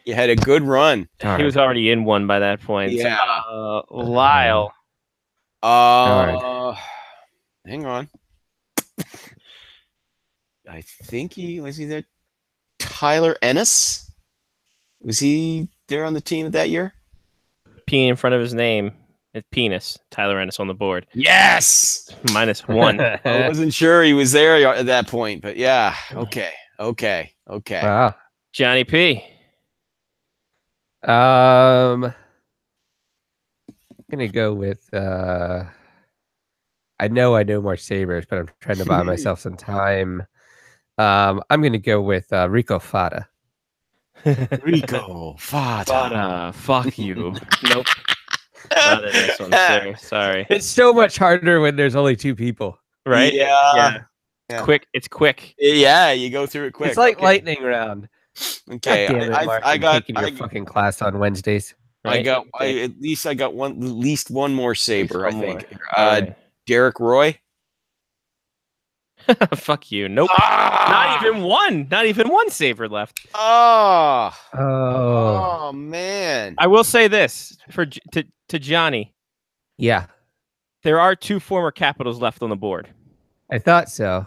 You had a good run.
He was already in one by that point.
Yeah.
Lyle.
Hang on. I think he was there. Tyler Ennis. Was he there on the team that year?
P in front of his name. It's penis. Tyler Ennis on the board.
Yes.
-1.
I wasn't sure he was there at that point, but yeah. Okay.
Wow.
Johnny P.
I'm gonna go with I know more Sabres, but I'm trying to buy myself some time. I'm gonna go with Rico Fata.
Rico Fata.
Fuck you. Nope. Not in this one, sir. Sorry.
It's so much harder when there's only two people.
Right?
Yeah.
It's quick. It's quick.
Yeah, you go through it quick.
It's like
Okay.
lightning round.
Okay,
God damn it, Mark,
I
I'm
got
taking your fucking class on Wednesdays.
Right?
at least got at least one more Saber, I
One
think.
more. All right.
Derek Roy.
Fuck you. Nope.
Ah!
Not even one. Not even one saver left.
Oh,
Oh,
man.
I will say this to Johnny.
yeah.
There are 2 former Capitals left on the board.
I thought so.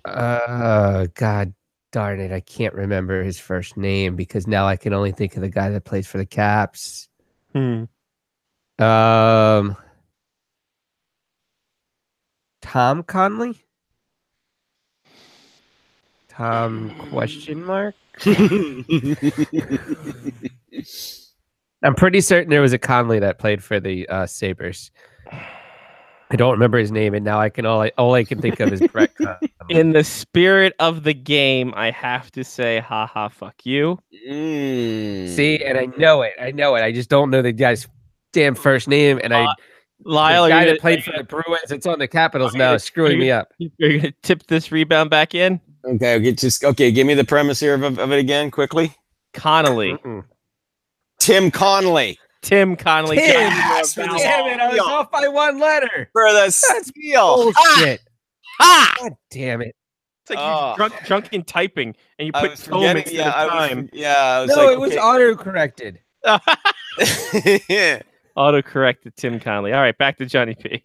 God darn it. I can't remember his first name because now I can only think of the guy that plays for the Caps. Tom Conley? Tom question mark? I'm pretty certain there was a Conley that played for the Sabres. I don't remember his name, and now I can all I can think of is Brett Conley.
In the spirit of the game, I have to say, haha, fuck you.
See, and I know it. I just don't know the guy's damn first name, and
Lyle,
the guy
you're
that played for the Bruins, it's on the Capitals now, is screwing me up.
You're gonna tip this rebound back in.
Okay, give me the premise here of it again quickly.
Connolly.
Mm-mm.
Tim Connolly
Tim Connolly.
Yes,
Damn it, I was off by one letter.
for the steal.
Bullshit.
Ah!
God damn it.
It's like
Oh.
you're drunk in typing, and you
I
put
was
tome
forgetting.
instead of time.
I was
No,
like,
it was
okay.
auto-corrected.
Auto-corrected Tim Connolly. All right, back to Johnny P.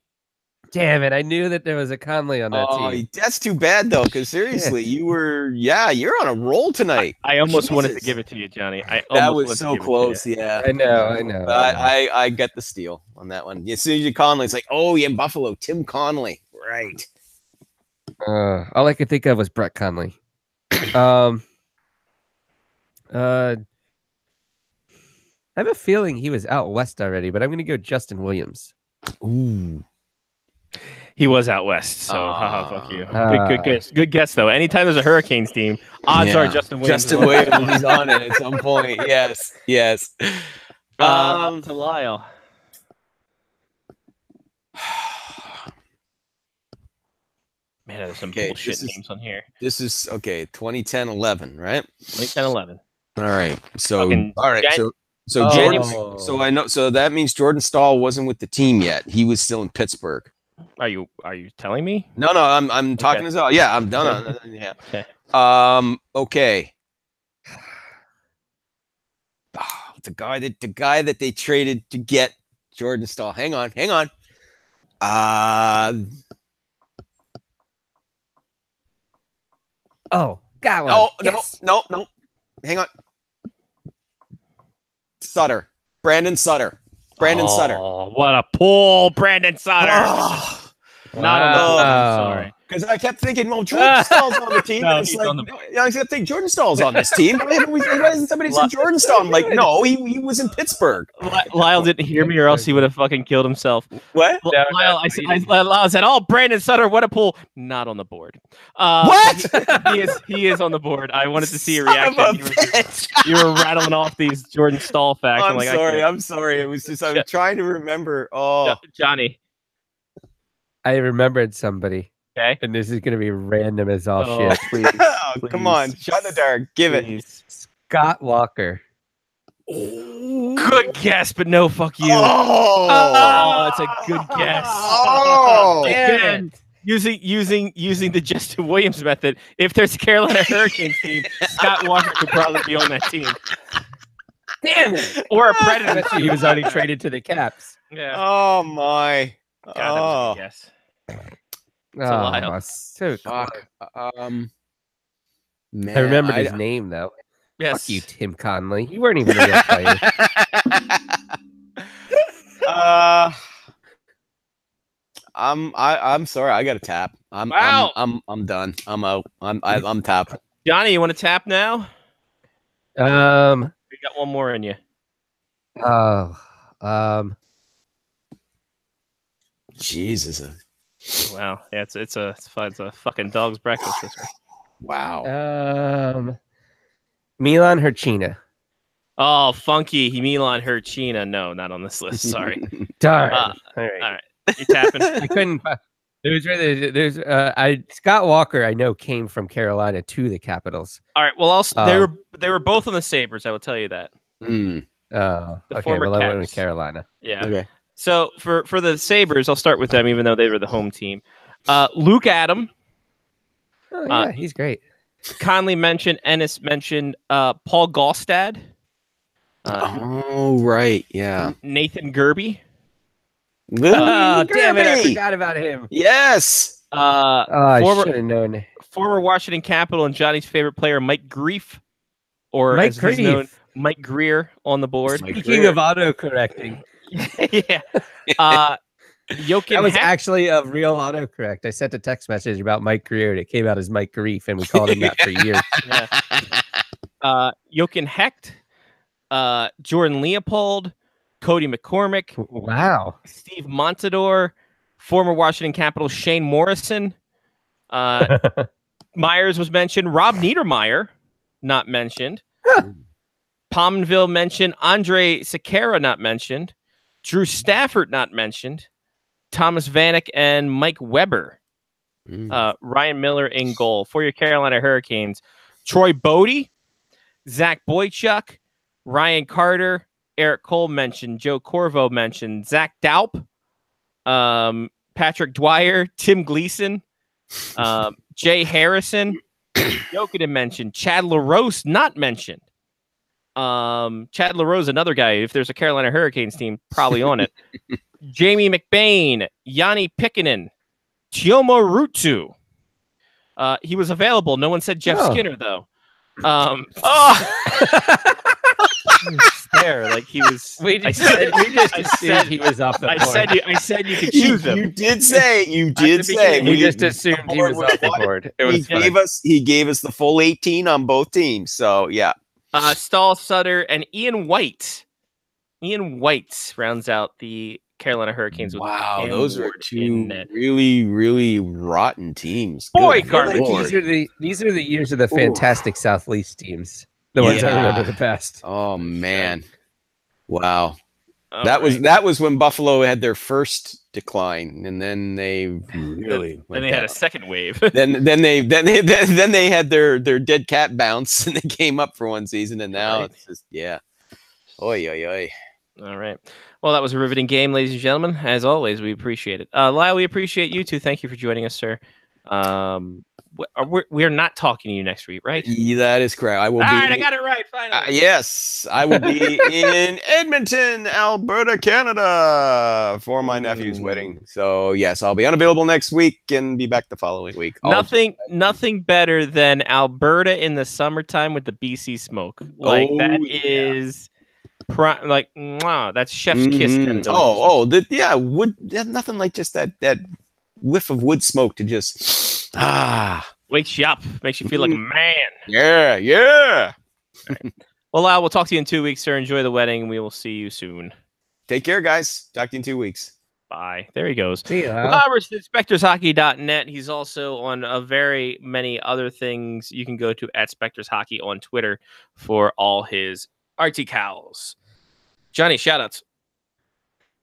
Damn it, I knew that there was a Conley on that
Oh,
team.
that's too bad though, because seriously, you're on a roll tonight.
I almost wanted to
Jesus.
give it to you, Johnny. I
That
almost
was
wanted to
so
give it to
close.
you.
Yeah.
I know.
But I get the steal on that one. As soon as you Conley, it's like, oh yeah, Buffalo, Tim Connolly. Right.
All I could think of was Brett Conley. I have a feeling he was out west already, but I'm going to go Justin Williams.
Ooh.
He was out west, so haha, fuck you. Good guess. Good guess though. Anytime there's a Hurricanes team, odds are Justin Williams.
Justin Williams is on it at some point. Yes.
To Lyle. Man, there's some
Okay,
bullshit
this is-
names on here.
This is okay. 2010-11, right?
2010-11.
All right. So
Fucking
all right.
Jan-
So
Oh.
January. So I know. So that means Jordan Stahl wasn't with the team yet. He was still in Pittsburgh.
Are you telling me?
No. I'm talking as well. Yeah, I'm done.
Okay.
Yeah.
Okay.
Okay. The guy that they traded to get Jordan Stahl. Hang on.
Oh, got one.
Oh
Yes.
no. Hang on. Sutter. Brandon Sutter. Brandon Sutter.
Oh, what a pull, Brandon Sutter. Not on the board. I'm sorry.
Because I kept thinking, well, Jordan Stahl's on the team.
No,
and it's
he's
like,
on the-
I kept thinking Jordan Stahl's on this team. Why hasn't somebody said Jordan Stahl? I'm like, no, he was in Pittsburgh.
Lyle didn't hear me, or else he would have fucking killed himself.
What?
Lyle, I said, "Oh, Brandon Sutter, what a pull!" Not on the board.
What?
He is on the board. I wanted to see your
Son of a
reaction.
bitch.
You were rattling off these Jordan Stahl facts.
I'm
like,
sorry. I'm sorry. It was just I was trying to remember. Oh,
Johnny.
I remembered somebody,
Okay.
and this is going to be random as all
Oh,
shit.
please.
come on, shut the dark. Give it.
Please.
Scott Walker.
Good guess, but no, fuck you.
Oh,
Oh, it's a good guess.
oh.
Again, using the Justin Williams method, if there's a Carolina Hurricanes team, Scott Walker could probably be on that team.
Damn it!
Or a Predator.
He was already traded to the Caps.
Yeah.
Oh my.
God, that was a good guess.
Oh, so
Fuck. Man,
I remembered his name though.
Yes.
Fuck you, Tim Conley. You weren't even a real player.
I'm sorry. I got to tap.
Wow.
I'm done. I'm out. I'm tapped.
Johnny, you want to tap now? We got one more in you.
Jesus.
Wow. Yeah, it's a fucking dog's breakfast this week.
Wow.
Milan Herchina.
Oh, funky. Milan Herchina. No, not on this list. Sorry.
Darn.
All
All
right. You tapping?
I couldn't. Scott Walker. I know came from Carolina to the Capitals.
All right. Well, they were both on the Sabres. I will tell you that.
Mm.
Oh,
The
okay.
former
Well, I went with
Caps.
Carolina.
Yeah.
Okay.
So for the Sabres, I'll start with them, even though they were the home team. Luke Adam,
Oh, yeah, he's great.
Conley mentioned, Ennis mentioned, Paul Gostad,
Oh right. Yeah.
Nathan Gerby,
Oh, damn it! I
Kirby!
forgot about him.
Yes.
I
former
should have known.
former Washington Capital and Johnny's favorite player, Mike Grief, or
Mike
as he's
Grief.
known, Mike Greer on the board.
Mike
Speaking
Greer.
of auto-correcting,
yeah. Joachim
that was
Heck-
actually a real autocorrect. I sent a text message about Mike Greer, and it came out as Mike Grief, and we called him that for years.
Jochen Hecht, Jordan Leopold, Cody McCormick,
Wow.
Steve Montador, former Washington Capital Shane Morrison. Myers was mentioned. Rob Niedermeyer, not mentioned. Pominville mentioned. Andre Sekera, not mentioned. Drew Stafford, not mentioned. Thomas Vanek and Mike Weber. Ryan Miller in goal. For your Carolina Hurricanes, Troy Bodie, Zach Boychuk, Ryan Carter, Eric Cole mentioned, Joe Corvo mentioned, Zach Daup, Patrick Dwyer, Tim Gleason, Jay Harrison, Jokic mentioned, Chad LaRose not mentioned. Chad LaRose, another guy, if there's a Carolina Hurricanes team, probably on it. Jamie McBain, Yanni Pikkinen, Tiomo Rutsu. He was available. No one said Jeff Skinner, though. There, like he was.
We just assumed he was off the board.
I said you could choose him.
You did say.
We just assumed he was off the board. It was
He gave us the full 18 on both teams. So yeah.
Stahl Sutter and Ian White. Ian White rounds out the Carolina Hurricanes. With
Wow,
Cam
those are
Ward in
two
net.
really, really rotten teams.
Boy,
Good
garbage.
Lord.
These are the years of the fantastic Southeast teams. The ones I
Yeah.
remember the best.
Oh man, wow.
All
that
right.
was when Buffalo had their first decline, and then they really
Then
went
they had
down.
a second wave.
then they had their dead cat bounce, and they came up for one season, and now
Right.
it's just Oy oy oy.
All right. Well, that was a riveting game, ladies and gentlemen. As always, we appreciate it. Lyle, we appreciate you too. Thank you for joining us, sir. We're not talking to you next week, right?
Yeah, that is correct. I will
All
be.
right, I got it right. Finally.
Yes, I will be in Edmonton, Alberta, Canada for my nephew's wedding. So yes, I'll be unavailable next week and be back the following week.
Nothing better than Alberta in the summertime with the BC smoke. Like
Oh,
that
yeah.
is like mwah, that's chef's kiss. Kind of
Nothing like just that whiff of wood smoke to just
wakes you up, makes you feel like a man.
Yeah.
Right. Well, we'll talk to you in 2 weeks, sir. Enjoy the wedding. We will see you soon.
Take care, guys. Talk to you in 2 weeks.
Bye. There he goes.
See ya.
Robert's SpectorsHockey.net. He's also on very many other things. You can go to @SpectorsHockey on Twitter for all his articles. Johnny, shoutouts.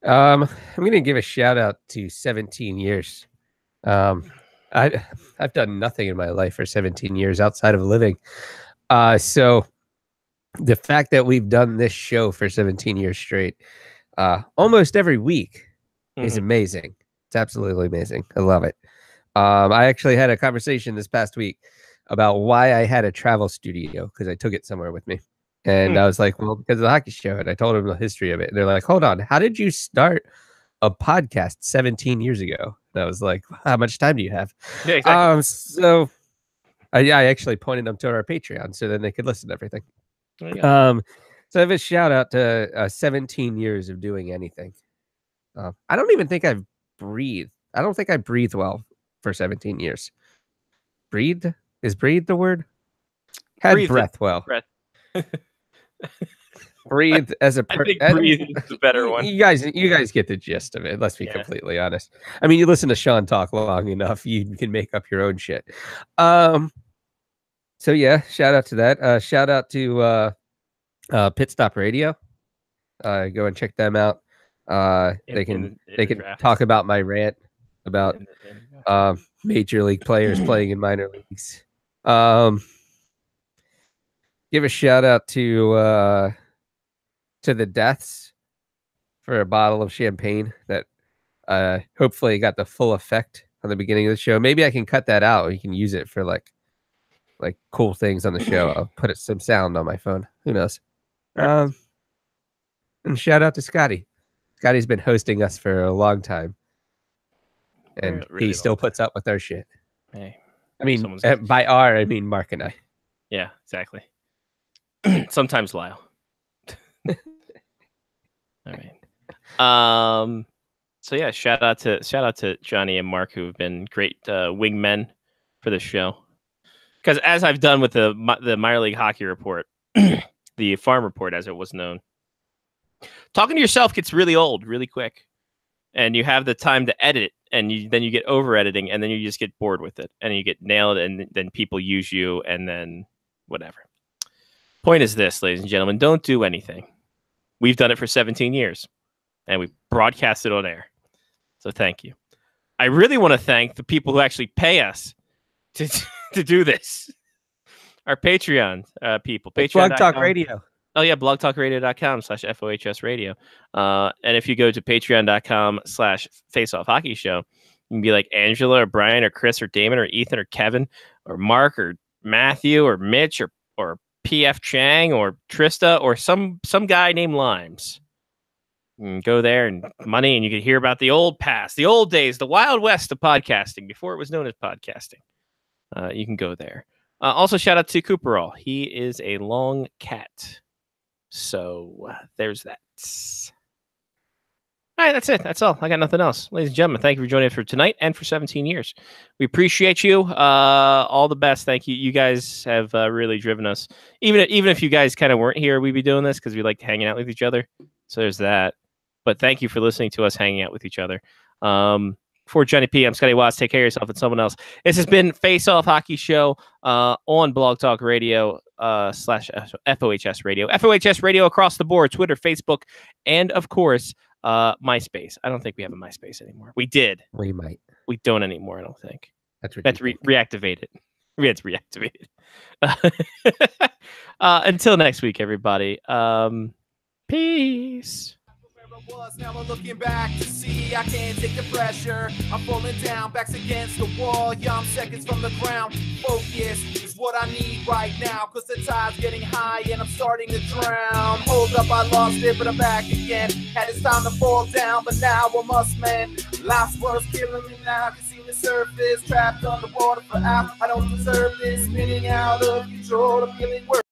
I'm going to give a shout out to 17 years. I've done nothing in my life for 17 years outside of living. So the fact that we've done this show for 17 years straight, almost every week, is amazing. It's absolutely amazing. I love it. I actually had a conversation this past week about why I had a travel studio because I took it somewhere with me. And I was like, well, because of the hockey show. And I told them the history of it. And they're like, hold on, how did you start a podcast 17 years ago? And I was like, how much time do you have?
Yeah, exactly.
So I actually pointed them to our Patreon so then they could listen to everything. So I have a shout out to 17 years of doing anything. I don't even think I've breathed. I don't think I breathed well for 17 years. Breathed? Is breathe the word? Had breath well. Breathe as a
I think breathe is the better one.
You guys get the gist of it. Let's be completely honest. I mean, you listen to Sean talk long enough, you can make up your own shit. So yeah, shout out to that. Shout out to Pit Stop Radio. Go and check them out. They can talk about my rant about major league players playing in minor leagues. Give a shout out to the Deaths for a bottle of champagne that hopefully got the full effect on the beginning of the show. Maybe I can cut that out. We can use it for like cool things on the show. I'll put some sound on my phone. Who knows? And shout out to Scotty. Scotty's been hosting us for a long time, and
Really
he still puts up with our shit.
Hey,
I mean, by our, I mean Mark and I.
Yeah, exactly. Sometimes Lyle. All right. So yeah, shout out to Johnny and Mark, who have been great wingmen for the show. Because as I've done with the minor league hockey report, the farm report as it was known, talking to yourself gets really old really quick, and you have the time to edit it, and then you get over editing, and then you just get bored with it, and you get nailed, and then people use you, and then whatever. Point is this, ladies and gentlemen, don't do anything. We've done it for 17 years, and we broadcast it on air. So thank you. I really want to thank the people who actually pay us to do this. Our Patreon people.
Blog Talk Radio.
Oh, yeah, blogtalkradio.com/FOHS radio. And if you go to patreon.com/faceoffhockeyshow, you can be like Angela or Brian or Chris or Damon or Ethan or Kevin or Mark or Matthew or Mitch or PF Chang or Trista or some guy named Limes. You can go there and money, and you can hear about the old past, the old days, the Wild West of podcasting before it was known as podcasting. You can go there. Also, shout out to Cooperall. He is a long cat. So there's that. All right, that's it. That's all. I got nothing else. Ladies and gentlemen, thank you for joining us for tonight and for 17 years. We appreciate you. All the best. Thank you. You guys have really driven us. Even if you guys kind of weren't here, we'd be doing this because we like hanging out with each other. So there's that. But thank you for listening to us hanging out with each other. For Johnny P, I'm Scotty Watts. Take care of yourself and someone else. This has been Face Off Hockey Show on Blog Talk Radio /FOHS Radio. FOHS Radio across the board, Twitter, Facebook, and of course, MySpace. I don't think we have a MySpace anymore. We did.
We might.
We don't anymore, I don't think.
That's
we had to reactivate it. We had to reactivate it. Until next week, everybody. Peace.
Now I'm looking back to see I can't take the pressure. I'm falling down, backs against the wall. Yeah, I'm seconds from the ground. Focus is what I need right now, cause the tide's getting high and I'm starting to drown. Hold up, I lost it, but I'm back again. Had it's time to fall down, but now I must mend. Life's was killing me now, can see the surface. Trapped underwater for hours, I don't deserve this. Spinning out of control, I'm feeling worse.